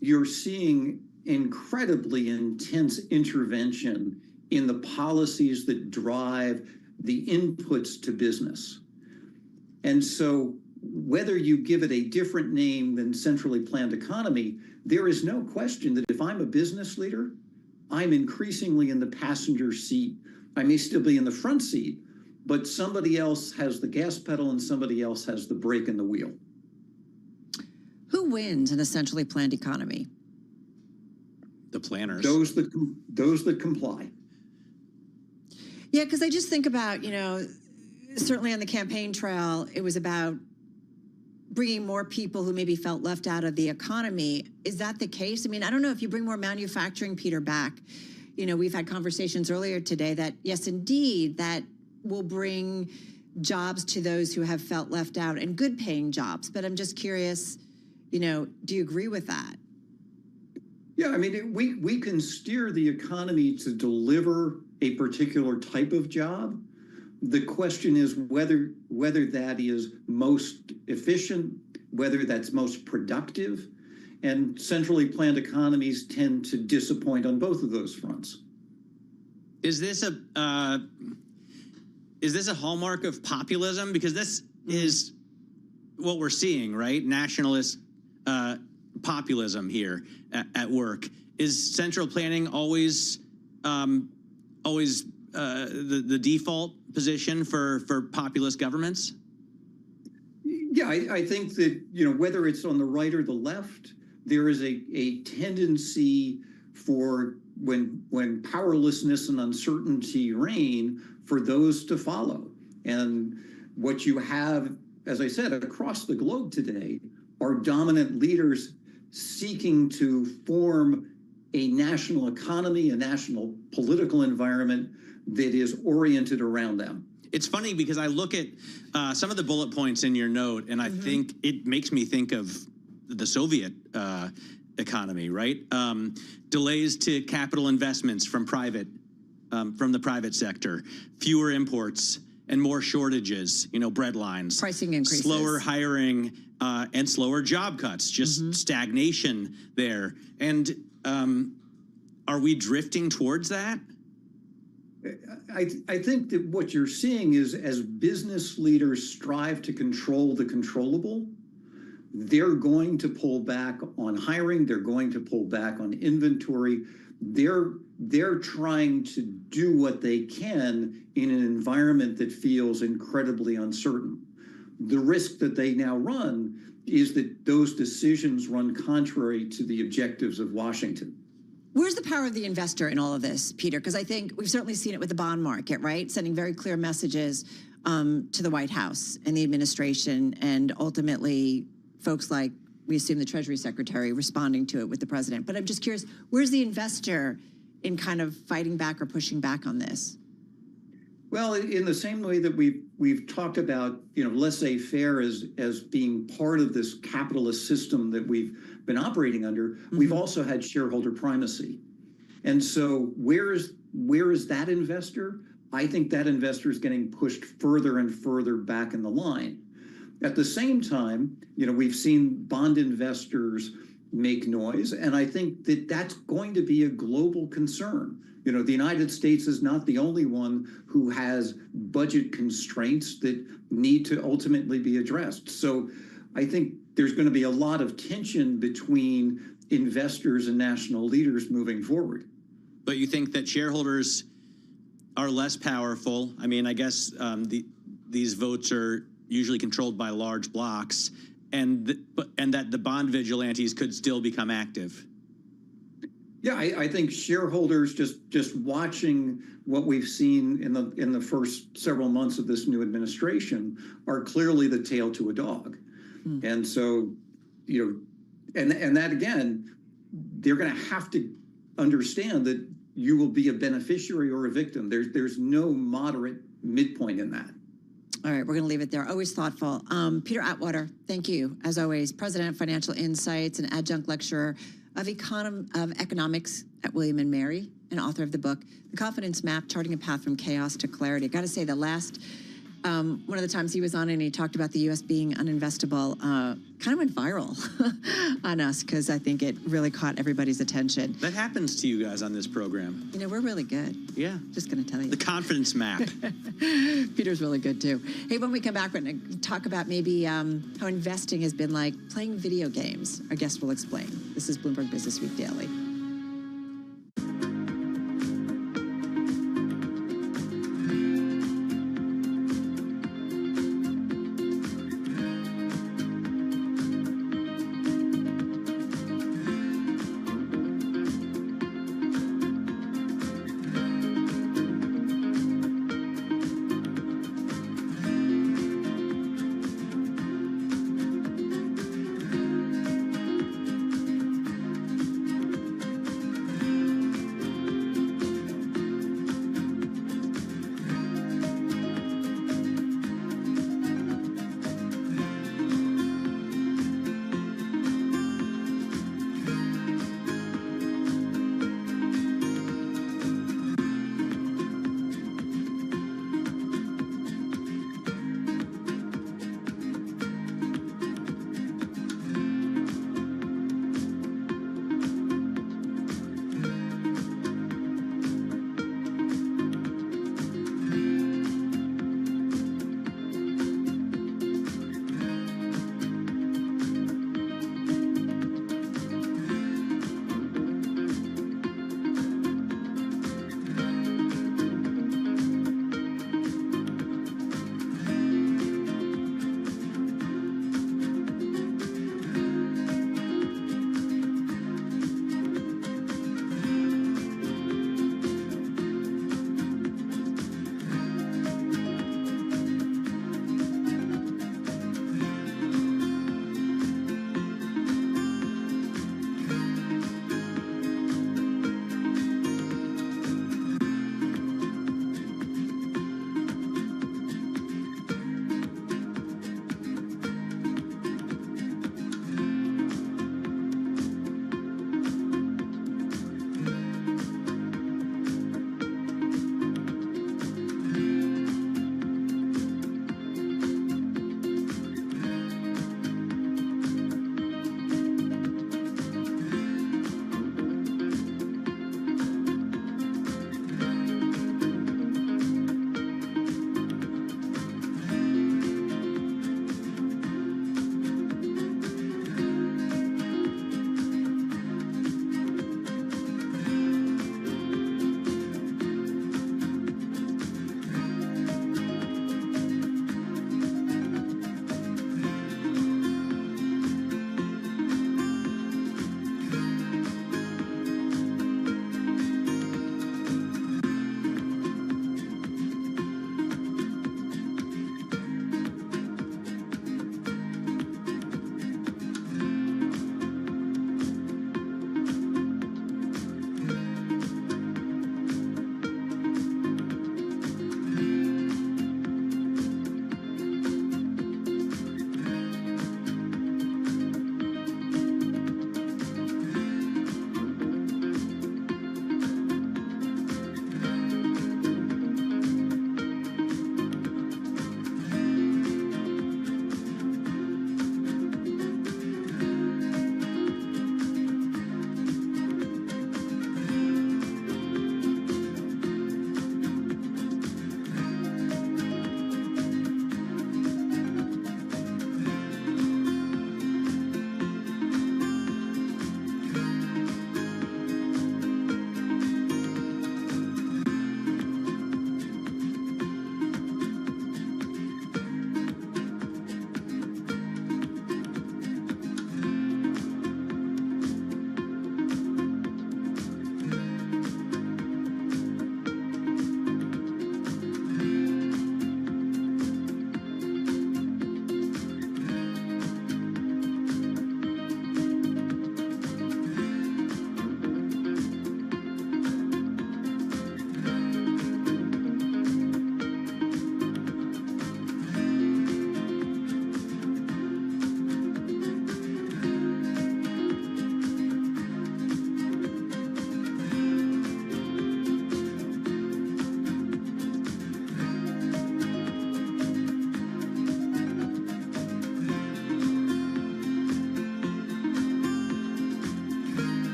you're seeing incredibly intense intervention in the policies that drive the inputs to business. And so whether you give it a different name than centrally planned economy, there is no question that if I'm a business leader, I'm increasingly in the passenger seat. I may still be in the front seat, but somebody else has the gas pedal and somebody else has the brake and the wheel. Who wins in a centrally planned economy? The planners. Those that comply. Yeah, because I just think about, certainly on the campaign trail, it was about bringing more people who maybe felt left out of the economy. Is that the case? I don't know if you bring more manufacturing, Peter, back. We've had conversations earlier today that, yes, indeed, that will bring jobs to those who have felt left out, and good paying jobs. But I'm just curious, do you agree with that? Yeah, we can steer the economy to deliver a particular type of job. The question is whether that is most efficient, whether that's most productive. And centrally planned economies tend to disappoint on both of those fronts. Is this a hallmark of populism? Because this is what we're seeing, right? Nationalist populism here at work. Is central planning always the default position for populist governments? Yeah, I think that whether it's on the right or the left, there is a tendency for when powerlessness and uncertainty reign, for those to follow. And what you have, as I said, across the globe today are dominant leaders seeking to form a national economy, a national political environment that is oriented around them. It's funny because I look at some of the bullet points in your note, and I think it makes me think of the Soviet economy, right? Delays to capital investments from the private sector, fewer imports and more shortages, bread lines. Pricing increases. Slower hiring and slower job cuts, just stagnation there. And are we drifting towards that? I think that what you're seeing is as business leaders strive to control the controllable, they're going to pull back on hiring. They're going to pull back on inventory. They're trying to do what they can in an environment that feels incredibly uncertain. The risk that they now run is that those decisions run contrary to the objectives of Washington. Where's the power of the investor in all of this, Peter? Because I think we've certainly seen it with the bond market, right? Sending very clear messages to the White House and the administration, and ultimately folks like, we assume, the Treasury Secretary responding to it with the president. But I'm just curious, where's the investor in kind of fighting back or pushing back on this? Well, in the same way that we've talked about, laissez-faire as being part of this capitalist system that we've been operating under, we've also had shareholder primacy. And so where is that investor? I think that investor is getting pushed further and further back in the line. At the same time, we've seen bond investors make noise, and I think that that's going to be a global concern. The United States is not the only one who has budget constraints that need to ultimately be addressed. So I think there's going to be a lot of tension between investors and national leaders moving forward. But you think that shareholders are less powerful? I mean, I guess these votes are usually controlled by large blocks, and that the bond vigilantes could still become active. Yeah, I think shareholders just watching what we've seen in the first several months of this new administration are clearly the tail to a dog. And so, and that again, they're going to have to understand that you will be a beneficiary or a victim. There's no moderate midpoint in that. All right, we're going to leave it there. Always thoughtful. Peter Atwater, thank you, as always, President of Financial Insights and Adjunct Lecturer of Economics at William & Mary, and author of the book, The Confidence Map, Charting a Path from Chaos to Clarity. I got to say, the last, one of the times he was on and he talked about the U.S. being uninvestable, kind of went viral on us, because I think it really caught everybody's attention. That happens to you guys on this program. We're really good. Yeah. Just going to tell you. The confidence map. Peter's really good, too. Hey, when we come back, we're going to talk about maybe how investing has been like playing video games. Our guest will explain. This is Bloomberg Business Week Daily.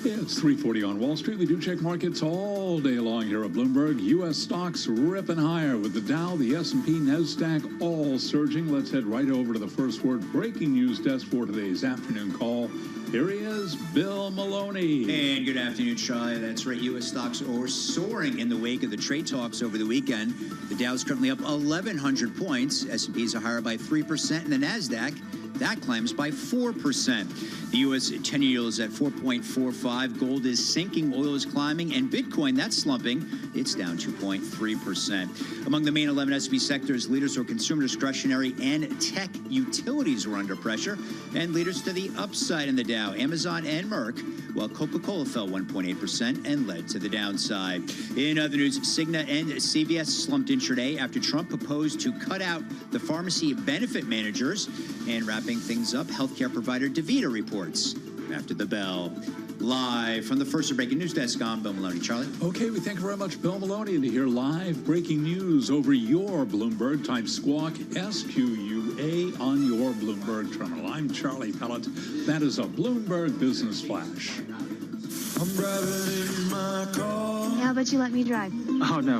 It's 3:40 on Wall Street. We do check markets all day long here at Bloomberg. U.S. stocks ripping higher with the Dow, the S&P, NASDAQ all surging. Let's head right over to the first word breaking news desk for today's afternoon call. Here he is, Bill Maloney. And good afternoon, Charlie. That's right. U.S. stocks are soaring in the wake of the trade talks over the weekend. The Dow's currently up 1,100 points. S&Ps are higher by 3%, and the NASDAQ, that climbs by 4%. The U.S. 10-year yield is at 4.45. Gold is sinking, oil is climbing, and Bitcoin, that's slumping. It's down 2.3%. Among the main 11 S&P sectors, leaders were consumer discretionary and tech utilities were under pressure, and leaders to the upside in the Dow, Amazon and Merck, while Coca-Cola fell 1.8% and led to the downside. In other news, Cigna and CVS slumped intraday after Trump proposed to cut out the pharmacy benefit managers. And wrapping things up, healthcare provider DaVita reports after the bell. Live from the first breaking news desk, I'm Bill Maloney. Charlie? Okay, we thank you very much, Bill Maloney. And to hear live breaking news over your Bloomberg, type Squawk, SQUA, on your Bloomberg terminal. I'm Charlie Pellet. That is a Bloomberg Business Flash. I'm driving in my car. How about you let me drive? Oh, no.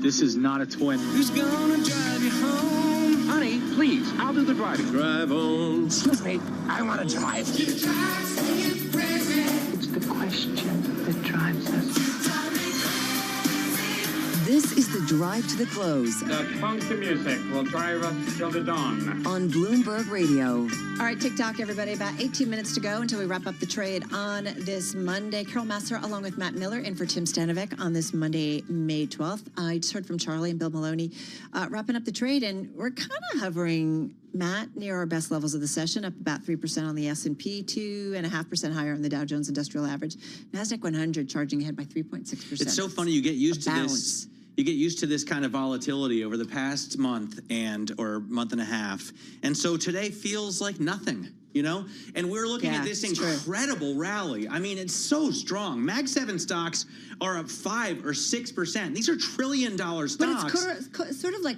This is not a toy. Who's gonna drive you home? Honey, please, I'll do the driving. Drive on. Excuse me, I want to drive. It's the question that drives us. This is the drive to the close. The funky music will drive us till the dawn. On Bloomberg Radio. All right, TikTok, everybody. About 18 minutes to go until we wrap up the trade on this Monday. Carol Massar, along with Matt Miller, in for Tim Stanovic on this Monday, May 12th. I just heard from Charlie and Bill Maloney wrapping up the trade, and we're kind of hovering, Matt, near our best levels of the session, up about 3% on the S&P, 2.5% higher on the Dow Jones Industrial Average. NASDAQ 100 charging ahead by 3.6%. It's so funny. You get used to this. You get used to this kind of volatility over the past month or month and a half. And so today feels like nothing, you know? And we're looking at this incredible rally. I mean, it's so strong. Mag 7 stocks are up 5 or 6%. These are trillion-dollar stocks. But it's sort of like...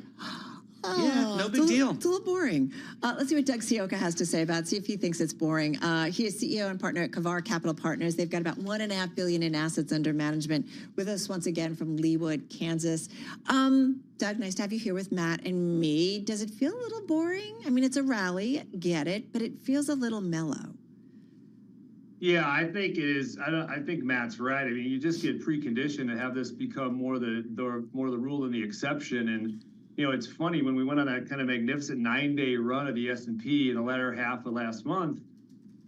yeah, no big deal. It's a little boring. Let's see what Doug Sioka has to say about it. See if he thinks it's boring. He is CEO and partner at Kavar Capital Partners. They've got about $1.5 billion in assets under management. With us once again from Leawood, Kansas. Doug, nice to have you here with Matt and me. Does it feel a little boring? I mean, it's a rally, get it, but it feels a little mellow. Yeah, I think it is. I think Matt's right. I mean, you just get preconditioned to have this become more the rule than the exception. And you know, it's funny when we went on that kind of magnificent 9-day run of the S&P in the latter half of last month,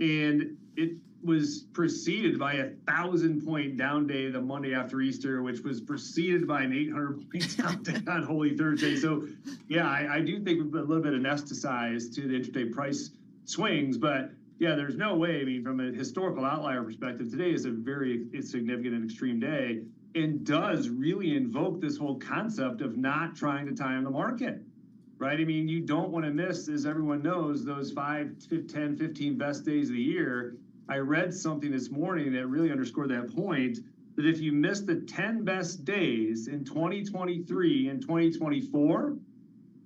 and it was preceded by 1,000-point down day the Monday after Easter, which was preceded by an 800-point down day on Holy Thursday. So, yeah, I do think we've put a little bit of anesthetize to the intraday price swings, but yeah, there's no way. I mean, from a historical outlier perspective, today is a very significant and extreme day, and does really invoke this whole concept of not trying to time the market, right? I mean, you don't want to miss, as everyone knows, those 5, 10, 15 best days of the year. I read something this morning that really underscored that point, that if you miss the 10 best days in 2023 and 2024,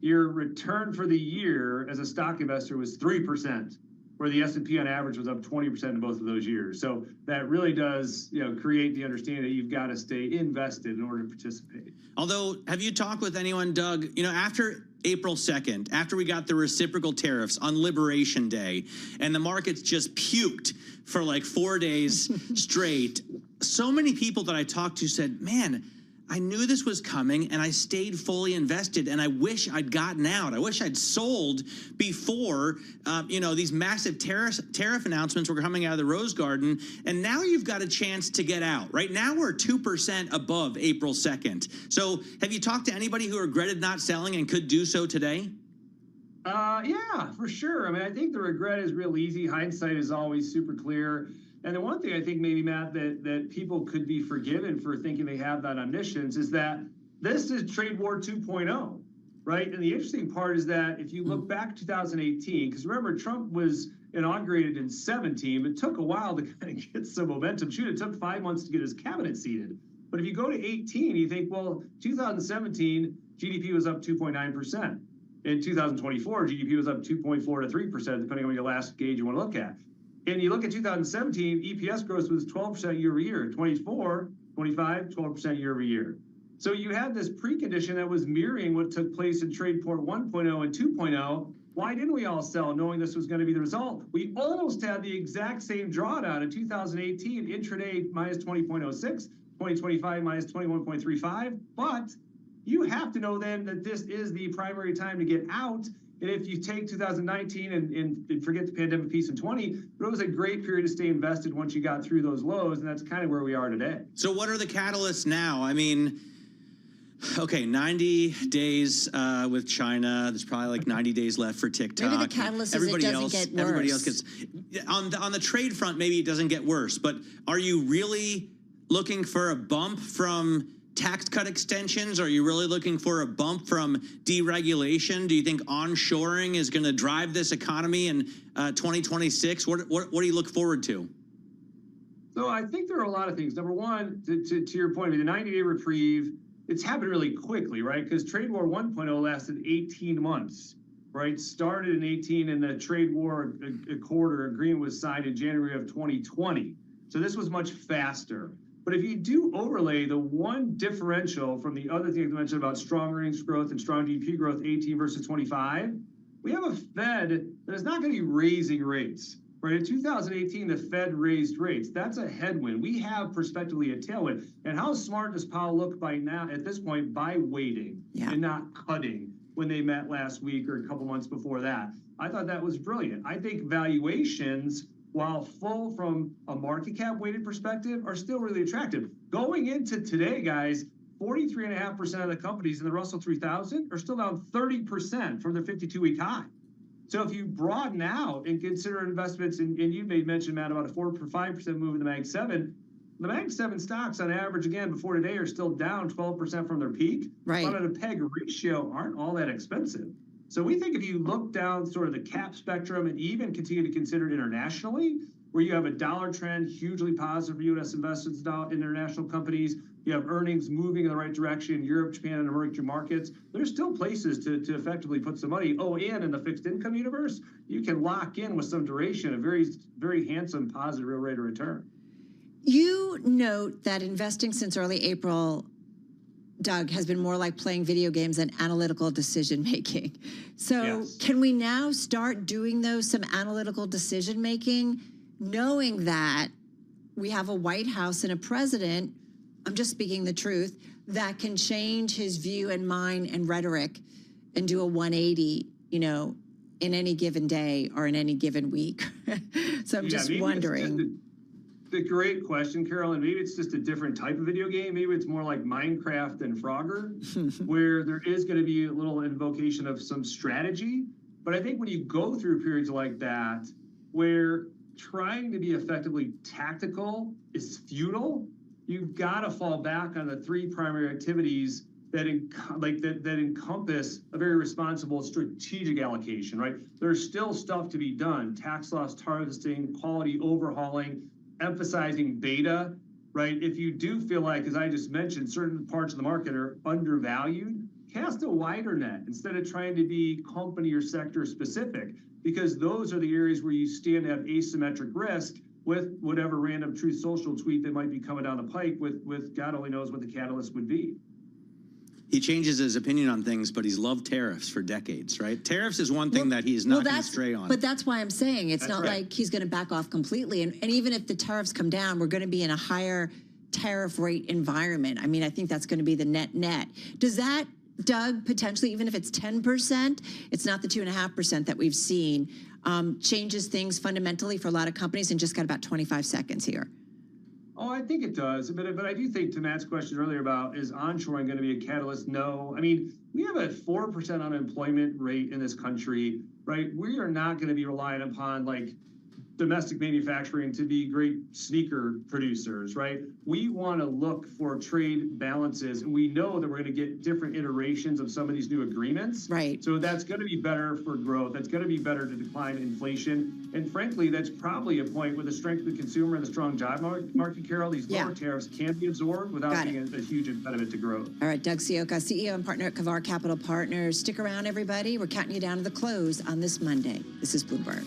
your return for the year as a stock investor was 3%. Where the S&P on average was up 20% in both of those years. So that really does, you know, create the understanding that you've got to stay invested in order to participate. Although, have you talked with anyone, Doug, you know, after April 2nd, after we got the reciprocal tariffs on Liberation Day, and the markets just puked for like 4 days straight, so many people that I talked to said, man, I knew this was coming, and I stayed fully invested, and I wish I'd gotten out. I wish I'd sold before, you know, these massive tariff announcements were coming out of the Rose Garden, and now you've got a chance to get out. Right now, we're 2% above April 2nd. So have you talked to anybody who regretted not selling and could do so today? Yeah, for sure. I mean, I think the regret is real easy. Hindsight is always super clear. And the one thing I think maybe, Matt, that people could be forgiven for thinking they have that omniscience is that this is trade war 2.0, right? And the interesting part is that if you look back 2018, because remember, Trump was inaugurated in 17, but it took a while to kind of get some momentum. Shoot, it took 5 months to get his cabinet seated. But if you go to 18, you think, well, 2017, GDP was up 2.9%. In 2024, GDP was up 2.4 to 3%, depending on your last gauge you want to look at. And you look at 2017, EPS growth was 12% year over year. 24, 25, 12% year over year. So you had this precondition that was mirroring what took place in TradePort 1.0 and 2.0. Why didn't we all sell knowing this was going to be the result? We almost had the exact same drawdown in 2018, intraday minus 20.06, 2025 minus 21.35. But you have to know then that this is the primary time to get out. And if you take 2019 and forget the pandemic piece in 20, it was a great period to stay invested once you got through those lows, and that's kind of where we are today. So what are the catalysts now? I mean, okay, 90 days with China. There's probably like 90 days left for TikTok. Maybe the catalyst is it doesn't get worse. Everybody else gets on the trade front. Maybe it doesn't get worse. But are you really looking for a bump from tax cut extensions? Are you really looking for a bump from deregulation? Do you think onshoring is going to drive this economy in 2026? What do you look forward to? So I think there are a lot of things. Number one, to your point, the 90-day reprieve, it's happened really quickly, right? Because Trade War 1.0 lasted 18 months, right? Started in 18, and the Trade War Accord or agreement was signed in January of 2020. So this was much faster. But if you do overlay the one differential from the other things I mentioned about strong earnings growth and strong GDP growth, 18 versus 25, we have a Fed that is not going to be raising rates. Right, in 2018, the Fed raised rates. That's a headwind. We have prospectively a tailwind. And how smart does Powell look by now at this point by waiting and not cutting when they met last week or a couple months before that? I thought that was brilliant. I think valuations, while full from a market cap weighted perspective, are still really attractive. Going into today, guys, 43.5% of the companies in the Russell 3000 are still down 30% from their 52-week high. So if you broaden out and consider investments, and you made mention, Matt, about a 4 or 5% move in the Mag 7, the Mag 7 stocks on average, again, before today are still down 12% from their peak. Right. But at a PEG ratio aren't all that expensive. So we think if you look down sort of the cap spectrum and even continue to consider it internationally, where you have a dollar trend hugely positive for U.S. investments in international companies, you have earnings moving in the right direction in Europe, Japan, and emerging markets, there's still places to effectively put some money. Oh, and in the fixed income universe, you can lock in with some duration a very, very handsome positive real rate of return. You note that investing since early April, Doug, has been more like playing video games than analytical decision making. So Can we now start doing some analytical decision making, knowing that we have a White House and a president, I'm just speaking the truth, that can change his view and mind and rhetoric and do a 180, in any given day or in any given week. So I'm just wondering. The great question, Carol, and maybe it's just a different type of video game. Maybe it's more like Minecraft and Frogger, where there is going to be a little invocation of some strategy. But I think when you go through periods like that, where trying to be effectively tactical is futile, you've got to fall back on the three primary activities that encompass a very responsible strategic allocation, right? There's still stuff to be done: tax loss harvesting, quality overhauling, emphasizing beta, right? If you do feel like, as I just mentioned, certain parts of the market are undervalued, cast a wider net instead of trying to be company or sector specific, because those are the areas where you stand to have asymmetric risk with whatever random Truth Social tweet that might be coming down the pike with God only knows what the catalyst would be. He changes his opinion on things, but he's loved tariffs for decades, right? Tariffs is one thing that he's not going to stray on. But that's why I'm saying it's not like he's going to back off completely. And even if the tariffs come down, we're going to be in a higher tariff rate environment. I mean, I think that's going to be the net. Does that, Doug, potentially, even if it's 10%, it's not the 2.5% that we've seen, changes things fundamentally for a lot of companies? And just got about 25 seconds here. Oh, I think it does. But I do think, to Matt's question earlier about, is onshoring going to be a catalyst? No. I mean, we have a 4% unemployment rate in this country, right? We are not going to be relying upon domestic manufacturing to be great sneaker producers, right? We want to look for trade balances, and we know that we're going to get different iterations of some of these new agreements. Right. So that's going to be better for growth. That's going to be better to decline inflation. And frankly, that's probably a point with the strength of the consumer and the strong job market, Carol. These lower tariffs can be absorbed without being a huge impediment to growth. All right, Doug Sioka, CEO and partner at Kavar Capital Partners. Stick around, everybody. We're counting you down to the close on this Monday. This is Bloomberg.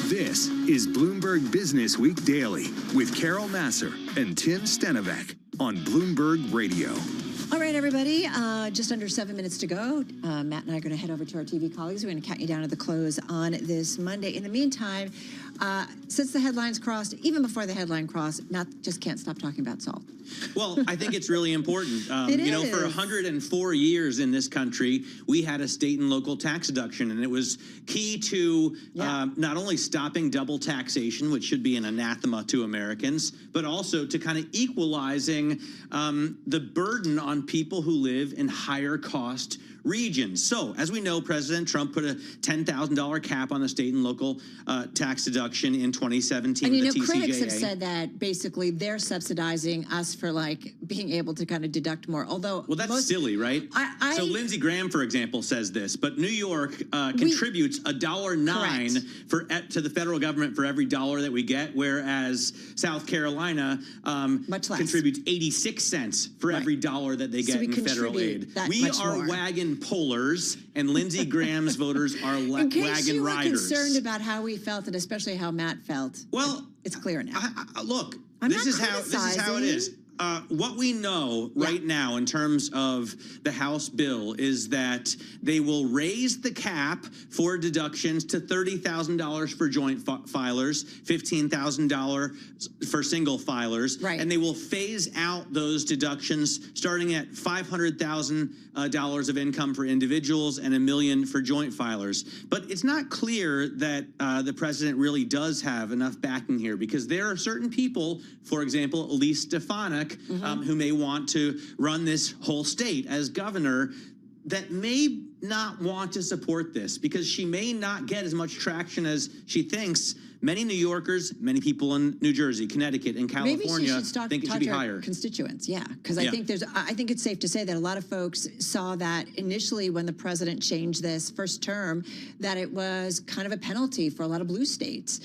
This is Bloomberg Business Week Daily with Carol Massar and Tim Stenovec on Bloomberg Radio. All right, everybody, just under 7 minutes to go. Matt and I are going to head over to our TV colleagues. We're going to count you down to the close on this Monday. In the meantime, since the headlines crossed, even before the headline crossed, Matt just can't stop talking about salt. Well, I think it's really important. It know, for is. 104 years in this country, we had a state and local tax deduction, and it was key to not only stopping double taxation, which should be an anathema to Americans, but also to kind of equalizing the burden on people who live in higher cost regions. So, as we know, President Trump put a $10,000 cap on the state and local tax deduction in 2017. And you know, with the critics have TCJA. said that basically they're subsidizing us for like being able to kind of deduct more. Although, well, that's silly, right? So Lindsey Graham, for example, says this, but New York contributes $1.09 to the federal government for every dollar that we get, whereas South Carolina contributes 86 cents for every dollar that they get in federal aid. We are wagon pullers, and Lindsey Graham's voters are in case wagon you were riders. concerned about how we felt, and especially how Matt felt, well, it's clear now. Look, I'm this not is how it is. What we know right now in terms of the House bill is that they will raise the cap for deductions to $30,000 for joint filers, $15,000 for single filers, and they will phase out those deductions starting at $500,000 of income for individuals and $1 million for joint filers. But it's not clear that the president really does have enough backing here, because there are certain people, for example, Elise Stefanik, who may want to run this whole state as governor, that may not want to support this because she may not get as much traction as she thinks. Many New Yorkers, many people in New Jersey, Connecticut, and California think it should be higher. Constituents, because I think I think it's safe to say that a lot of folks saw that initially when the president changed this first term, that it was kind of a penalty for a lot of blue states,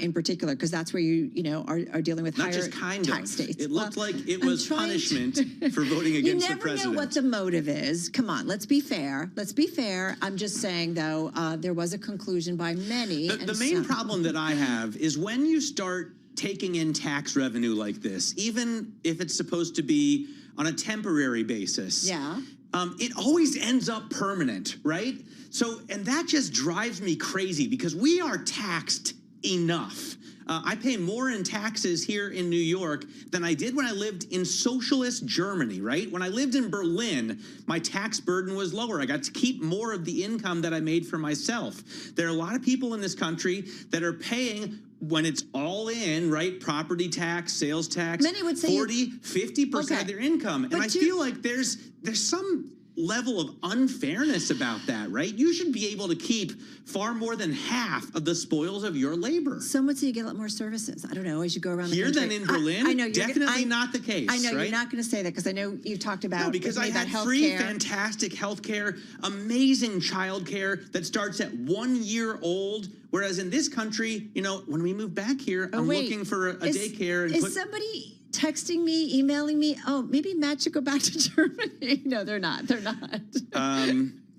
in particular, because that's where you are dealing with higher tax states. It looked like it was punishment for voting against the president. You never know what the motive is. Come on, let's be fair. Let's be fair. I'm just saying, though, there was a conclusion by many. The main problem that I have is when you start taking in tax revenue like this, even if it's supposed to be on a temporary basis, it always ends up permanent, right? So, and that just drives me crazy because we are taxed enough. I pay more in taxes here in New York than I did when I lived in socialist Germany, right? When I lived in Berlin, my tax burden was lower. I got to keep more of the income that I made for myself. There are a lot of people in this country that are paying, when it's all in, right, property tax, sales tax, many would say 50% of their income. And I feel like there's some level of unfairness about that, right? You should be able to keep far more than half of the spoils of your labor. So much so you get a lot more services. I don't know, as you go around the here country. than in Berlin. I know definitely not the case. I know right? you're not going to say that because I know you talked about because I had free, fantastic health care, amazing child care that starts at 1 year old. Whereas in this country, when we move back here, I'm looking for a daycare. And is somebody texting me, emailing me? Oh, maybe Matt should go back to Germany. No, they're not. They're not.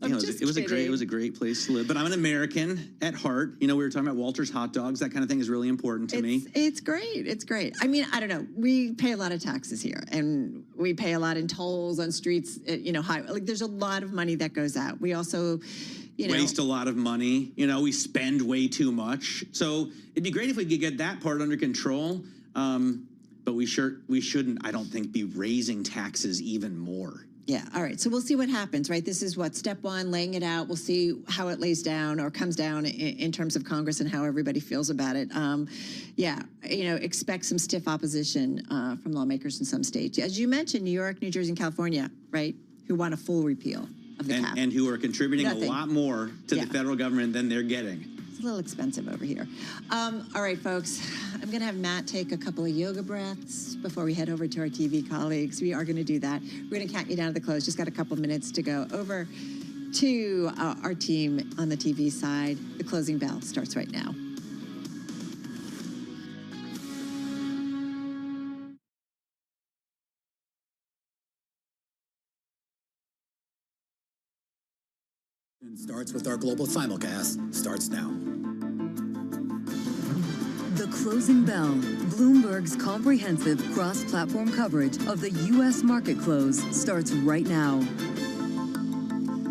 It was a great place to live. But I'm an American at heart. We were talking about Walter's hot dogs. That kind of thing is really important to me. It's great. It's great. I mean, I don't know. We pay a lot of taxes here, and we pay a lot in tolls on streets. There's a lot of money that goes out. We also, waste a lot of money. We spend way too much. So it'd be great if we could get that part under control. But we shouldn't, I don't think, be raising taxes even more. Yeah. All right. So we'll see what happens, right? This is step one, laying it out. We'll see how it lays down or comes down in terms of Congress and how everybody feels about it. Expect some stiff opposition from lawmakers in some states. As you mentioned, New York, New Jersey, and California, right, who want a full repeal of the cap. And who are contributing a lot more to the federal government than they're getting. It's a little expensive over here. All right, folks, I'm going to have Matt take a couple of yoga breaths before we head over to our TV colleagues. We are going to do that. We're going to count you down to the close. Just got a couple minutes to go over to our team on the TV side. The closing bell starts right now. Starts with our global simulcast. Starts now. Closing Bell, Bloomberg's comprehensive cross-platform coverage of the U.S. market close starts right now.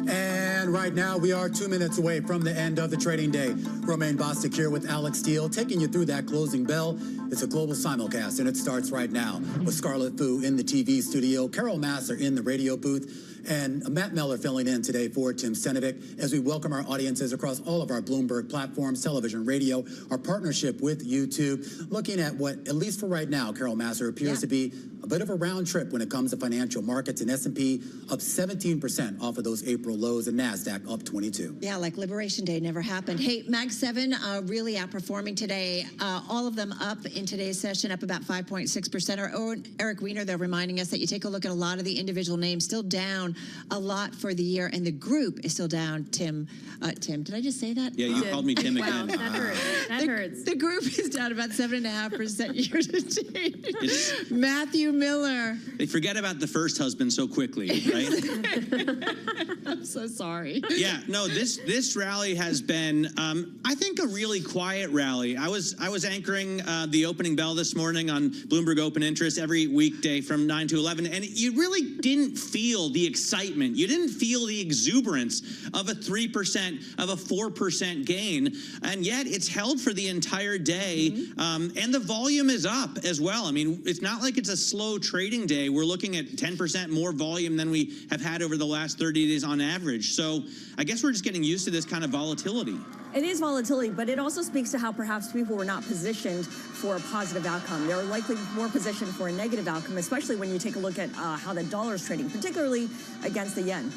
And right now, we are 2 minutes away from the end of the trading day. Romaine Bostic here with Alex Steele, taking you through that closing bell. It's a global simulcast, and it starts right now with Scarlett Fu in the TV studio, Carol Masser in the radio booth, and Matt Miller filling in today for Tim Stenovic as we welcome our audiences across all of our Bloomberg platforms, television, radio, our partnership with YouTube, looking at what, at least for right now, Carol Masser, appears to be a bit of a round trip when it comes to financial markets, and S&P up 17% off of those April lows, and NASDAQ up 22. Yeah, like Liberation Day never happened. Hey, Mag 7 really outperforming today. All of them up in today's session, up about 5.6%. Our own Eric Weiner, though, reminding us that you take a look at a lot of the individual names, still down a lot for the year, and the group is still down. Tim, did I just say that? Yeah, you called me Tim again. Wow, that hurts. That hurts. The group is down about 7.5% year to date. Matthew Miller. They forget about the first husband so quickly, right? I'm so sorry. Yeah, no, this rally has been, I think, a really quiet rally. I was anchoring the opening bell this morning on Bloomberg Open Interest every weekday from 9 to 11, and you really didn't feel the excitement. You didn't feel the exuberance of a 3%, of a 4% gain, and yet it's held for the entire day, and the volume is up as well. I mean, it's not like it's a slow trading day. We're looking at 10% more volume than we have had over the last 30 days on average. So I guess we're just getting used to this kind of volatility. It is volatility, but it also speaks to how perhaps people were not positioned for a positive outcome. They're likely more positioned for a negative outcome, especially when you take a look at how the dollar is trading, particularly against the yen.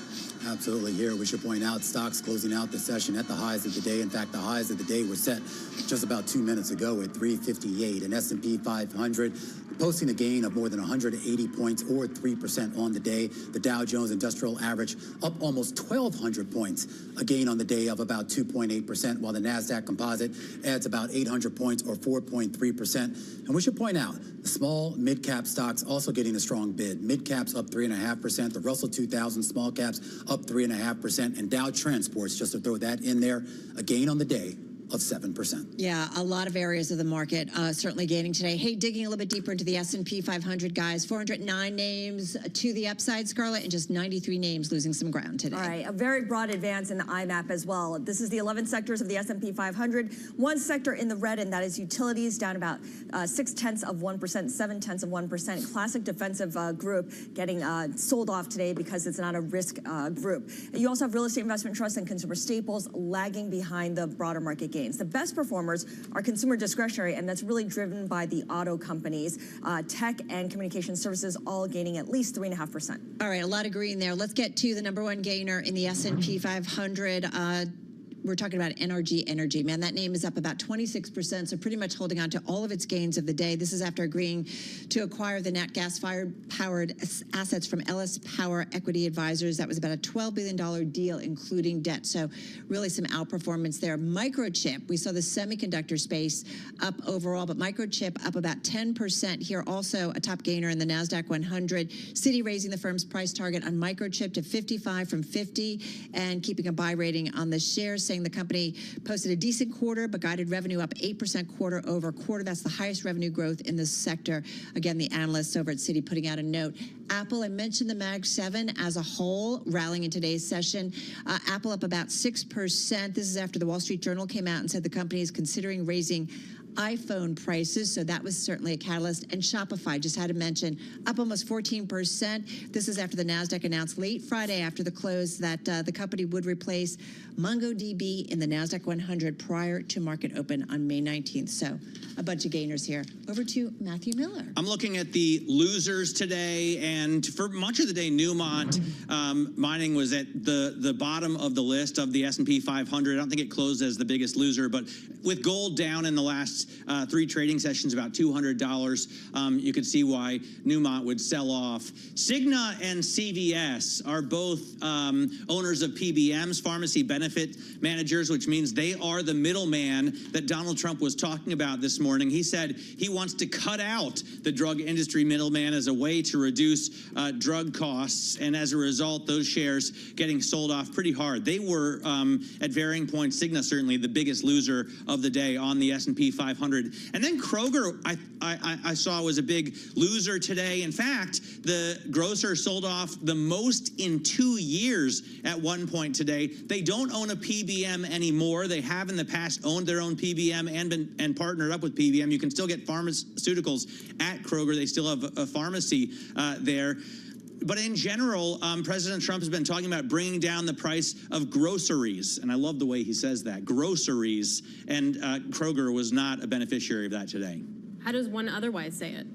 Absolutely. Here, we should point out stocks closing out the session at the highs of the day. In fact, the highs of the day were set just about 2 minutes ago at 358. And S&P 500 posting a gain of more than 180 points or 3% on the day. The Dow Jones Industrial Average up almost 1,200 points, a gain on the day of about 2.8%, while the NASDAQ Composite adds about 800 points or 4.3%. And we should point out the small mid-cap stocks also getting a strong bid. Mid-caps up 3.5%, the Russell 2000 small caps up 3.5%, and Dow Transports, just to throw that in there, a gain on the day of 7%. Yeah, a lot of areas of the market certainly gaining today. Hey, digging a little bit deeper into the S&P 500, guys, 409 names to the upside, Scarlett, and just 93 names losing some ground today. All right, a very broad advance in the IMAP as well. This is the 11 sectors of the S&P 500. One sector in the red, and that is utilities, down about 0.6%, 0.7%. Classic defensive group getting sold off today because it's not a risk group. You also have real estate investment trusts and consumer staples lagging behind the broader market gains. The best performers are consumer discretionary, and that's really driven by the auto companies. Tech and communication services all gaining at least 3.5%. All right, a lot of green there. Let's get to the number one gainer in the S&P 500. We're talking about NRG Energy. Man, that name is up about 26%, so pretty much holding on to all of its gains of the day. This is after agreeing to acquire the nat gas-powered assets from LS Power Equity Advisors. That was about a $12 billion deal, including debt. So really some outperformance there. Microchip, we saw the semiconductor space up overall, but Microchip up about 10% here. Also a top gainer in the NASDAQ 100. Citi raising the firm's price target on Microchip to 55 from 50 and keeping a buy rating on the shares, saying the company posted a decent quarter, but guided revenue up 8% quarter over quarter. That's the highest revenue growth in this sector. Again, the analysts over at Citi putting out a note. Apple, I mentioned the Mag 7 as a whole, rallying in today's session. Apple up about 6%. This is after the Wall Street Journal came out and said the company is considering raising iPhone prices, so that was certainly a catalyst. And Shopify, just had to mention, up almost 14%. This is after the NASDAQ announced late Friday after the close that the company would replace MongoDB in the NASDAQ 100 prior to market open on May 19th. So a bunch of gainers here. Over to Matthew Miller. I'm looking at the losers today, and for much of the day, Newmont Mining was at the bottom of the list of the S&P 500. I don't think it closed as the biggest loser, but with gold down in the last 3 trading sessions, about $200, you could see why Newmont would sell off. Cigna and CVS are both owners of PBMs, pharmacy benefit managers, which means they are the middleman that Donald Trump was talking about this morning. He said he wants to cut out the drug industry middleman as a way to reduce drug costs, and as a result, those shares getting sold off pretty hard. They were, at varying points, Cigna certainly the biggest loser of the day on the S&P 500. And then Kroger, I saw, was a big loser today. In fact, the grocer sold off the most in 2 years at one point today. They don't own a PBM anymore. They have in the past owned their own PBM and partnered up with PBM. You can still get pharmaceuticals at Kroger. They still have a pharmacy there. But in general, President Trump has been talking about bringing down the price of groceries. And I love the way he says that, groceries. And Kroger was not a beneficiary of that today. How does one otherwise say it?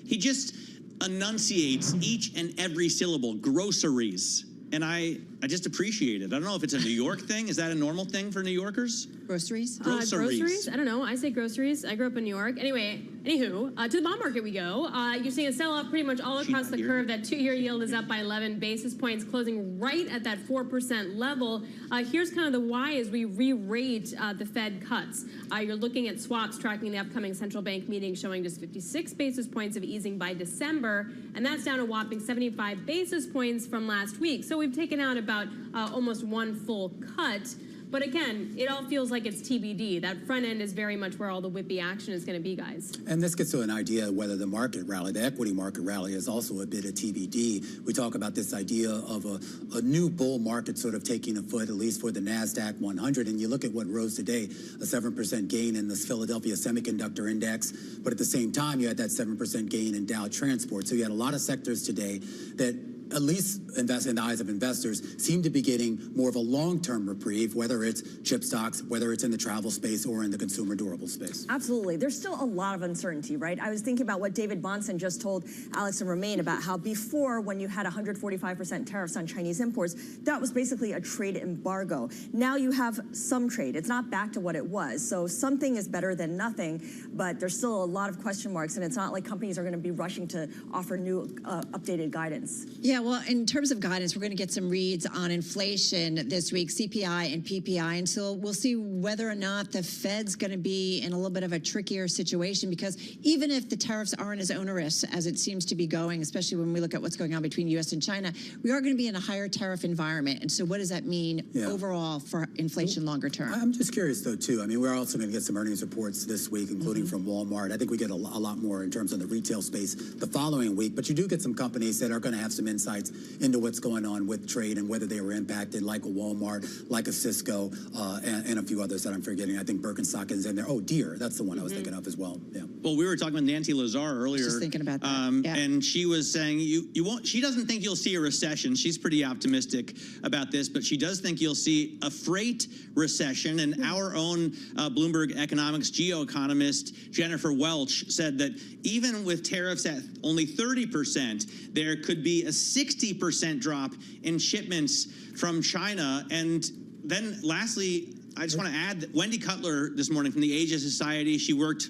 He just enunciates each and every syllable, groceries. And I just appreciate it. I don't know if it's a New York thing. Is that a normal thing for New Yorkers? Groceries? Groceries? I don't know. I say groceries. I grew up in New York. Anyway, to the bond market we go. You're seeing a sell-off pretty much all across the curve. That 2-year yield is up by 11 basis points, closing right at that 4% level. Here's kind of the why as we re-rate the Fed cuts. You're looking at swaps tracking the upcoming central bank meeting, showing just 56 basis points of easing by December, and that's down a whopping 75 basis points from last week. So we've taken out about almost one full cut. But again, it all feels like it's TBD. That front end is very much where all the whippy action is going to be, guys. And this gets to an idea of whether the market rally, the equity market rally, is also a bit of TBD. We talk about this idea of a new bull market sort of taking a foot, at least for the NASDAQ 100. And you look at what rose today, a 7% gain in this Philadelphia Semiconductor Index. But at the same time, you had that 7% gain in Dow Transport. So you had a lot of sectors today that, at least in the eyes of investors, seem to be getting more of a long-term reprieve, whether it's chip stocks, whether it's in the travel space or in the consumer durable space. Absolutely. There's still a lot of uncertainty, right? I was thinking about what David Bahnsen just told Alex and Romaine about how before, when you had 145% tariffs on Chinese imports, that was basically a trade embargo. Now you have some trade. It's not back to what it was. So something is better than nothing, but there's still a lot of question marks, and it's not like companies are going to be rushing to offer new updated guidance. Yeah, well, in terms of guidance, we're going to get some reads on inflation this week, CPI and PPI, and so we'll see whether or not the Fed's going to be in a little bit of a trickier situation, because even if the tariffs aren't as onerous as it seems to be going, especially when we look at what's going on between U.S. and China, we are going to be in a higher tariff environment. And so what does that mean overall for inflation longer term? I'm just curious, though, too. I mean, we're also going to get some earnings reports this week, including from Walmart. I think we get a lot more in terms of the retail space the following week, but you do get some companies that are going to have some insights into what's going on with trade and whether they were impacted, like a Walmart, like a Cisco, and a few others that I'm forgetting. I think Birkenstock is in there. Oh, Deere, that's the one I was thinking of as well. Yeah. Well, we were talking with Nancy Lazar earlier. Just thinking about that. And she was saying you won't. She doesn't think you'll see a recession. She's pretty optimistic about this, but she does think you'll see a freight recession. And our own Bloomberg Economics geoeconomist Jennifer Welch said that even with tariffs at only 30%, there could be a 60% drop in shipments from China. And then lastly, I just want to add that Wendy Cutler this morning from the Asia Society, she worked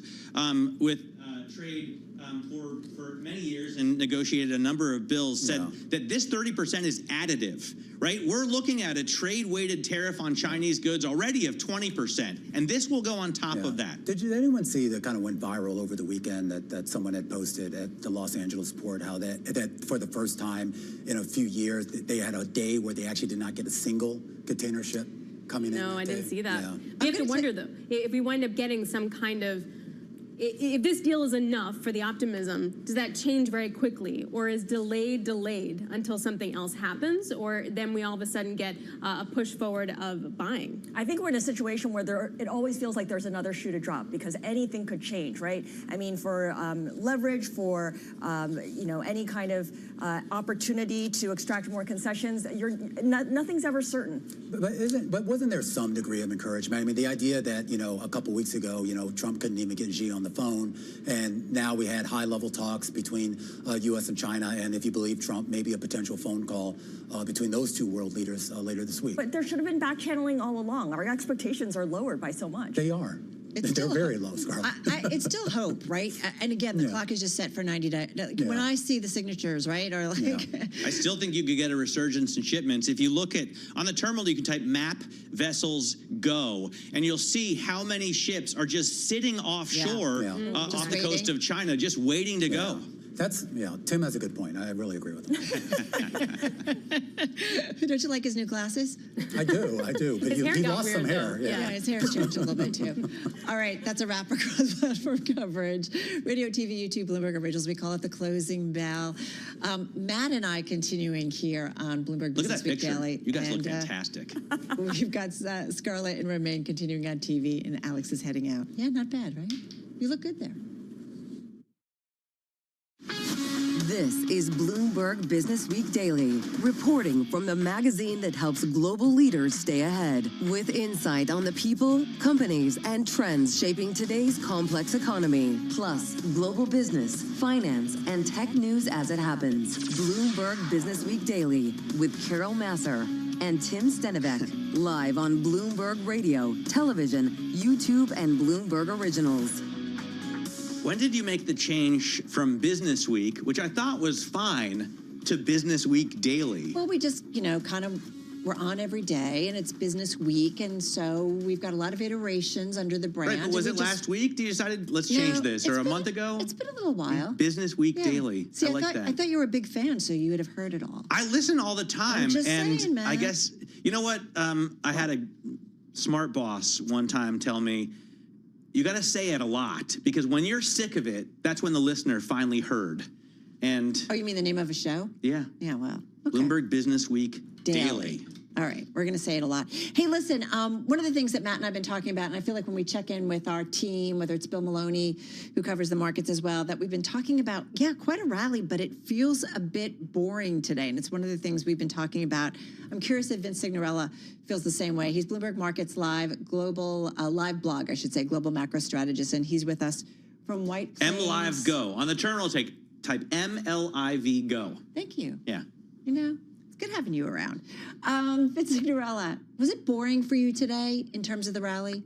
with trade for many years and negotiated a number of bills, said that this 30% is additive, right? We're looking at a trade-weighted tariff on Chinese goods already of 20%, and this will go on top of that. Did anyone see that kind of went viral over the weekend that someone had posted at the Los Angeles port, how that for the first time in a few years, they had a day where they actually did not get a single container ship coming in? No, I didn't see that. Yeah. We have to wonder, though, if we wind up getting some kind of, if this deal is enough for the optimism, does that change very quickly? Or is delayed until something else happens? Or then we all of a sudden get a push forward of buying? I think we're in a situation where it always feels like there's another shoe to drop, because anything could change, right? I mean, for leverage, for any kind of opportunity to extract more concessions, nothing's ever certain. But wasn't there some degree of encouragement? I mean, the idea that a couple weeks ago, Trump couldn't even get Xi on the phone, and now we had high-level talks between U.S. and China, and if you believe Trump, maybe a potential phone call between those two world leaders later this week. But there should have been back-channeling all along. Our expectations are lowered by so much. They are. They're very low, Scarlett. It's still hope, right? And again, the clock is just set for 90 days. When I see the signatures, right, or I still think you could get a resurgence in shipments. If you look at, on the terminal, you can type map vessels go, and you'll see how many ships are just sitting offshore off the coast of China, just waiting to go. That's, Tim has a good point. I really agree with him. Don't you like his new glasses? I do. But he lost some hair. Yeah, his hair's changed a little bit too. All right, that's a wrap across platform coverage. Radio, TV, YouTube, Bloomberg Originals. We call it the closing bell. Matt and I continuing here on Bloomberg Look at Business that Week picture. Daily. You guys look fantastic. We've got Scarlett and Romaine continuing on TV, and Alex is heading out. Yeah, not bad, right? You look good there. This is Bloomberg Business Week Daily, reporting from the magazine that helps global leaders stay ahead, with insight on the people, companies, and trends shaping today's complex economy, plus global business, finance, and tech news as it happens. Bloomberg Business Week Daily with Carol Masser and Tim Stenivek, live on Bloomberg Radio, television, YouTube, and Bloomberg Originals. When did you make the change from Business Week, which I thought was fine, to Business Week Daily? Well, we just, kind of, we're on every day, and it's Business Week, and so we've got a lot of iterations under the brand. Right, but was it last week? You decided, let's change this, or a month ago? It's been a little while. Business Week Daily. See, I like that. I thought you were a big fan, so you would have heard it all. I listen all the time, I'm just and saying, man. I guess, you know what? I had a smart boss one time tell me, you got to say it a lot, because when you're sick of it, that's when the listener finally heard. And Oh, you mean the name of a show? yeah, Yeah, well. Bloomberg Business Week Daily. All right, we're going to say it a lot. Hey, listen, one of the things that Matt and I have been talking about, and I feel like when we check in with our team, whether it's Bill Maloney, who covers the markets as well, that we've been talking about, quite a rally, but it feels a bit boring today. And it's one of the things we've been talking about. I'm curious if Vince Signorella feels the same way. He's Bloomberg Markets Live, global live blog, I should say, global macro strategist, and he's with us from White Plains. MLive Go. On the terminal, type MLIV Go. Thank you. Yeah. It's good having you around. Vince Signorella, was it boring for you today in terms of the rally?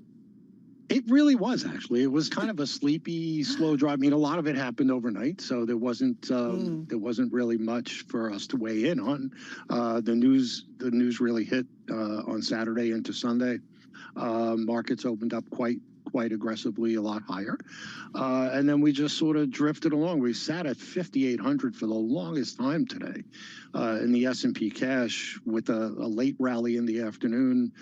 It really was, actually. It was kind of a sleepy, slow drive. I mean, a lot of it happened overnight, so there wasn't really much for us to weigh in on. The news really hit on Saturday into Sunday. Markets opened up quite aggressively, a lot higher. And then we just sort of drifted along. We sat at 5,800 for the longest time today in the S&P cash, with a late rally in the afternoon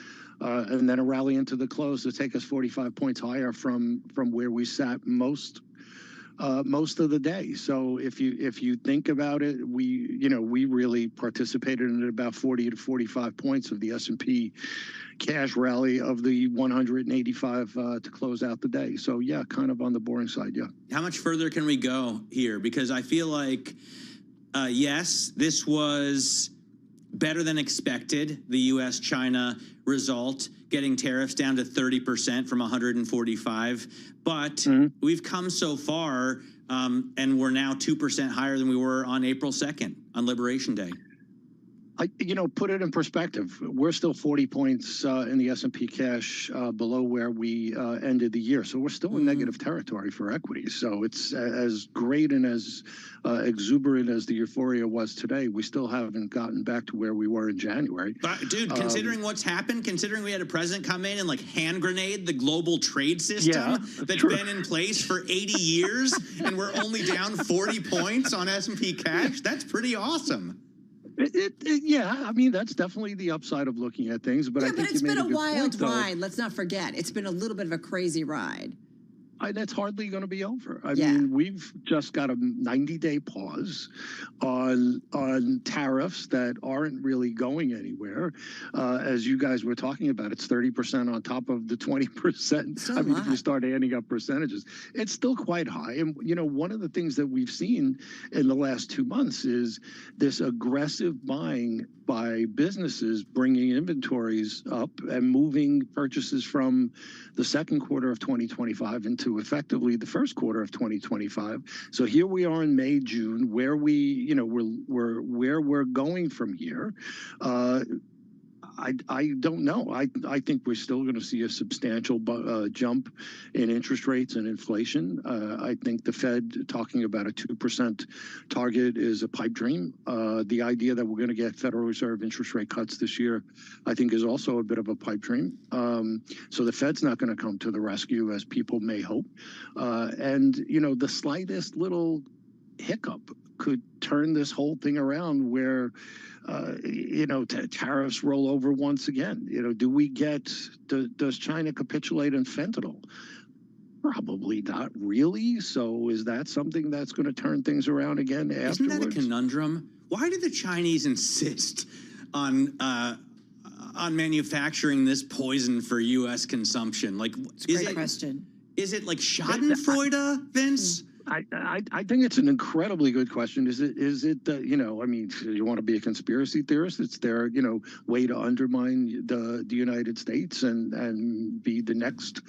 and then a rally into the close to take us 45 points higher from where we sat most of the day. So if you think about it, we really participated in about 40 to 45 points of the S&P cash rally of the 185 to close out the day. So yeah, kind of on the boring side. Yeah. How much further can we go here? Because I feel like, yes, this was better than expected, the U.S.-China result, getting tariffs down to 30% from 145. But we've come so far, and we're now 2% higher than we were on April 2nd, on Liberation Day. Put it in perspective. We're still 40 points in the S&P cash below where we ended the year. So we're still in negative territory for equities. So it's as great and as exuberant as the euphoria was today. We still haven't gotten back to where we were in January. But, dude, considering what's happened, considering we had a president come in and hand grenade the global trade system that's been in place for 80 years, and we're only down 40 points on S&P cash, that's pretty awesome. Yeah, I mean, that's definitely the upside of looking at things. But I think it's been a wild point, ride. Let's not forget. It's been a little bit of a crazy ride. That's hardly going to be over. I mean, we've just got a 90-day pause on tariffs that aren't really going anywhere. As you guys were talking about, it's 30% on top of the 20%. I mean, if you start adding up percentages, it's still quite high. And, one of the things that we've seen in the last 2 months is this aggressive buying by businesses, bringing inventories up and moving purchases from the second quarter of 2025 into effectively the first quarter of 2025. So here we are in May, June, where we're going from here. I don't know. I think we're still going to see a substantial jump in interest rates and inflation. I think the Fed talking about a 2% target is a pipe dream. The idea that we're going to get Federal Reserve interest rate cuts this year, I think, is also a bit of a pipe dream. So the Fed's not going to come to the rescue as people may hope. And, the slightest little hiccup could turn this whole thing around where, tariffs roll over once again. Does China capitulate on fentanyl? Probably not really. So is that something that's going to turn things around again afterwards? Isn't that a conundrum? Why do the Chinese insist on manufacturing this poison for U.S. consumption? Like, It's a great question. Is it like Schadenfreude, Vince? I think it's an incredibly good question. Is it that, you want to be a conspiracy theorist? It's their, way to undermine the United States and be the next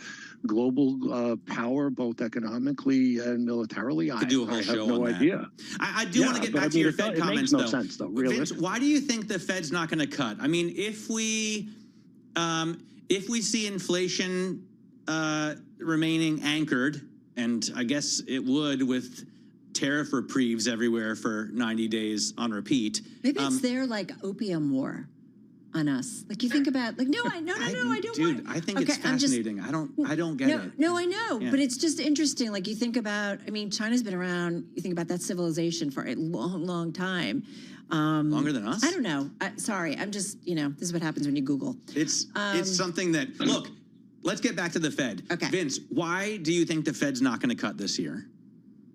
global power, both economically and militarily. I do a whole have show no on that. idea. I do want to get back to your Fed comments, though. It makes though. no sense, though, Vince, why do you think the Fed's not going to cut? I mean, if we see inflation remaining anchored, and I guess it would with tariff reprieves everywhere for 90 days on repeat. Maybe it's their like opium war on us. Like you think about like, no, I don't. Dude, I think it's fascinating. I don't get it. No, I know, Yeah. but it's just interesting. Like you think about, I mean, China's been around. You think about that civilization for a long, long time. Longer than us? I don't know. Sorry, I'm just, this is what happens when you Google. It's something that, look, let's get back to the Fed. Okay. Vince, why do you think the Fed's not going to cut this year?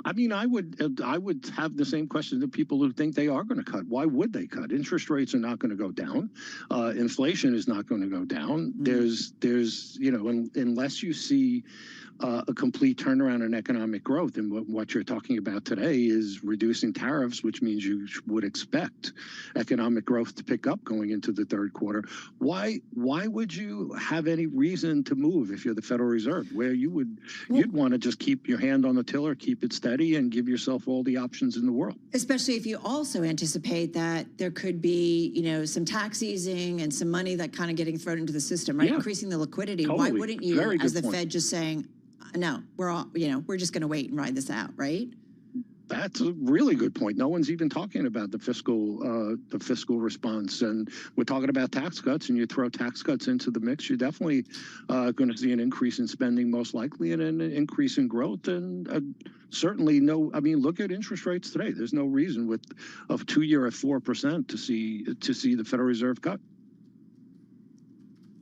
I mean, I would have the same question to people who think they are going to cut. Why would they cut? Interest rates are not going to go down. Inflation is not going to go down. There's unless you see a complete turnaround in economic growth, and what you're talking about today is reducing tariffs, which means you would expect economic growth to pick up going into the third quarter. Why would you have any reason to move if you're the Federal Reserve, where you'd want to just keep your hand on the tiller, keep it steady, and give yourself all the options in the world? Especially if you also anticipate that there could be, some tax easing and some money that kind of getting thrown into the system, right? Yeah. Increasing the liquidity. Totally. Why wouldn't you, Very as good the point. Fed, just saying, no, we're just going to wait and ride this out, right? That's a really good point. No one's even talking about the fiscal response, and we're talking about tax cuts. And you throw tax cuts into the mix, you're definitely going to see an increase in spending, most likely, and an increase in growth. And certainly, look at interest rates today. There's no reason with a 2-year at 4% to see the Federal Reserve cut.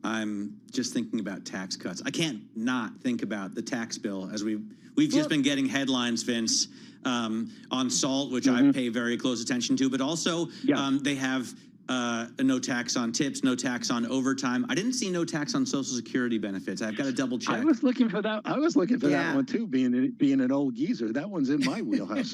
I'm just thinking about tax cuts. I can't not think about the tax bill as we've just been getting headlines, Vince, on salt, which I pay very close attention to, but also they have no tax on tips, no tax on overtime. I didn't see no tax on Social Security benefits. I've got to double check. I was looking for that. That one too. Being an old geezer, that one's in my wheelhouse.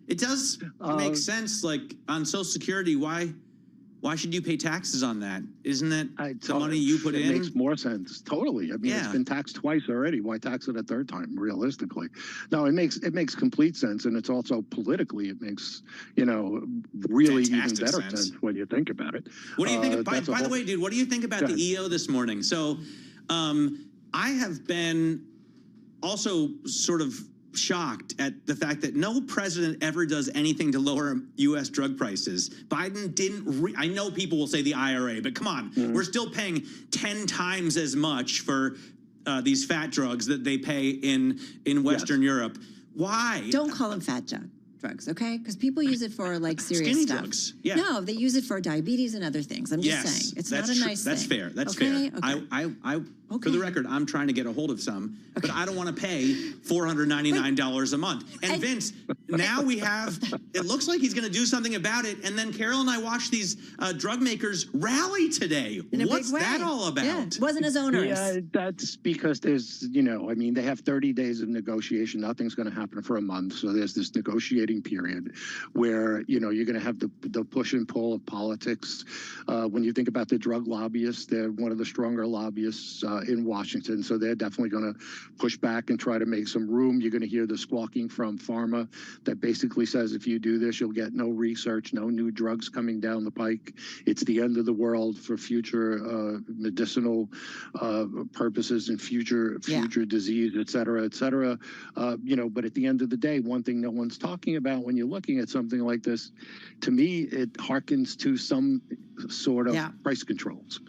It does make sense. Like on Social Security, why should you pay taxes on that? Isn't that the money you put in? It makes more sense. Totally. I mean, it's been taxed twice already. Why tax it a third time, realistically? No, it makes complete sense. And it's also politically, it makes, really Fantastic even better sense. when you think about it. What do you think? By the way, dude, what do you think about the EO this morning? So I have been also sort of shocked at the fact that no president ever does anything to lower U.S. drug prices. Biden didn't. I know people will say the IRA, but come on, we're still paying 10 times as much for these fat drugs that they pay in Western Europe. Why? Don't call them fat drugs, okay? Because people use it for like serious Skinny stuff. drugs. Yeah. No, they use it for diabetes and other things. I'm just saying, it's not a nice That's thing. fair. That's okay? fair. Okay. For the record, I'm trying to get a hold of some, but I don't want to pay $499 a month. And Vince, now we have, it looks like he's going to do something about it. And then Carol and I watched these drug makers rally today. What's that all about? Yeah, it wasn't as onerous. Yeah, that's because there's, they have 30 days of negotiation. Nothing's going to happen for a month. So there's this negotiating period where, you're going to have the push and pull of politics. When you think about the drug lobbyists, they're one of the stronger lobbyists in Washington. So they're definitely going to push back and try to make some room. You're going to hear the squawking from pharma that basically says, if you do this, you'll get no research, no new drugs coming down the pike. It's the end of the world for future medicinal purposes and future disease, et cetera, et cetera. But at the end of the day, one thing no one's talking about when you're looking at something like this, to me, it harkens to some sort of price controls.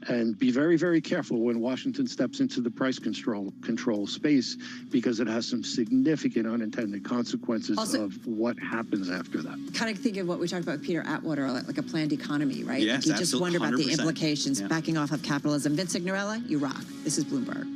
And be very, very careful when Washington steps into the price control space, because it has some significant unintended consequences of what happens after that. Kind of think of what we talked about with Peter Atwater, like a planned economy, right? Yes, like you just wonder about the 100%. implications, backing off of capitalism. Vince Signorella, you rock. This is Bloomberg.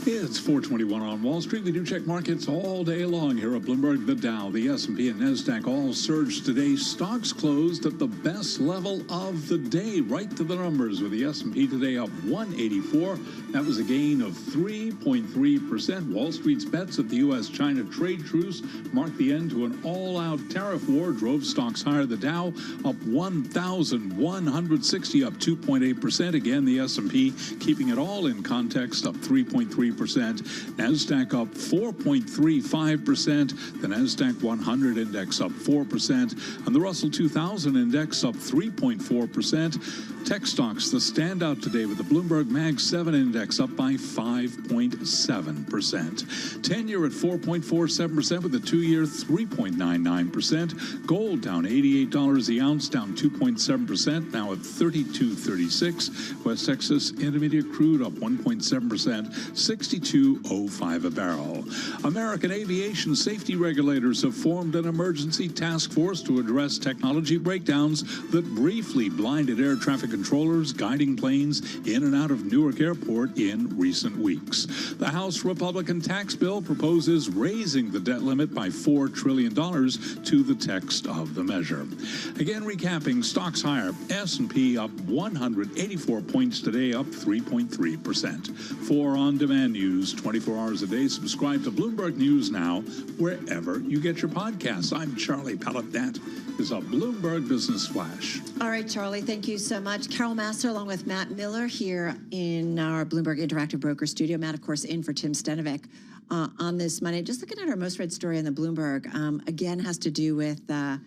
It's 421 on Wall Street. We do check markets all day long here at Bloomberg. The Dow, the S&P, and NASDAQ all surged today. Stocks closed at the best level of the day, right to the numbers, with the S&P today up 184. That was a gain of 3.3%. Wall Street's bets at the U.S.-China trade truce marked the end to an all-out tariff war, drove stocks higher. The Dow up 1,160, up 2.8%. Again, the S&P keeping it all in context, up 3.3%. NASDAQ up 4.35%. The NASDAQ 100 index up 4%. And the Russell 2000 index up 3.4%. Tech stocks, the standout today with the Bloomberg Mag 7 index up by 5.7%. 10-year at 4.47% with the 2-year 3.99%. Gold down $88 the ounce, down 2.7%, now at $32.36. West Texas Intermediate crude up 1.7%, $62.05 a barrel. American aviation safety regulators have formed an emergency task force to address technology breakdowns that briefly blinded air traffic controllers guiding planes in and out of Newark Airport in recent weeks. The House Republican tax bill proposes raising the debt limit by $4 trillion to the text of the measure. Again, recapping, stocks higher. S&P up 184 points today, up 3.3%. For on-demand news 24 hours a day, subscribe to Bloomberg News Now wherever you get your podcasts. I'm Charlie Pellet. That is a Bloomberg Business Flash. All right, Charlie, thank you so much. Carol Master along with Matt Miller here in our Bloomberg Interactive Broker studio. Matt, of course, in for Tim Stenovic on this Monday. Just looking at our most read story on the Bloomberg, again, has to do with the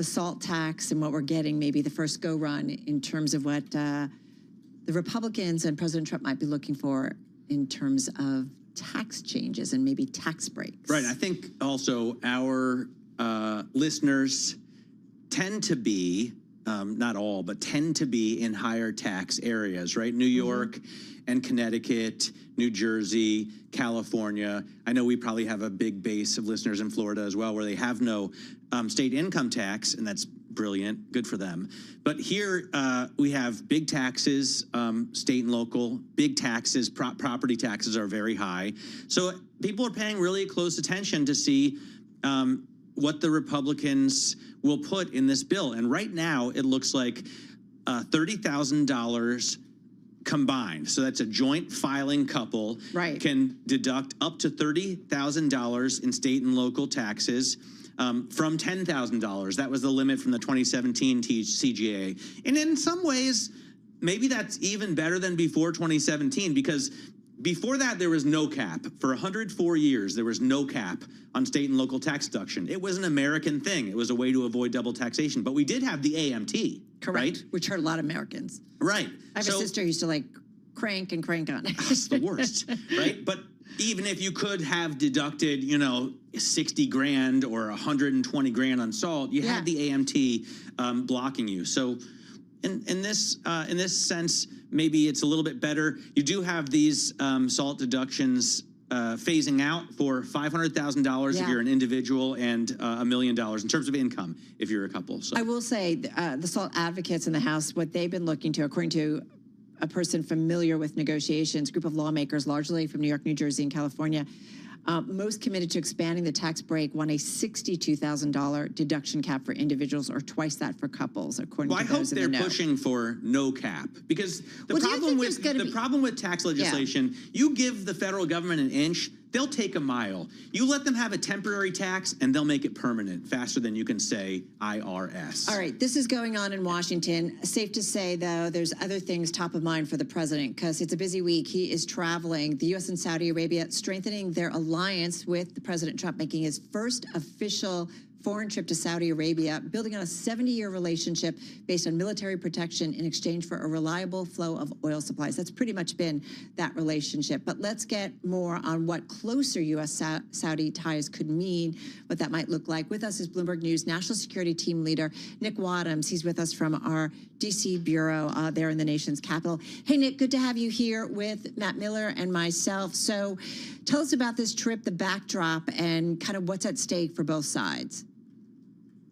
SALT tax and what we're getting, maybe the first go-run in terms of what the Republicans and President Trump might be looking for in terms of tax changes and maybe tax breaks. Right. I think also our listeners tend to be, not all, but tend to be in higher tax areas, right? New York and Connecticut, New Jersey, California. I know we probably have a big base of listeners in Florida as well, where they have no state income tax, and that's brilliant, good for them. But here we have big taxes, state and local, big taxes, property taxes are very high. So people are paying really close attention to see what the Republicans will put in this bill. And right now it looks like $30,000 combined. So that's a joint filing couple can deduct up to $30,000 in state and local taxes from $10,000. That was the limit from the 2017 CGA. And in some ways, maybe that's even better than before 2017, because before that, there was no cap. For 104 years, there was no cap on state and local tax deduction. It was an American thing. It was a way to avoid double taxation. But we did have the AMT, right? Which hurt a lot of Americans. Right. I have a sister who used to like crank on it. It's the worst, right? But even if you could have deducted, 60 grand or 120 grand on SALT, you had the AMT blocking you. So in this sense, maybe it's a little bit better. You do have these SALT deductions phasing out for $500,000 if you're an individual and $1 million in terms of income if you're a couple. So I will say the SALT advocates in the House, what they've been looking to, according to a person familiar with negotiations, group of lawmakers, largely from New York, New Jersey, and California, most committed to expanding the tax break want a $62,000 deduction cap for individuals or twice that for couples, according to those in the know. I hope they're pushing for no cap, because the problem with tax legislation, you give the federal government an inch, they'll take a mile. You let them have a temporary tax, and they'll make it permanent faster than you can say IRS. All right, this is going on in Washington. Safe to say, though, there's other things top of mind for the president, because it's a busy week. He is traveling. The U.S. and Saudi Arabia strengthening their alliance with President Trump, making his first official foreign trip to Saudi Arabia, building on a 70-year relationship based on military protection in exchange for a reliable flow of oil supplies. That's pretty much been that relationship. But let's get more on what closer U.S.-Saudi ties could mean, what that might look like. With us is Bloomberg News National Security Team Leader Nick Wadhams. He's with us from our D.C. bureau there in the nation's capital. Hey, Nick, good to have you here with Matt Miller and myself. So tell us about this trip, the backdrop, and kind of what's at stake for both sides.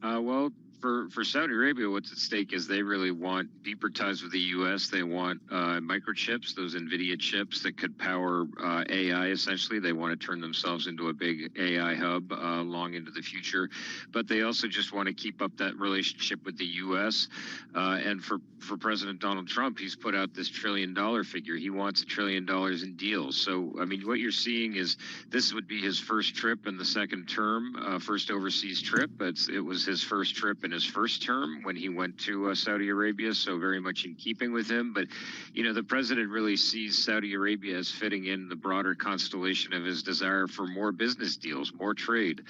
Well, for Saudi Arabia, what's at stake is they really want deeper ties with the U.S. They want microchips, those NVIDIA chips that could power AI, essentially. They want to turn themselves into a big AI hub long into the future. But they also just want to keep up that relationship with the U.S. And for President Donald Trump, he's put out this $1 trillion figure. He wants $1 trillion in deals. So, I mean, what you're seeing is this would be his first trip in the second term, first overseas trip. It was his first trip in in his first term when he went to Saudi Arabia, so very much in keeping with him. But, you know, the president really sees Saudi Arabia as fitting in the broader constellation of his desire for more business deals, more trade.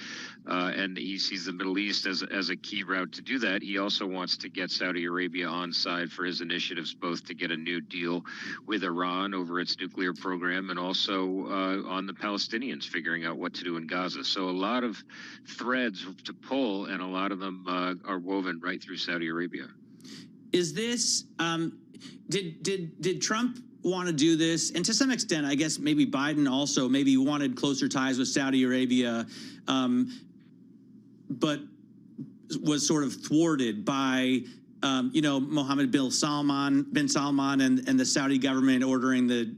And he sees the Middle East as a key route to do that. He also wants to get Saudi Arabia on side for his initiatives, both to get a new deal with Iran over its nuclear program and also on the Palestinians figuring out what to do in Gaza. So a lot of threads to pull, and a lot of them are woven right through Saudi Arabia. Is this, did Trump want to do this? And to some extent, I guess maybe Biden also maybe wanted closer ties with Saudi Arabia, but was sort of thwarted by, you know, Mohammed bin Salman and the Saudi government ordering the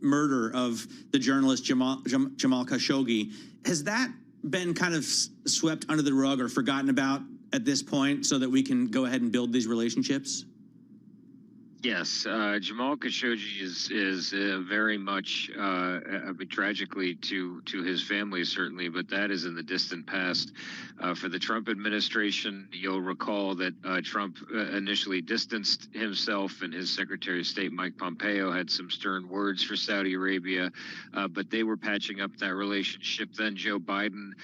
murder of the journalist Jamal Khashoggi. Has that been kind of swept under the rug or forgotten about at this point so that we can go ahead and build these relationships? Yes, Jamal Khashoggi is very much, tragically to his family certainly, but that is in the distant past. For the Trump administration, you'll recall that Trump initially distanced himself, and his Secretary of State Mike Pompeo had some stern words for Saudi Arabia, but they were patching up that relationship. Then Joe Biden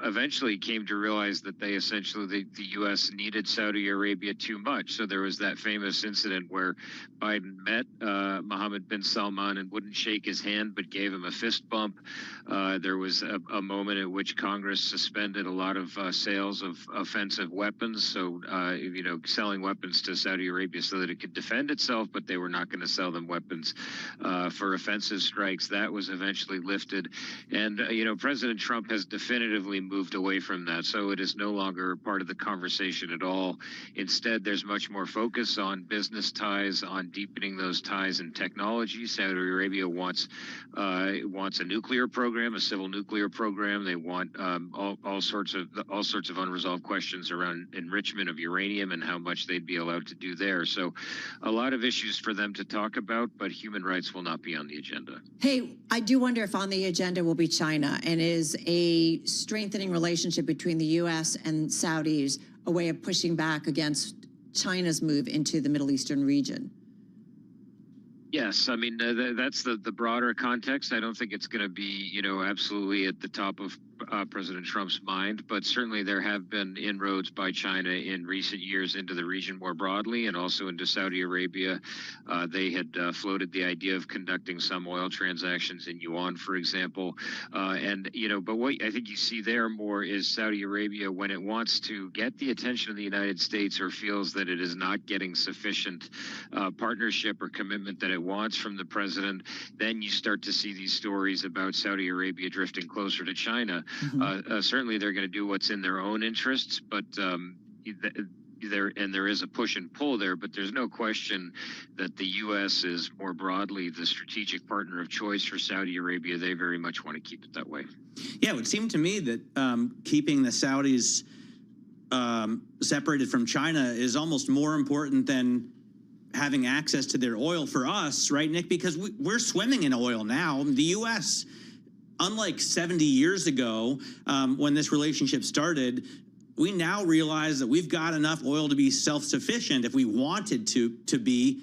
eventually came to realize that the U.S. needed Saudi Arabia too much. So there was that famous incident where Biden met Mohammed bin Salman and wouldn't shake his hand but gave him a fist bump. There was a moment at which Congress suspended a lot of sales of offensive weapons, so you know, selling weapons to Saudi Arabia so that it could defend itself, but they were not going to sell them weapons for offensive strikes. That was eventually lifted, and you know, President Trump has definitively moved away from that, so it is no longer part of the conversation at all. Instead, there's much more focus on business ties, on deepening those ties in technology. Saudi Arabia wants a nuclear program, a civil nuclear program. They want all sorts of unresolved questions around enrichment of uranium and how much they'd be allowed to do there. So a lot of issues for them to talk about, but human rights will not be on the agenda. Hey, I do wonder if on the agenda will be China, and is a strengthening relationship between the U.S. and Saudis a way of pushing back against China's move into the Middle Eastern region? Yes, I mean, that's the broader context. I don't think it's going to be, you know, absolutely at the top of President Trump's mind, but certainly there have been inroads by China in recent years into the region more broadly, and also into Saudi Arabia. They had floated the idea of conducting some oil transactions in yuan, for example. And, you know, but what I think you see there more is Saudi Arabia, when it wants to get the attention of the United States or feels that it is not getting sufficient partnership or commitment that it wants from the president, then you start to see these stories about Saudi Arabia drifting closer to China. Mm-hmm. Certainly they're going to do what's in their own interests, but there is a push and pull there, but there's no question that the U.S. is more broadly the strategic partner of choice for Saudi Arabia. They very much want to keep it that way. Yeah, it would seem to me that keeping the Saudis separated from China is almost more important than having access to their oil for us, right, Nick? Because we're swimming in oil now. The U.S., unlike 70 years ago, when this relationship started, we now realize that we've got enough oil to be self-sufficient if we wanted to be.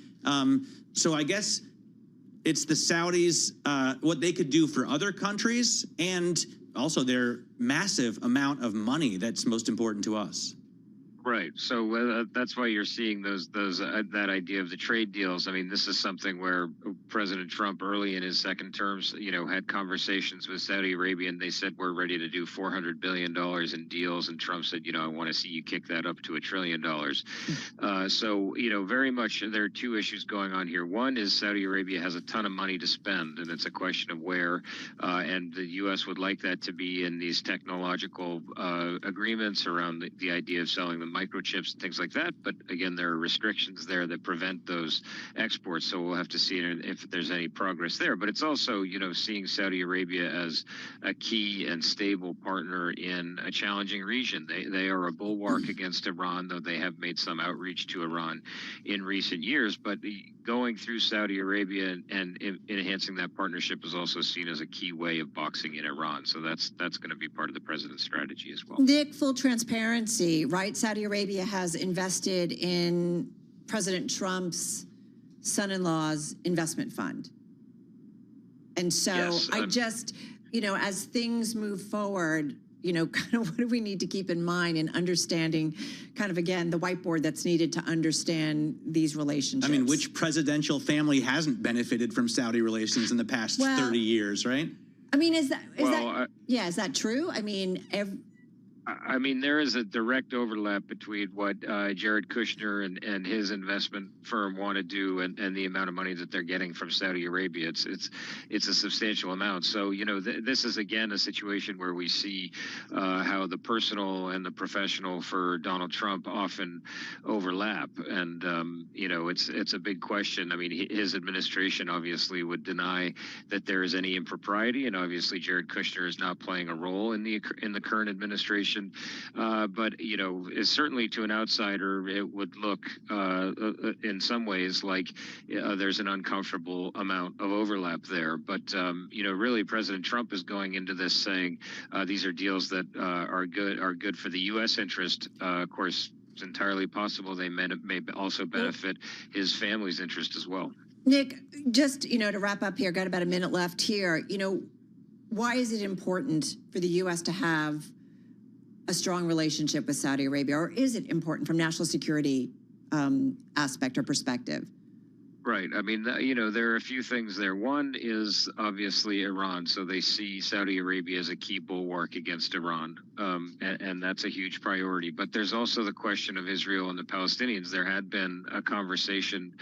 So I guess it's the Saudis, what they could do for other countries, and also their massive amount of money that's most important to us. Right. So that's why you're seeing that idea of the trade deals. I mean, this is something where President Trump early in his second terms, you know, had conversations with Saudi Arabia, and they said, we're ready to do $400 billion in deals. And Trump said, you know, I want to see you kick that up to $1 trillion. So, you know, very much there are two issues going on here. One is Saudi Arabia has a ton of money to spend, and it's a question of where, and the U.S. would like that to be in these technological agreements around the idea of selling them microchips and things like that. But again, there are restrictions there that prevent those exports. So we'll have to see if if there's any progress there. But it's also, seeing Saudi Arabia as a key and stable partner in a challenging region. They are a bulwark against Iran, though they have made some outreach to Iran in recent years. But going through Saudi Arabia and enhancing that partnership is also seen as a key way of boxing in Iran. So that's going to be part of the president's strategy as well. Nick, full transparency, right? Saudi Arabia has invested in President Trump's son-in-law's investment fund. And so Yes, I just, as things move forward, kind of what do we need to keep in mind in understanding kind of, again, the whiteboard that's needed to understand these relationships? I mean, which presidential family hasn't benefited from Saudi relations in the past 30 years, right? I mean, is that true? I mean, there is a direct overlap between what Jared Kushner and his investment firm want to do and the amount of money that they're getting from Saudi Arabia. It's a substantial amount. So, this is, again, a situation where we see how the personal and the professional for Donald Trump often overlap. And, it's a big question. I mean, his administration obviously would deny that there is any impropriety. And obviously, Jared Kushner is not playing a role in the current administration. But, certainly to an outsider, it would look in some ways like there's an uncomfortable amount of overlap there. But, really, President Trump is going into this saying these are deals that are good for the U.S. interest. Of course, it's entirely possible they may also benefit his family's interest as well. Nick, just, to wrap up here, got about a minute left here. Why is it important for the U.S. to have a strong relationship with Saudi Arabia, or is it important from national security aspect or perspective? Right. I mean, there are a few things there. One is obviously Iran. So they see Saudi Arabia as a key bulwark against Iran. And that's a huge priority. But there's also the question of Israel and the Palestinians. There had been a conversation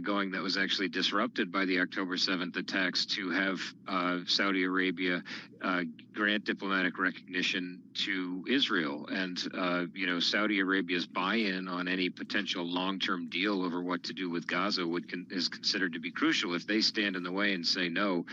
going that was actually disrupted by the October 7th attacks to have Saudi Arabia grant diplomatic recognition to Israel. And, Saudi Arabia's buy-in on any potential long-term deal over what to do with Gaza is considered to be crucial. If they stand in the way and say, no,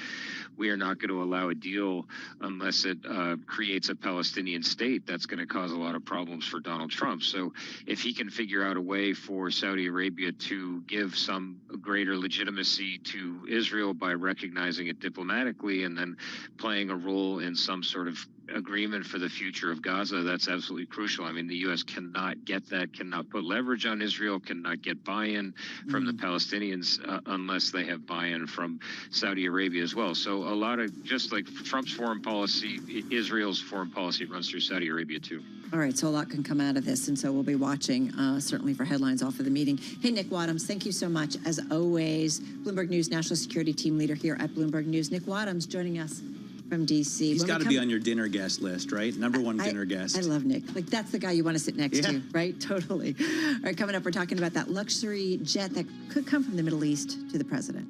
we are not going to allow a deal unless it creates a Palestinian state, that's going to cause a lot of problems for Donald Trump. So if he can figure out a way for Saudi Arabia to give some greater legitimacy to Israel by recognizing it diplomatically and then playing a role in some sort of agreement for the future of Gaza, that's absolutely crucial. I mean, the U.S. cannot get that, cannot put leverage on Israel, cannot get buy-in from the Palestinians unless they have buy-in from Saudi Arabia as well. So a lot of, just like Trump's foreign policy, Israel's foreign policy runs through Saudi Arabia too. All right, so a lot can come out of this, and so we'll be watching, certainly for headlines off of the meeting. Hey, Nick Wadhams, thank you so much, as always. Bloomberg News National Security Team Leader here at Bloomberg News. Nick Wadhams joining us from D.C. He's got to be on your dinner guest list, right? #1 dinner guest. I love Nick. Like, that's the guy you want to sit next to, right? Totally. All right, coming up, we're talking about that luxury jet that could come from the Middle East to the president.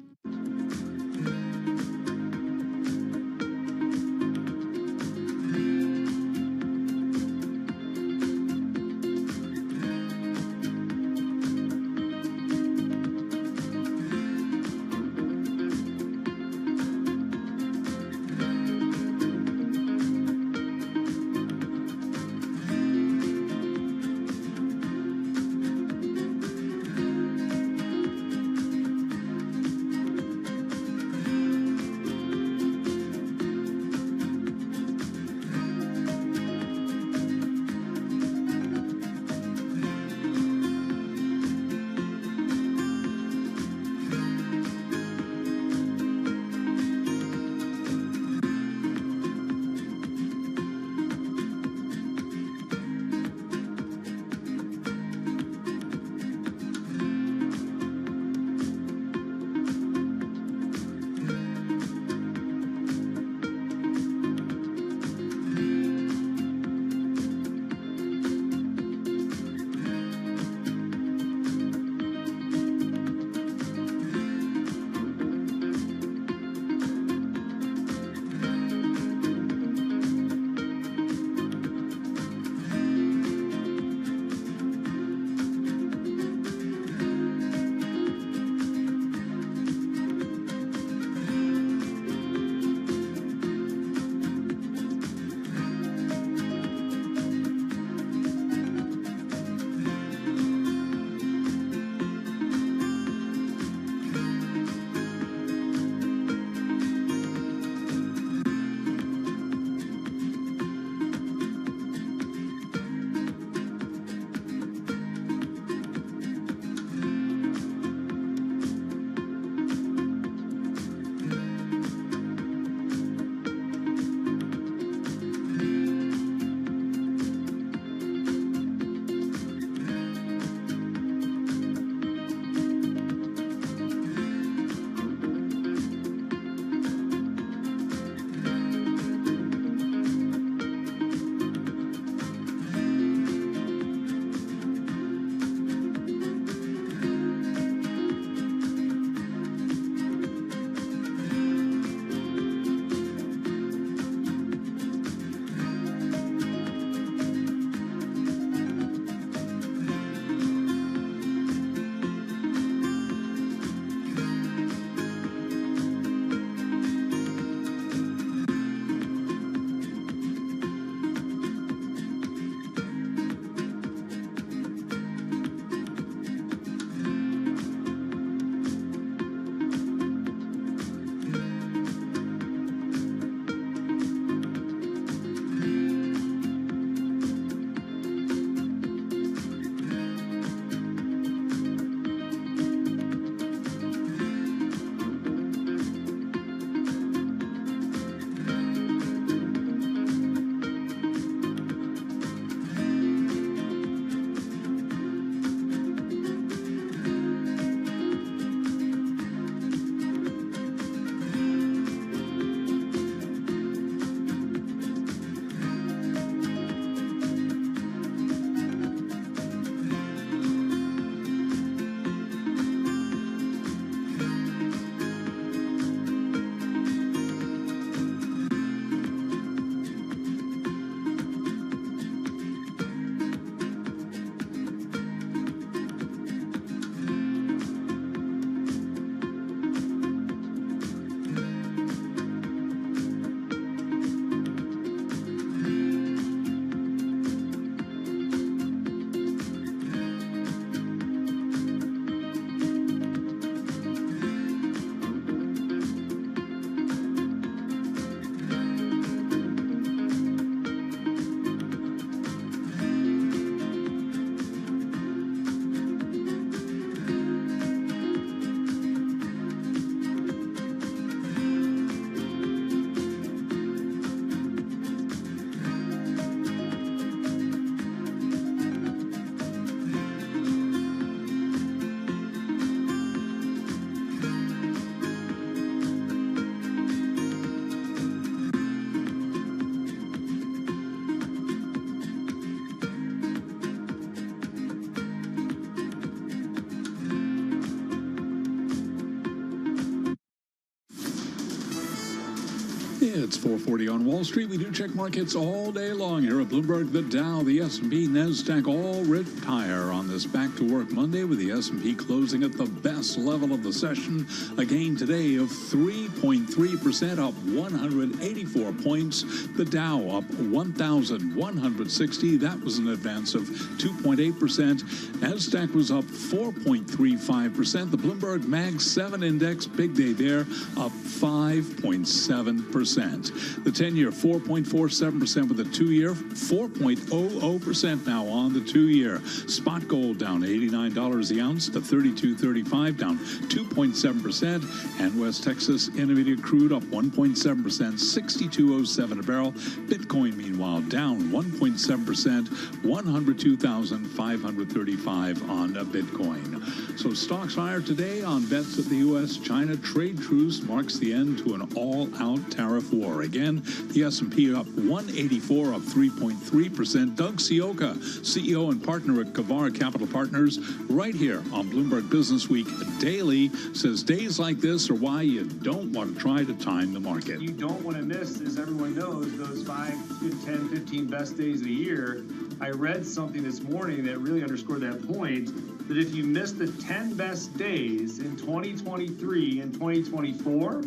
It's 4:40 on Wall Street. We do check markets all day long here at Bloomberg. The Dow, the S&P, NASDAQ all writ higher on this Back to Work Monday, with the S&P closing at the best level of the session. A gain today of 3.3%, up 184 points. The Dow up 1,160. That was an advance of 2.8%. NASDAQ was up 4.35%. The Bloomberg Mag 7 Index, big day there, up 5.7%. The 10-year, 4.47%, with the 2-year, 4.00% now on the 2-year. Spot gold down $89 the ounce to $32.35, down 2.7%. And West Texas Intermediate crude up 1.7%, $62.07 a barrel. Bitcoin, meanwhile, down 1.7%, $102,535 on a Bitcoin. So stocks higher today on bets that the U.S.-China trade truce marks the end to an all-out tariff war. Again, the S&P up 184, up 3.3%. Doug Sioka, CEO and partner at Kavar Capital Partners, right here on Bloomberg Business Week Daily, says days like this are why you don't want to try to time the market. You don't want to miss, as everyone knows, those 5, 10, 15 best days of the year. I read something this morning that really underscored that point, that if you miss the 10 best days in 2023 and 2024,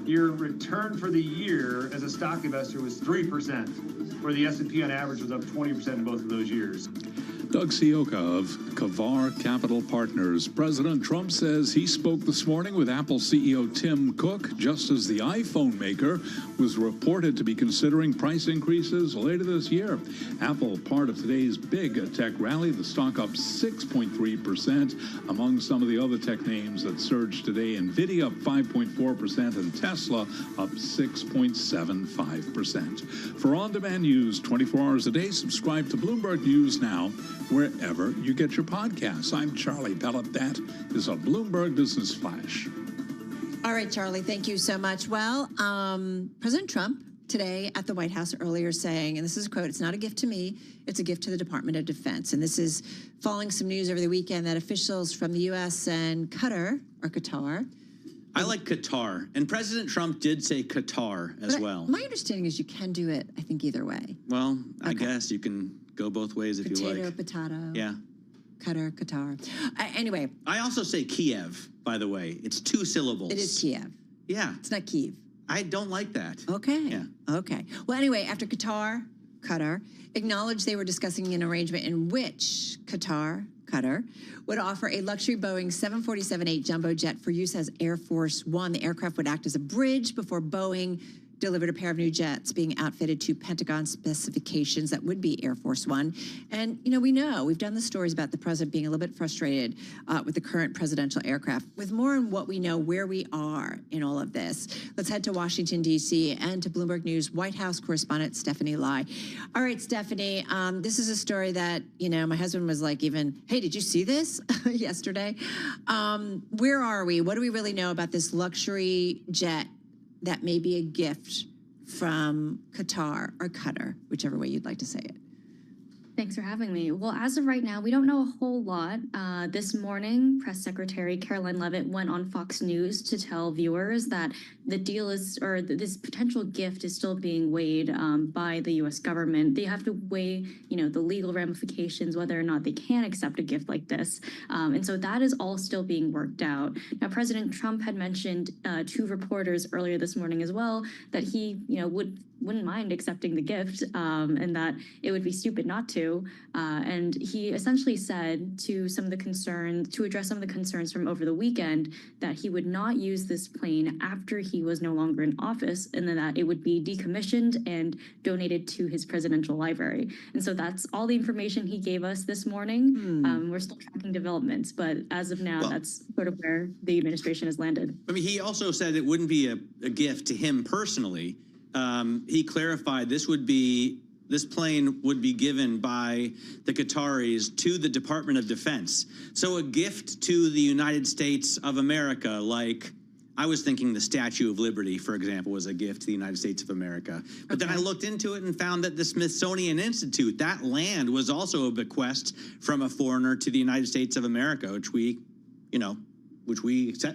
your return for the year as a stock investor was 3%, where the S&P on average was up 20% in both of those years. Doug Sioka of Kavar Capital Partners. President Trump says he spoke this morning with Apple CEO Tim Cook just as the iPhone maker was reported to be considering price increases later this year. Apple, part of today's big tech rally, the stock up 6.3%. Among some of the other tech names that surged today, NVIDIA up 5.4% and Tesla up 6.75%. For on-demand news 24 hours a day, subscribe to Bloomberg News Now, wherever you get your podcasts. I'm Charlie Pellet. That is a Bloomberg Business Flash. All right, Charlie, thank you so much. Well, President Trump today at the White House earlier saying, and this is a quote, "It's not a gift to me, it's a gift to the Department of Defense." And this is following some news over the weekend that officials from the U.S. and Qatar, I like Qatar, and President Trump did say Qatar as well. My understanding is you can do it, I think, either way. Well, I guess you can go both ways if you like. Potato. Yeah. Qatar. Anyway. I also say Kiev, by the way. It's 2 syllables. It is Kiev. Yeah. It's not Kyiv. I don't like that. Okay. Yeah. Okay. Well, anyway, after Qatar acknowledged they were discussing an arrangement in which Qatar would offer a luxury Boeing 747-8 jumbo jet for use as Air Force One. The aircraft would act as a bridge before Boeing delivered a pair of new jets being outfitted to Pentagon specifications that would be Air Force One. And, we've done the stories about the president being a little bit frustrated with the current presidential aircraft. With more on what we know, where we are in all of this, let's head to Washington, D.C. and to Bloomberg News White House correspondent Stephanie Lai. All right, Stephanie, this is a story that, my husband was like hey, did you see this yesterday? Where are we? What do we really know about this luxury jet that may be a gift from Qatar or Qatar, whichever way you'd like to say it? Thanks for having me. Well, as of right now, we don't know a whole lot. This morning, Press Secretary Caroline Leavitt went on Fox News to tell viewers that the deal is, or this potential gift is still being weighed by the U.S. government. They have to weigh, the legal ramifications, whether or not they can accept a gift like this. And so that is all still being worked out. Now, President Trump had mentioned to reporters earlier this morning as well that he, wouldn't mind accepting the gift and that it would be stupid not to. And he essentially said to address some of the concerns from over the weekend, that he would not use this plane after he was no longer in office, and then that it would be decommissioned and donated to his presidential library. And so that's all the information he gave us this morning. We're still tracking developments, but as of now, that's sort of where the administration has landed. I mean, he also said it wouldn't be a gift to him personally. He clarified this plane would be given by the Qataris to the Department of Defense. So a gift to the United States of America, like I was thinking the Statue of Liberty, for example, was a gift to the United States of America. But then I looked into it and found that the Smithsonian Institute, that land was also a bequest from a foreigner to the United States of America, which we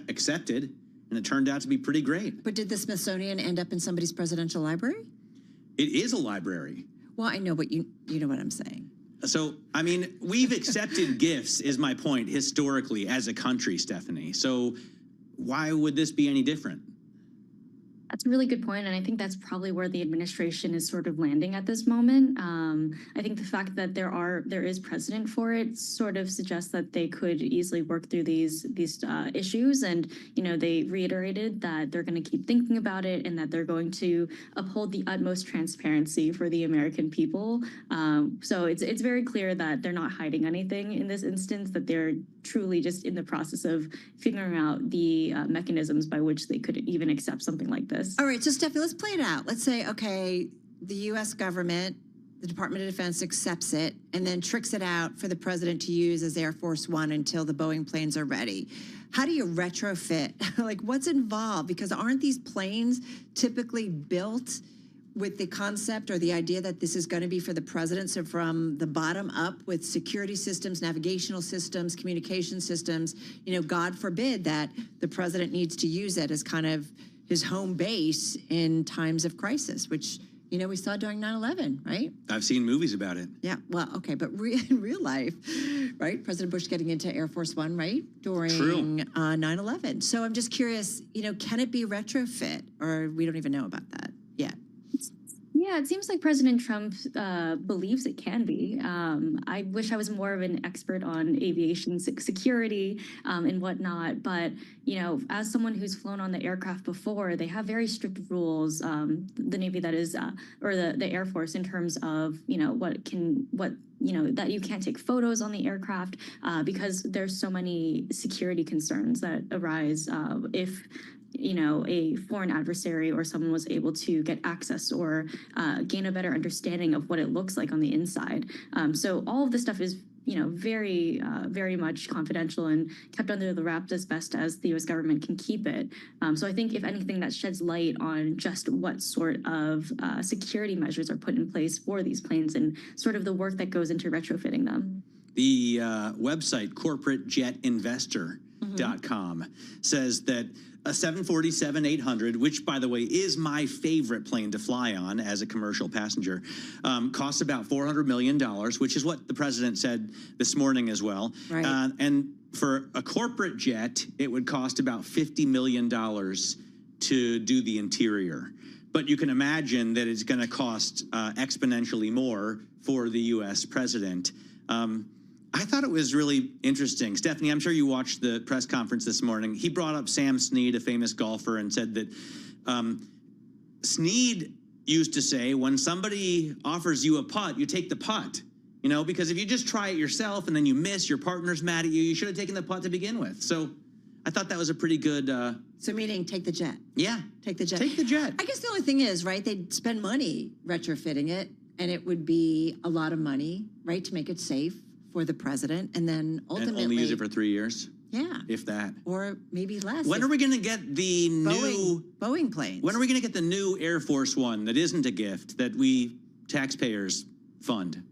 accepted. and it turned out to be pretty great. But did the Smithsonian end up in somebody's presidential library? It is a library. Well, I know, but you know what I'm saying. So, I mean, we've accepted gifts, is my point, historically, as a country, Stephanie. So why would this be any different? That's a really good point, and I think that's probably where the administration is sort of landing at this moment. I think the fact that there is precedent for it sort of suggests that they could easily work through these issues, and they reiterated that they're going to keep thinking about it and that they're going to uphold the utmost transparency for the American people. So it's very clear that they're not hiding anything in this instance, that they're truly just in the process of figuring out the mechanisms by which they could even accept something like this. All right, so Stephanie, let's play it out. Let's say, okay, the U.S. government, the Department of Defense accepts it and then tricks it out for the president to use as Air Force One until the Boeing planes are ready. How do you retrofit? Like, what's involved? Because aren't these planes typically built with the concept or the idea that this is going to be for the president? So from the bottom up with security systems, navigational systems, communication systems, God forbid that the president needs to use it as kind of his home base in times of crisis, which, we saw during 9/11, right? I've seen movies about it. Yeah, well, okay, but in real life, right? President Bush getting into Air Force One, right? During 9/11. So I'm just curious, can it be retrofit, or we don't even know about that yet? Yeah, it seems like President Trump believes it can be. I wish I was more of an expert on aviation security and whatnot. But, as someone who's flown on the aircraft before, they have very strict rules, the Navy that is, or the Air Force, in terms of, that you can't take photos on the aircraft because there's so many security concerns that arise if a foreign adversary or someone was able to get access or gain a better understanding of what it looks like on the inside. So all of this stuff is, very, very much confidential and kept under the wraps as best as the U.S. government can keep it. So I think, if anything, that sheds light on just what sort of security measures are put in place for these planes and sort of the work that goes into retrofitting them. The website corporatejetinvestor.com says that a 747-800, which, by the way, is my favorite plane to fly on as a commercial passenger, costs about $400 million, which is what the president said this morning as well. Right. And for a corporate jet, it would cost about $50 million to do the interior. But you can imagine that it's going to cost exponentially more for the U.S. president. I thought it was really interesting. Stephanie, I'm sure you watched the press conference this morning. He brought up Sam Snead, a famous golfer, and said that Snead used to say, when somebody offers you a putt, you take the putt. Because if you just try it yourself and then you miss, your partner's mad at you, you should have taken the putt to begin with. So I thought that was a pretty good... So meaning take the jet. Yeah. Take the jet. Take the jet. I guess the only thing is, right, they'd spend money retrofitting it, and it would be a lot of money, right, to make it safe for the president, and then ultimately... And only use it for 3 years? Yeah. If that. Or maybe less. When are we going to get the new... Boeing planes. When are we going to get the new Air Force One that isn't a gift, that we taxpayers fund?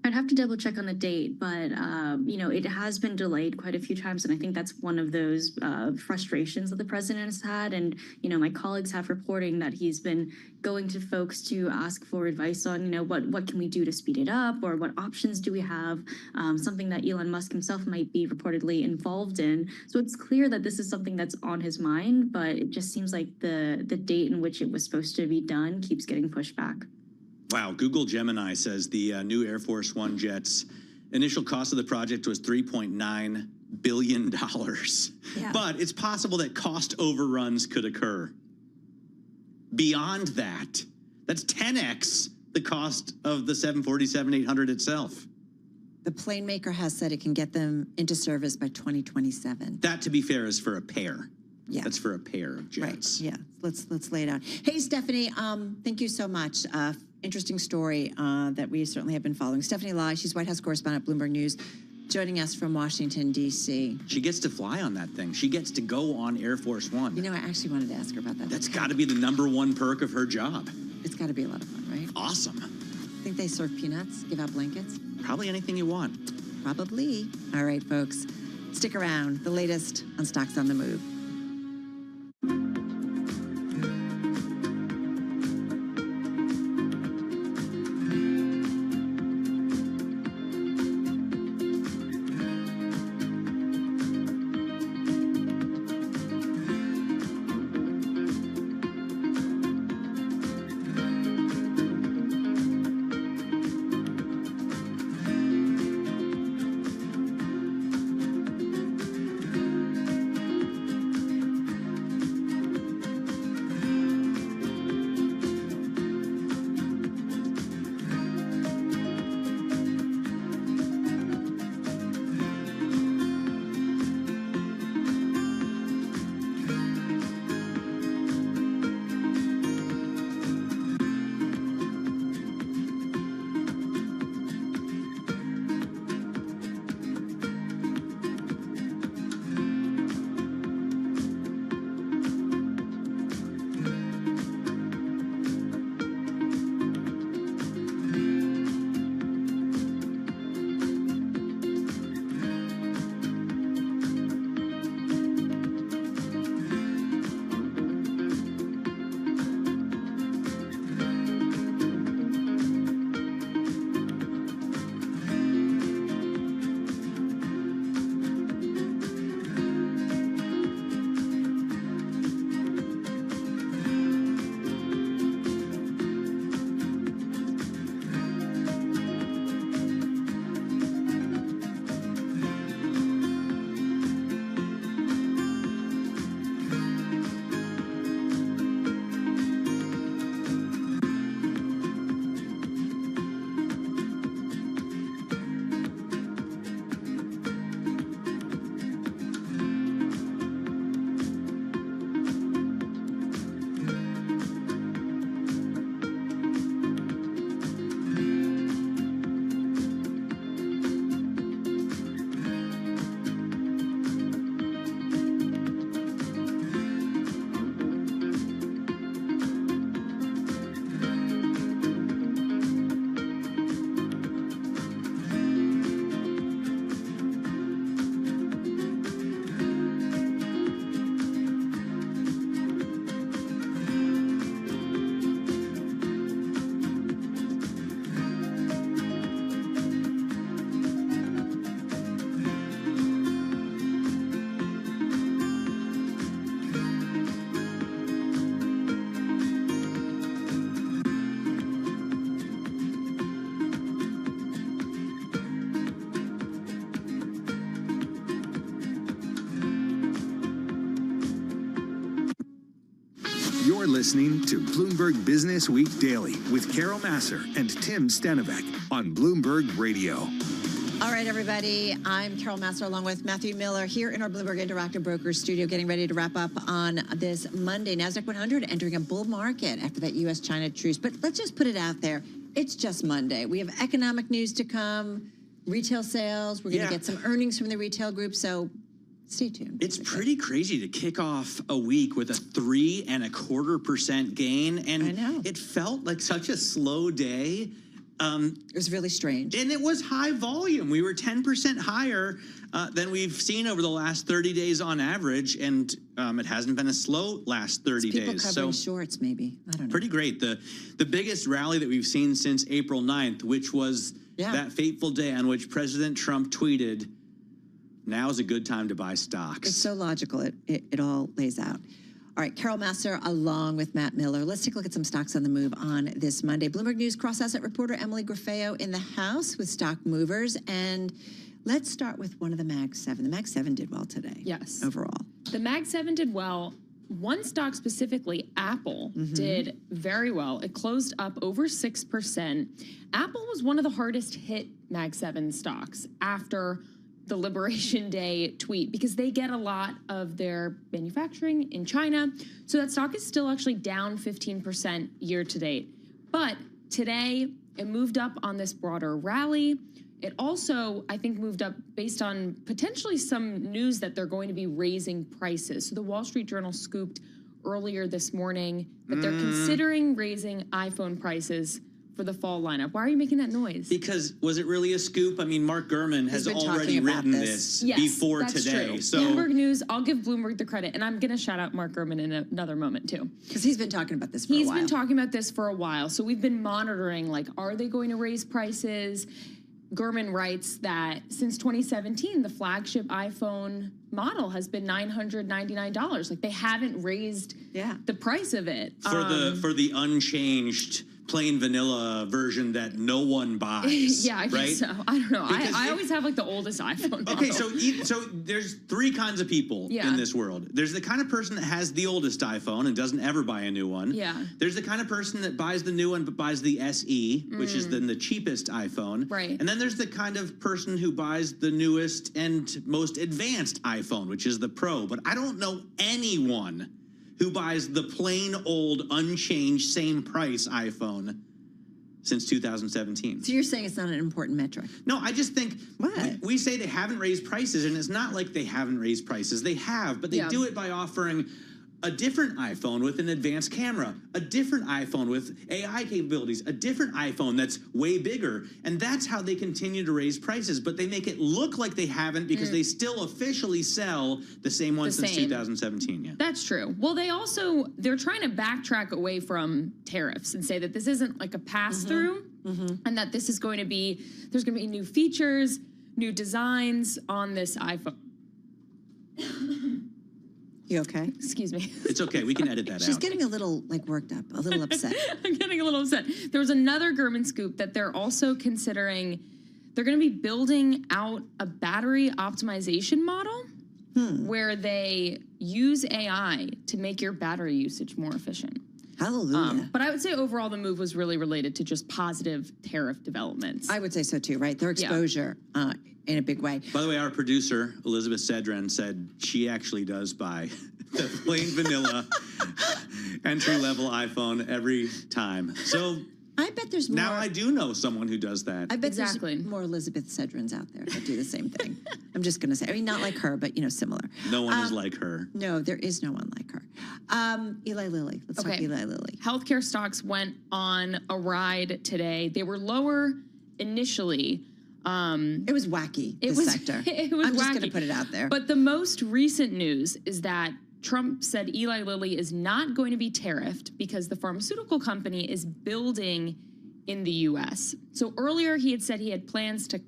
I'd have to double check on the date, but it has been delayed quite a few times, and I think that's one of those frustrations that the president has had. And my colleagues have reporting that he's been going to folks to ask for advice on what can we do to speed it up, or what options do we have, something that Elon Musk himself might be reportedly involved in. So it's clear that this is something that's on his mind, but it just seems like the date in which it was supposed to be done keeps getting pushed back. Wow, Google Gemini says the new Air Force One jets, initial cost of the project was $3.9 billion. Yeah. But it's possible that cost overruns could occur. Beyond that, that's 10x the cost of the 747-800 itself. The plane maker has said it can get them into service by 2027. That, to be fair, is for a pair. Yeah. That's for a pair of jets. Right. Yeah. Let's lay it out. Hey, Stephanie, thank you so much. Interesting story that we certainly have been following. Stephanie Lai, she's White House correspondent at Bloomberg News, joining us from Washington, D.C. She gets to fly on that thing. She gets to go on Air Force One. I actually wanted to ask her about that. That's got to be the #1 perk of her job. It's got to be a lot of fun, right? Awesome. Think they serve peanuts, give out blankets? Probably anything you want. Probably. All right, folks. Stick around. The latest on Stocks on the Move. You're listening to Bloomberg Business Week Daily with Carol Massar and Tim Stenovec on Bloomberg Radio. All right, everybody. I'm Carol Massar along with Matthew Miller here in our Bloomberg Interactive Brokers studio, getting ready to wrap up on this Monday. NASDAQ 100 entering a bull market after that U.S.-China truce. But let's just put it out there. It's just Monday. We have economic news to come, retail sales. We're going to get some earnings from the retail group. So stay tuned. It's pretty crazy to kick off a week with a 3.25% gain. And I know. It felt like such a slow day. It was really strange. And it was high volume. We were 10% higher than we've seen over the last 30 days on average. And it hasn't been a slow last 30 People days. covering shorts, maybe. I don't know. Pretty great. The biggest rally that we've seen since April 9th, which was that fateful day on which President Trump tweeted, "Now is a good time to buy stocks." It's so logical. It all lays out. All right, Carol Massar along with Matt Miller. Let's take a look at some stocks on the move on this Monday. Bloomberg News cross-asset reporter Emily Graffeo in the house with stock movers. And let's start with one of the Mag 7. The Mag 7 did well today. Yes. Overall. The Mag 7 did well. One stock specifically, Apple, did very well. It closed up over 6%. Apple was one of the hardest hit Mag 7 stocks after the Liberation Day tweet because they get a lot of their manufacturing in China. So that stock is still actually down 15% year to date. But today it moved up on this broader rally. It also, I think, moved up based on potentially some news that they're going to be raising prices. So the Wall Street Journal scooped earlier this morning that they're considering raising iPhone prices for the fall lineup. Why are you making that noise? Because was it really a scoop? I mean, Mark Gurman has already written this before today. True. So Bloomberg News, I'll give Bloomberg the credit, and I'm going to shout out Mark Gurman in another moment too. Because he's been talking about this for a while. He's been talking about this for a while. So we've been monitoring, like, are they going to raise prices? Gurman writes that since 2017, the flagship iPhone model has been $999. Like, they haven't raised the price of it. for the unchanged plain vanilla version that no one buys. Yeah, I guess so. I don't know. I always have like the oldest iPhone model. Okay, so there's three kinds of people in this world. There's the kind of person that has the oldest iPhone and doesn't ever buy a new one. Yeah. There's the kind of person that buys the new one but buys the SE, which is then the cheapest iPhone. Right. And then there's the kind of person who buys the newest and most advanced iPhone, which is the Pro. But I don't know anyone who buys the plain old, unchanged, same price iPhone since 2017. So you're saying it's not an important metric? No, I just think we say they haven't raised prices, and it's not like they haven't raised prices. They have, but they do it by offering a different iPhone with an advanced camera, a different iPhone with AI capabilities, a different iPhone that's way bigger. And that's how they continue to raise prices. But they make it look like they haven't because they still officially sell the same one since 2017. Yeah. That's true. Well, they're trying to backtrack away from tariffs and say that this isn't like a pass-through and that this is going to be, there's going to be new features, new designs on this iPhone. You okay? Excuse me. It's okay. We can edit that out. She's getting a little worked up, a little upset. I'm getting a little upset. There was another Gurman scoop that they're also considering. They're going to be building out a battery optimization model where they use AI to make your battery usage more efficient. Hallelujah. But I would say overall the move was really related to just positive tariff developments. I would say so too, right? Their exposure in a big way. By the way, our producer, Elizabeth Sedran, said she actually does buy the plain vanilla entry-level iPhone every time. So I bet there's more. Now I do know someone who does that. I bet there's more Elizabeth Sedrans out there that do the same thing. I'm just going to say, I mean, not like her, but, similar. No one is like her. No, there is no one like her. Eli Lilly. Let's talk Eli Lilly. Healthcare stocks went on a ride today. They were lower initially. It was wacky, sector. It was I'm just wacky. going to put it out there. But the most recent news is that Trump said Eli Lilly is not going to be tariffed because the pharmaceutical company is building in the U.S. So earlier he had said he had plans to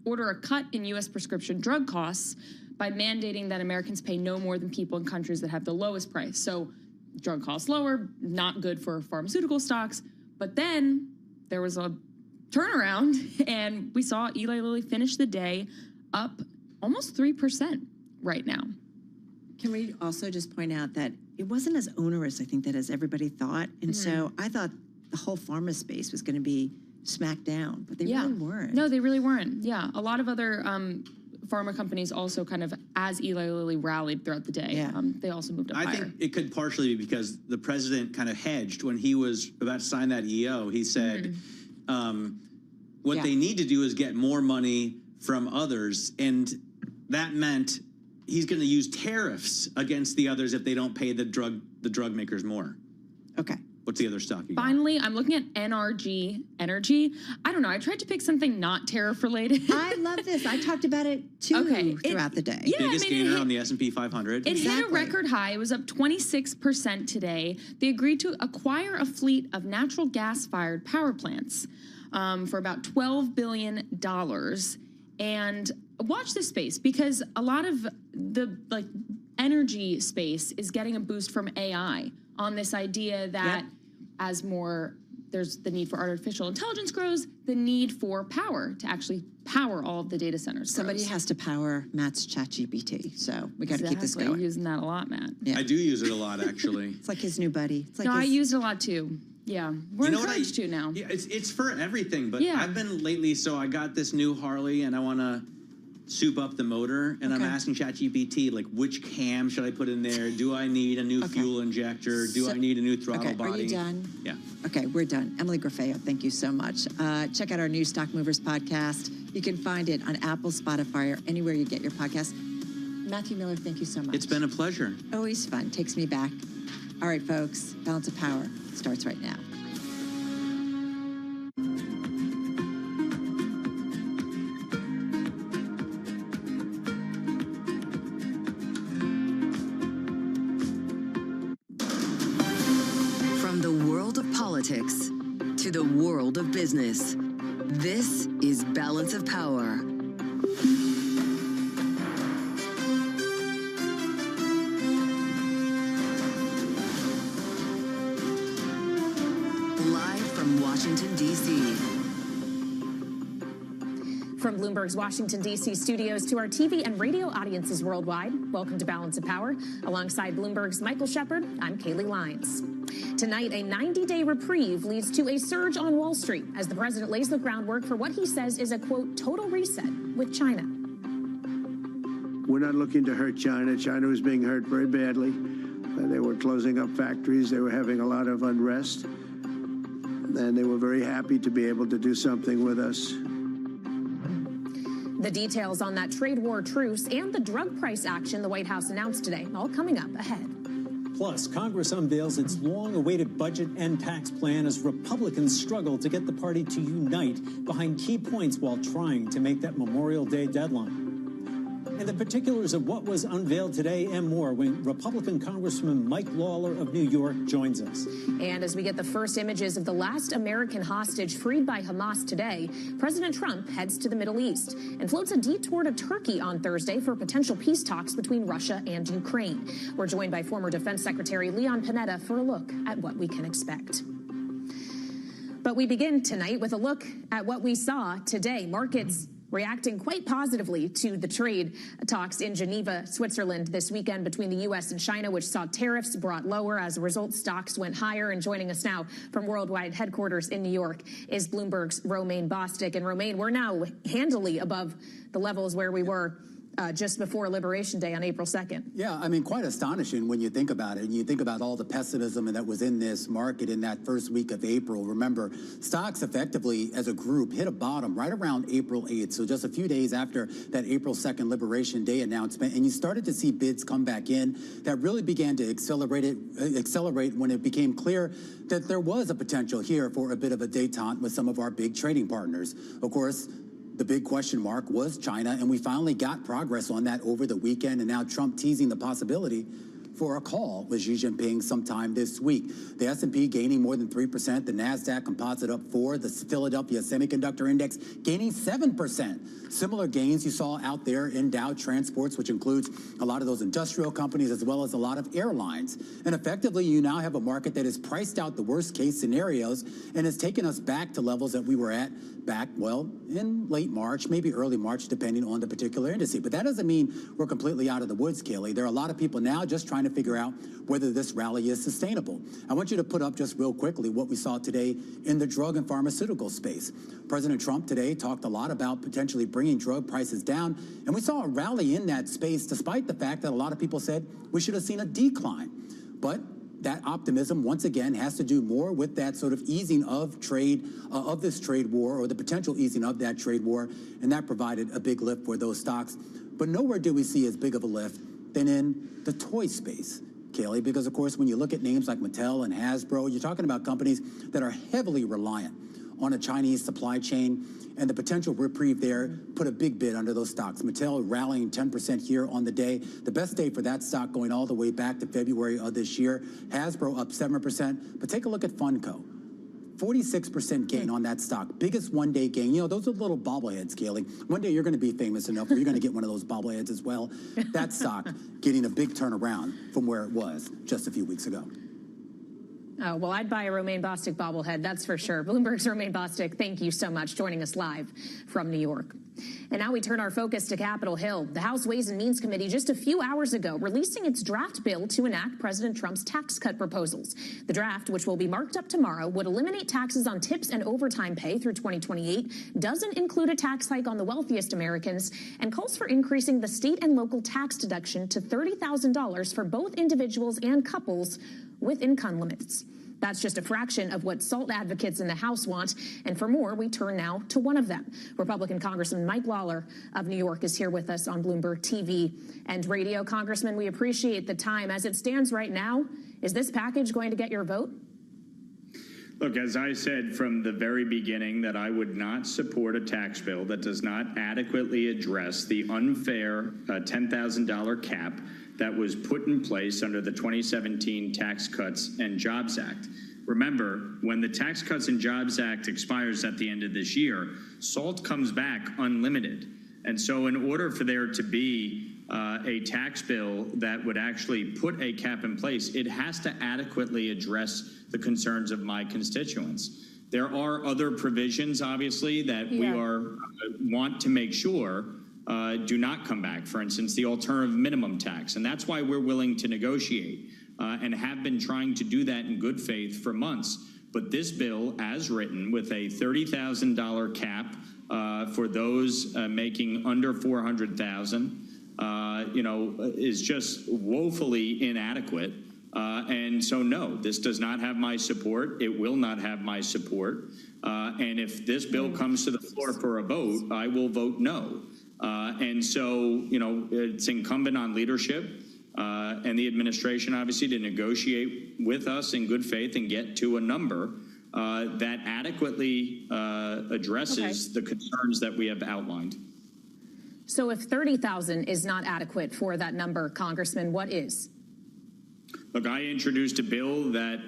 order a cut in U.S. prescription drug costs by mandating that Americans pay no more than people in countries that have the lowest price. So drug costs lower, not good for pharmaceutical stocks. But then there was a turnaround, and we saw Eli Lilly finish the day up almost 3% right now. Can we also just point out that it wasn't as onerous, I think, that as everybody thought. And so I thought the whole pharma space was going to be smacked down, but they really weren't. No, they really weren't. Yeah, a lot of other pharma companies also kind of, as Eli Lilly rallied throughout the day, they also moved up higher. I think it could partially be because the president kind of hedged when he was about to sign that EO. He said, what they need to do is get more money from others, and that meant he's going to use tariffs against the others if they don't pay the drug makers more. Okay. What's the other stock you got? Finally, I'm looking at NRG Energy. I don't know. I tried to pick something not tariff related. I love this. I talked about it too throughout the day. Yeah, Biggest gainer on the S&P 500. It hit a record high. It was up 26% today. They agreed to acquire a fleet of natural gas-fired power plants for about $12 billion. And watch this space because a lot of the energy space is getting a boost from AI on this idea that as more there's the need for artificial intelligence grows, the need for power to actually power all of the data centers. Somebody has to power Matt's ChatGPT, so we got to keep this going. You're using that a lot, Matt. Yeah. I do use it a lot, actually. It's like his new buddy. It's like I use it a lot too. Yeah, we're encouraged to now. Yeah, it's for everything, but Yeah. I've been lately, so I got this new Harley and I want to soup up the motor, and I'm asking ChatGPT, like, which cam should I put in there? Do I need a new fuel injector? Do I need a new throttle body? Are you done? Yeah. Okay, we're done. Emily Graffeo, thank you so much. Check out our new Stock Movers podcast. You can find it on Apple, Spotify, or anywhere you get your podcast. Matthew Miller, thank you so much. It's been a pleasure. Always fun. Takes me back. All right, folks, Balance of Power starts right now. From the world of politics to the world of business, this is Balance of Power. Live from Washington, D.C. From Bloomberg's Washington, D.C. studios to our TV and radio audiences worldwide, welcome to Balance of Power. Alongside Bloomberg's Michael Shepard, I'm Kaylee Lyons. Tonight, a 90-day reprieve leads to a surge on Wall Street as the president lays the groundwork for what he says is a, quote, total reset with China. We're not looking to hurt China. China was being hurt very badly. They were closing up factories. They were having a lot of unrest. And they were very happy to be able to do something with us. The details on that trade war truce and the drug price action the White House announced today, all coming up ahead. Plus, Congress unveils its long-awaited budget and tax plan as Republicans struggle to get the party to unite behind key points while trying to make that Memorial Day deadline. And the particulars of what was unveiled today and more when Republican Congressman Mike Lawler of New York joins us. And as we get the first images of the last American hostage freed by Hamas today, President Trump heads to the Middle East and floats a detour to Turkey on Thursday for potential peace talks between Russia and Ukraine. We're joined by former Defense Secretary Leon Panetta for a look at what we can expect. But we begin tonight with a look at what we saw today. Markets reacting quite positively to the trade talks in Geneva, Switzerland this weekend between the U.S. and China, which saw tariffs brought lower. As a result, stocks went higher. And joining us now from worldwide headquarters in New York is Bloomberg's Romaine Bostick. And Romaine, we're now handily above the levels where we were just before Liberation Day on April 2nd. Yeah, I mean, quite astonishing when you think about it. And you think about all the pessimism that was in this market in that first week of April. Remember, stocks effectively, as a group, hit a bottom right around April 8th. So just a few days after that April 2nd Liberation Day announcement. And you started to see bids come back in that really began to accelerate when it became clear that there was a potential here for a bit of a détente with some of our big trading partners. Of course, the big question mark was China, and we finally got progress on that over the weekend, and now Trump teasing the possibility for a call with Xi Jinping sometime this week. The S&P gaining more than 3%, the NASDAQ composite up 4%, the Philadelphia Semiconductor Index gaining 7%. Similar gains you saw out there in Dow Transports, which includes a lot of those industrial companies as well as a lot of airlines. And effectively, you now have a market that has priced out the worst case scenarios and has taken us back to levels that we were at back, well, in late March, maybe early March, depending on the particular indice. But that doesn't mean we're completely out of the woods, Kaylee. There are a lot of people now just trying to figure out whether this rally is sustainable. I want you to put up just real quickly what we saw today in the drug and pharmaceutical space. President Trump today talked a lot about potentially bringing drug prices down, and we saw a rally in that space despite the fact that a lot of people said we should have seen a decline. But that optimism, once again, has to do more with that sort of easing of trade, of this trade war, or the potential easing of that trade war, and that provided a big lift for those stocks. But nowhere do we see as big of a lift than in the toy space, Kaylee, because, of course, when you look at names like Mattel and Hasbro, you're talking about companies that are heavily reliant on a Chinese supply chain, and the potential reprieve there put a big bid under those stocks. Mattel rallying 10% here on the day. The best day for that stock going all the way back to February of this year. Hasbro up 7%. But take a look at Funko. 46% gain on that stock. Biggest one-day gain. You know, those are little bobbleheads, Kaylee. One day you're going to be famous enough where you're going to get one of those bobbleheads as well. That stock getting a big turnaround from where it was just a few weeks ago. Oh, well, I'd buy a Romaine Bostick bobblehead, that's for sure. Bloomberg's Romaine Bostick, thank you so much, joining us live from New York. And now we turn our focus to Capitol Hill. The House Ways and Means Committee just a few hours ago releasing its draft bill to enact President Trump's tax cut proposals. The draft, which will be marked up tomorrow, would eliminate taxes on tips and overtime pay through 2028, doesn't include a tax hike on the wealthiest Americans, and calls for increasing the state and local tax deduction to $30,000 for both individuals and couples with income limits. That's just a fraction of what SALT advocates in the House want. And for more, we turn now to one of them. Republican Congressman Mike Lawler of New York is here with us on Bloomberg TV and radio. Congressman, we appreciate the time. As it stands right now, is this package going to get your vote? Look, as I said from the very beginning, that I would not support a tax bill that does not adequately address the unfair $10,000 cap that was put in place under the 2017 Tax Cuts and Jobs Act. Remember, when the Tax Cuts and Jobs Act expires at the end of this year, SALT comes back unlimited. And so in order for there to be a tax bill that would actually put a cap in place, it has to adequately address the concerns of my constituents. There are other provisions, obviously, that we want to make sure do not come back. For instance, the alternative minimum tax. And that's why we're willing to negotiate and have been trying to do that in good faith for months. But this bill, as written, with a $30,000 cap for those making under $400,000, is just woefully inadequate. And so, no, this does not have my support. It will not have my support. And if this bill comes to the floor for a vote, I will vote no. And so, it's incumbent on leadership and the administration, obviously, to negotiate with us in good faith and get to a number that adequately addresses the concerns that we have outlined. So if 30,000 is not adequate for that number, Congressman, what is? Look, I introduced a bill that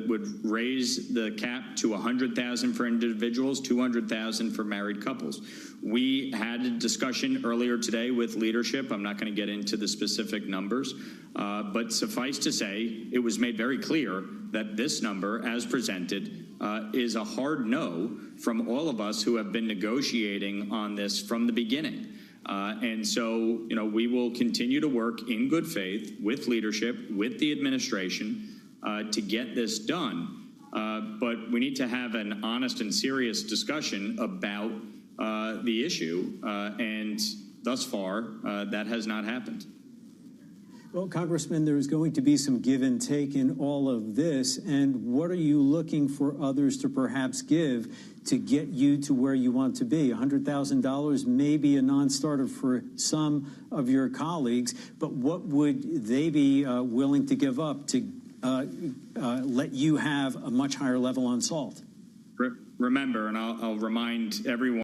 would raise the cap to $100,000 for individuals, $200,000 for married couples. We had a discussion earlier today with leadership. I'm not going to get into the specific numbers, but suffice to say, it was made very clear that this number, as presented, is a hard no from all of us who have been negotiating on this from the beginning. And so, we will continue to work in good faith with leadership, with the administration, to get this done. But we need to have an honest and serious discussion about the issue. And thus far, that has not happened. Well, Congressman, there's going to be some give and take in all of this. And what are you looking for others to perhaps give to get you to where you want to be? $100,000 may be a non-starter for some of your colleagues, but what would they be willing to give up to let you have a much higher level on SALT? Remember, and I'll remind everyone,